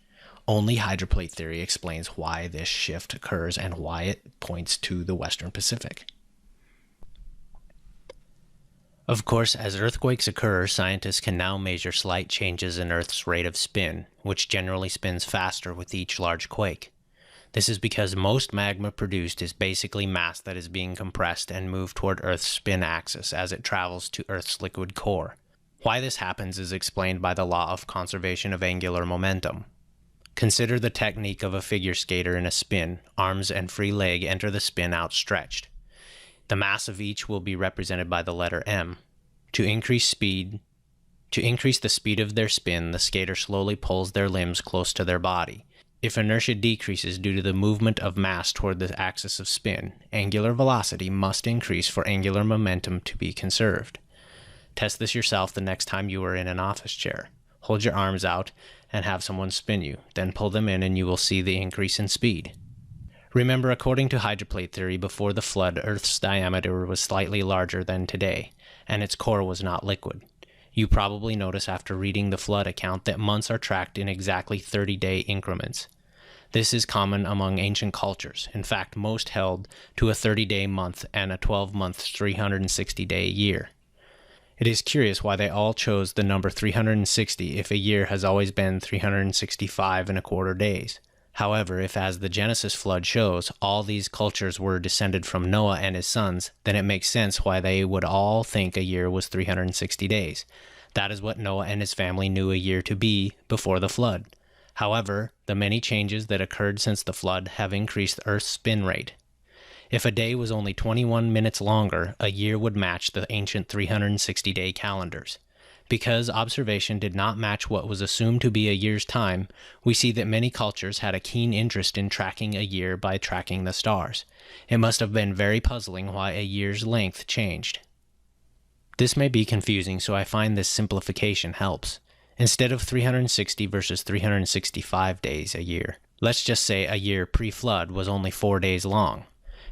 Only hydroplate theory explains why this shift occurs and why it points to the Western Pacific. Of course, as earthquakes occur, scientists can now measure slight changes in Earth's rate of spin, which generally spins faster with each large quake. This is because most magma produced is basically mass that is being compressed and moved toward Earth's spin axis as it travels to Earth's liquid core. Why this happens is explained by the law of conservation of angular momentum. Consider the technique of a figure skater in a spin. Arms and free leg enter the spin outstretched. The mass of each will be represented by the letter m. To increase the speed of their spin, the skater slowly pulls their limbs close to their body. If inertia decreases due to the movement of mass toward the axis of spin, angular velocity must increase for angular momentum to be conserved. Test this yourself the next time you are in an office chair. Hold your arms out and have someone spin you, then pull them in and you will see the increase in speed. Remember, according to hydroplate theory, before the flood, Earth's diameter was slightly larger than today, and its core was not liquid. You probably notice after reading the flood account that months are tracked in exactly 30-day increments. This is common among ancient cultures. In fact, most held to a 30-day month and a 12-month 360-day year. It is curious why they all chose the number 360 if a year has always been 365 and a quarter days. However, if, as the Genesis flood shows, all these cultures were descended from Noah and his sons, then it makes sense why they would all think a year was 360 days. That is what Noah and his family knew a year to be before the flood. However, the many changes that occurred since the flood have increased Earth's spin rate. If a day was only 21 minutes longer, a year would match the ancient 360-day calendars. Because observation did not match what was assumed to be a year's time, we see that many cultures had a keen interest in tracking a year by tracking the stars. It must have been very puzzling why a year's length changed. This may be confusing, so I find this simplification helps. Instead of 360 versus 365 days a year, let's just say a year pre-flood was only 4 days long.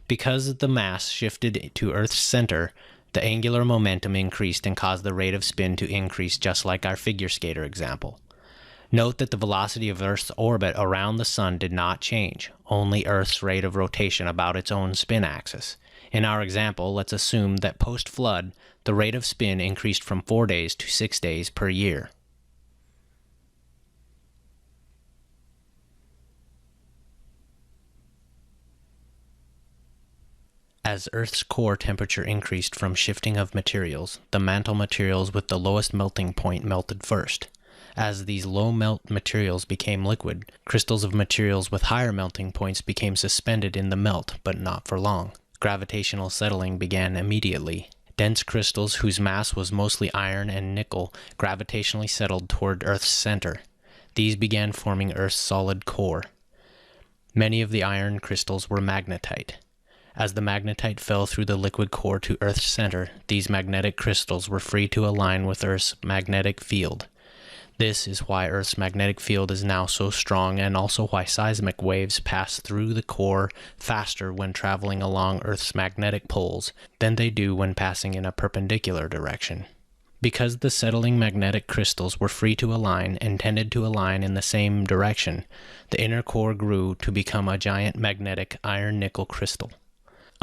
Because the mass shifted to Earth's center, the angular momentum increased and caused the rate of spin to increase, just like our figure skater example. Note that the velocity of Earth's orbit around the Sun did not change, only Earth's rate of rotation about its own spin axis. In our example, let's assume that post-flood, the rate of spin increased from 4 days to 6 days per year. As Earth's core temperature increased from shifting of materials, the mantle materials with the lowest melting point melted first. As these low melt materials became liquid, crystals of materials with higher melting points became suspended in the melt, but not for long. Gravitational settling began immediately. Dense crystals whose mass was mostly iron and nickel gravitationally settled toward Earth's center. These began forming Earth's solid core. Many of the iron crystals were magnetite. As the magnetite fell through the liquid core to Earth's center, these magnetic crystals were free to align with Earth's magnetic field. This is why Earth's magnetic field is now so strong, and also why seismic waves pass through the core faster when traveling along Earth's magnetic poles than they do when passing in a perpendicular direction. Because the settling magnetic crystals were free to align and tended to align in the same direction, the inner core grew to become a giant magnetic iron-nickel crystal.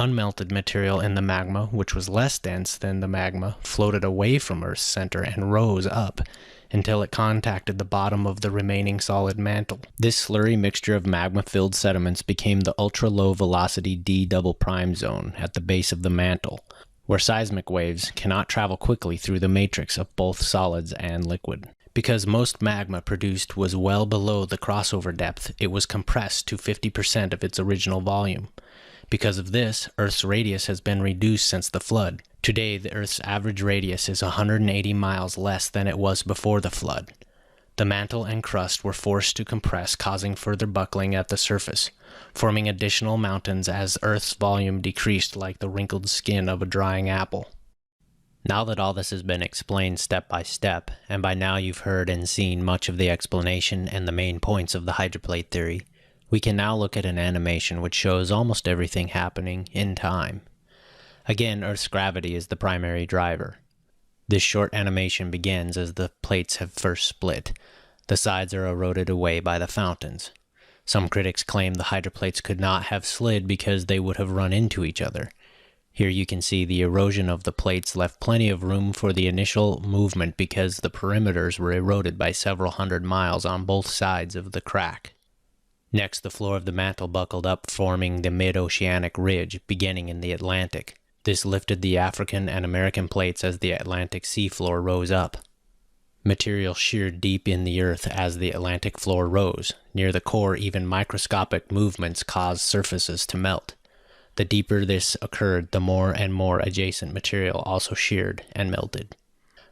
Unmelted material in the magma, which was less dense than the magma, floated away from Earth's center and rose up until it contacted the bottom of the remaining solid mantle. This slurry mixture of magma-filled sediments became the ultra-low velocity D double prime zone at the base of the mantle, where seismic waves cannot travel quickly through the matrix of both solids and liquid. Because most magma produced was well below the crossover depth, it was compressed to 50% of its original volume. Because of this, Earth's radius has been reduced since the flood. Today, the Earth's average radius is 180 miles less than it was before the flood. The mantle and crust were forced to compress, causing further buckling at the surface, forming additional mountains as Earth's volume decreased like the wrinkled skin of a drying apple. Now that all this has been explained step by step, and by now you've heard and seen much of the explanation and the main points of the hydroplate theory, we can now look at an animation which shows almost everything happening in time. Again, Earth's gravity is the primary driver. This short animation begins as the plates have first split. The sides are eroded away by the fountains. Some critics claim the hydroplates could not have slid because they would have run into each other. Here you can see the erosion of the plates left plenty of room for the initial movement because the perimeters were eroded by several hundred miles on both sides of the crack. Next, the floor of the mantle buckled up, forming the mid-oceanic ridge, beginning in the Atlantic. This lifted the African and American plates as the Atlantic seafloor rose up. Material sheared deep in the earth as the Atlantic floor rose. Near the core, even microscopic movements caused surfaces to melt. The deeper this occurred, the more and more adjacent material also sheared and melted.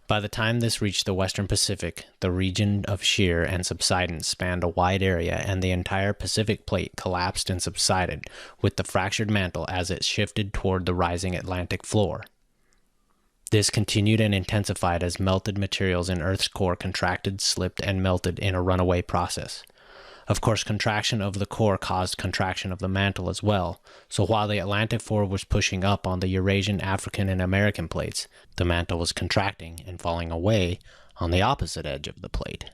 By the time this reached the western Pacific, the region of shear and subsidence spanned a wide area, and the entire Pacific plate collapsed and subsided with the fractured mantle as it shifted toward the rising Atlantic floor. This continued and intensified as melted materials in Earth's core contracted, slipped, and melted in a runaway process. Of course, contraction of the core caused contraction of the mantle as well, so while the Atlantic floor was pushing up on the Eurasian, African, and American plates, the mantle was contracting and falling away on the opposite edge of the plate.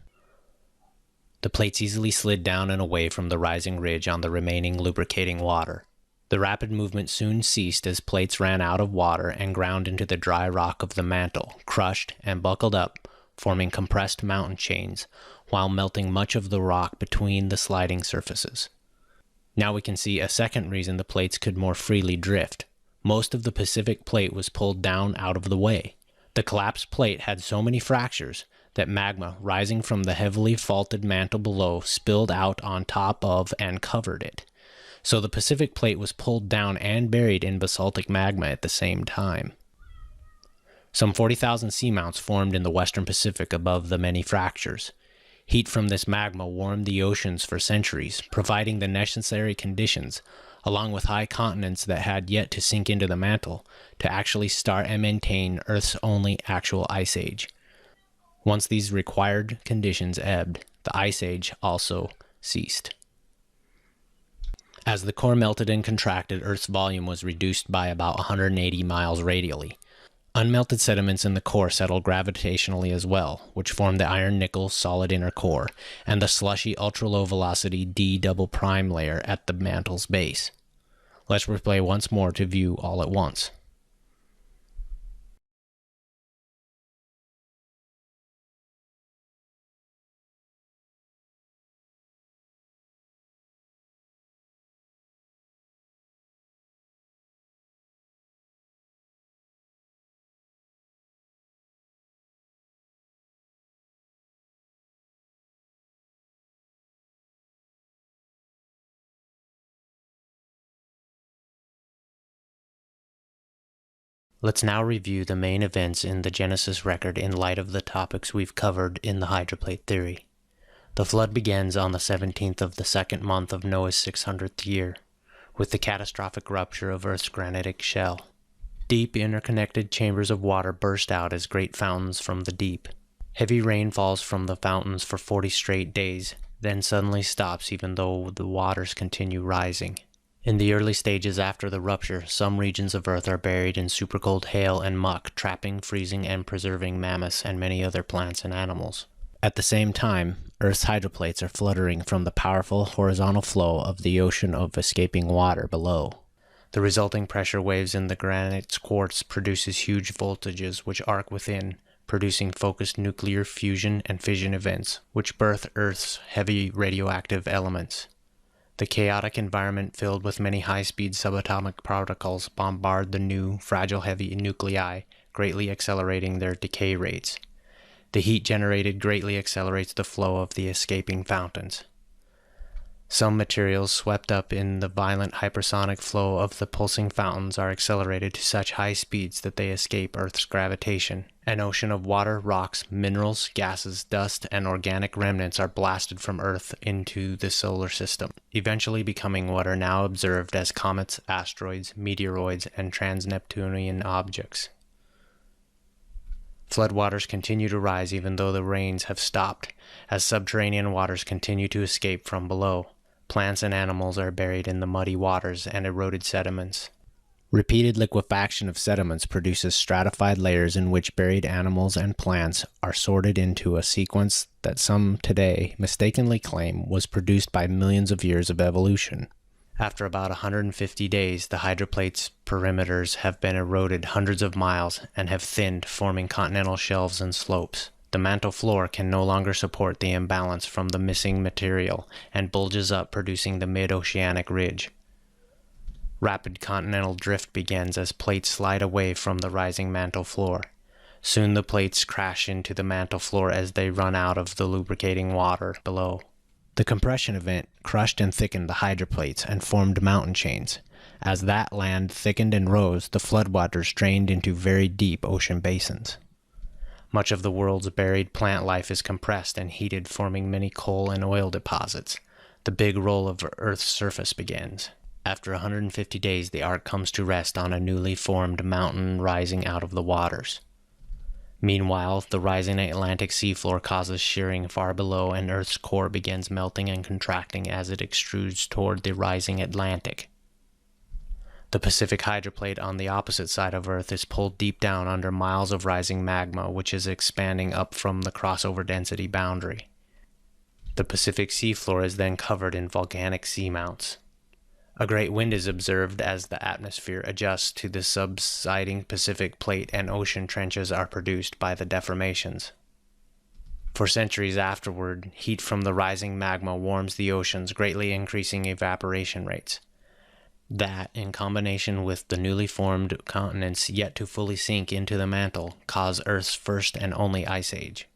The plates easily slid down and away from the rising ridge on the remaining lubricating water. The rapid movement soon ceased as plates ran out of water and ground into the dry rock of the mantle, crushed and buckled up, forming compressed mountain chains, while melting much of the rock between the sliding surfaces. Now we can see a second reason the plates could more freely drift. Most of the Pacific plate was pulled down out of the way. The collapsed plate had so many fractures that magma rising from the heavily faulted mantle below spilled out on top of and covered it. So the Pacific plate was pulled down and buried in basaltic magma at the same time. Some 40,000 seamounts formed in the western Pacific above the many fractures. Heat from this magma warmed the oceans for centuries, providing the necessary conditions, along with high continents that had yet to sink into the mantle, to actually start and maintain Earth's only actual ice age. Once these required conditions ebbed, the ice age also ceased. As the core melted and contracted, Earth's volume was reduced by about 180 miles radially. Unmelted sediments in the core settled gravitationally as well, which formed the iron-nickel solid inner core, and the slushy ultra-low-velocity D double prime layer at the mantle's base. Let's replay once more to view all at once. Let's now review the main events in the Genesis record in light of the topics we've covered in the Hydroplate Theory. The flood begins on the 17th of the second month of Noah's 600th year, with the catastrophic rupture of Earth's granitic shell. Deep interconnected chambers of water burst out as great fountains from the deep. Heavy rain falls from the fountains for 40 straight days, then suddenly stops even though the waters continue rising. In the early stages after the rupture, some regions of Earth are buried in supercold hail and muck, trapping, freezing, and preserving mammoths and many other plants and animals. At the same time, Earth's hydroplates are fluttering from the powerful horizontal flow of the ocean of escaping water below. The resulting pressure waves in the granite's quartz produces huge voltages which arc within, producing focused nuclear fusion and fission events, which birth Earth's heavy radioactive elements. The chaotic environment filled with many high-speed subatomic particles bombard the new, fragile heavy nuclei, greatly accelerating their decay rates. The heat generated greatly accelerates the flow of the escaping fountains. Some materials swept up in the violent hypersonic flow of the pulsing fountains are accelerated to such high speeds that they escape Earth's gravitation. An ocean of water, rocks, minerals, gases, dust, and organic remnants are blasted from Earth into the solar system, eventually becoming what are now observed as comets, asteroids, meteoroids, and trans-Neptunian objects. Floodwaters continue to rise even though the rains have stopped, as subterranean waters continue to escape from below. Plants and animals are buried in the muddy waters and eroded sediments. Repeated liquefaction of sediments produces stratified layers in which buried animals and plants are sorted into a sequence that some today mistakenly claim was produced by millions of years of evolution. After about 150 days, the hydroplate's perimeters have been eroded hundreds of miles and have thinned, forming continental shelves and slopes. The mantle floor can no longer support the imbalance from the missing material and bulges up, producing the mid-oceanic ridge. Rapid continental drift begins as plates slide away from the rising mantle floor. Soon the plates crash into the mantle floor as they run out of the lubricating water below. The compression event crushed and thickened the hydroplates and formed mountain chains. As that land thickened and rose, the floodwaters drained into very deep ocean basins. Much of the world's buried plant life is compressed and heated, forming many coal and oil deposits. The big roll of Earth's surface begins. After 150 days, the ark comes to rest on a newly formed mountain rising out of the waters. Meanwhile, the rising Atlantic seafloor causes shearing far below, and Earth's core begins melting and contracting as it extrudes toward the rising Atlantic. The Pacific hydroplate on the opposite side of Earth is pulled deep down under miles of rising magma, which is expanding up from the crossover density boundary. The Pacific seafloor is then covered in volcanic seamounts. A great wind is observed as the atmosphere adjusts to the subsiding Pacific plate, and ocean trenches are produced by the deformations. For centuries afterward, heat from the rising magma warms the oceans, greatly increasing evaporation rates. That, in combination with the newly formed continents yet to fully sink into the mantle, cause Earth's first and only ice age.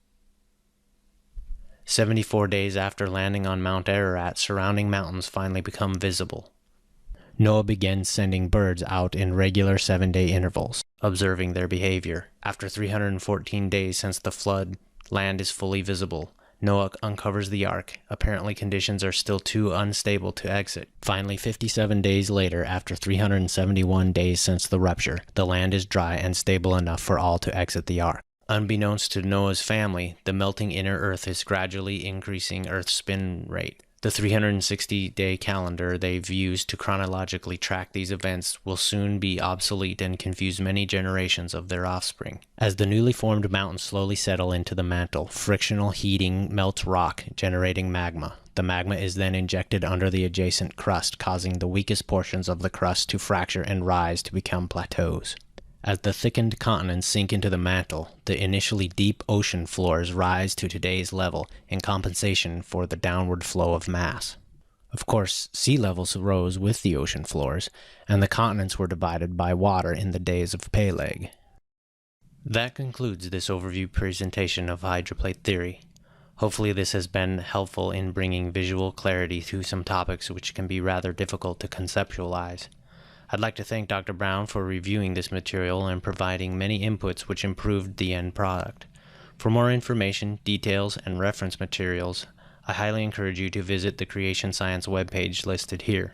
74 days after landing on Mount Ararat, surrounding mountains finally become visible. Noah begins sending birds out in regular 7-day intervals, observing their behavior. After 314 days since the flood, land is fully visible. Noah uncovers the ark. Apparently conditions are still too unstable to exit. Finally, 57 days later, after 371 days since the rupture, the land is dry and stable enough for all to exit the ark. Unbeknownst to Noah's family, the melting inner Earth is gradually increasing Earth's spin rate. The 360-day calendar they've used to chronologically track these events will soon be obsolete and confuse many generations of their offspring. As the newly formed mountains slowly settle into the mantle, frictional heating melts rock, generating magma. The magma is then injected under the adjacent crust, causing the weakest portions of the crust to fracture and rise to become plateaus. As the thickened continents sink into the mantle, the initially deep ocean floors rise to today's level in compensation for the downward flow of mass. Of course, sea levels rose with the ocean floors, and the continents were divided by water in the days of Peleg. That concludes this overview presentation of hydroplate theory. Hopefully this has been helpful in bringing visual clarity to some topics which can be rather difficult to conceptualize. I'd like to thank Dr. Brown for reviewing this material and providing many inputs which improved the end product. For more information, details, and reference materials, I highly encourage you to visit the Creation Science webpage listed here.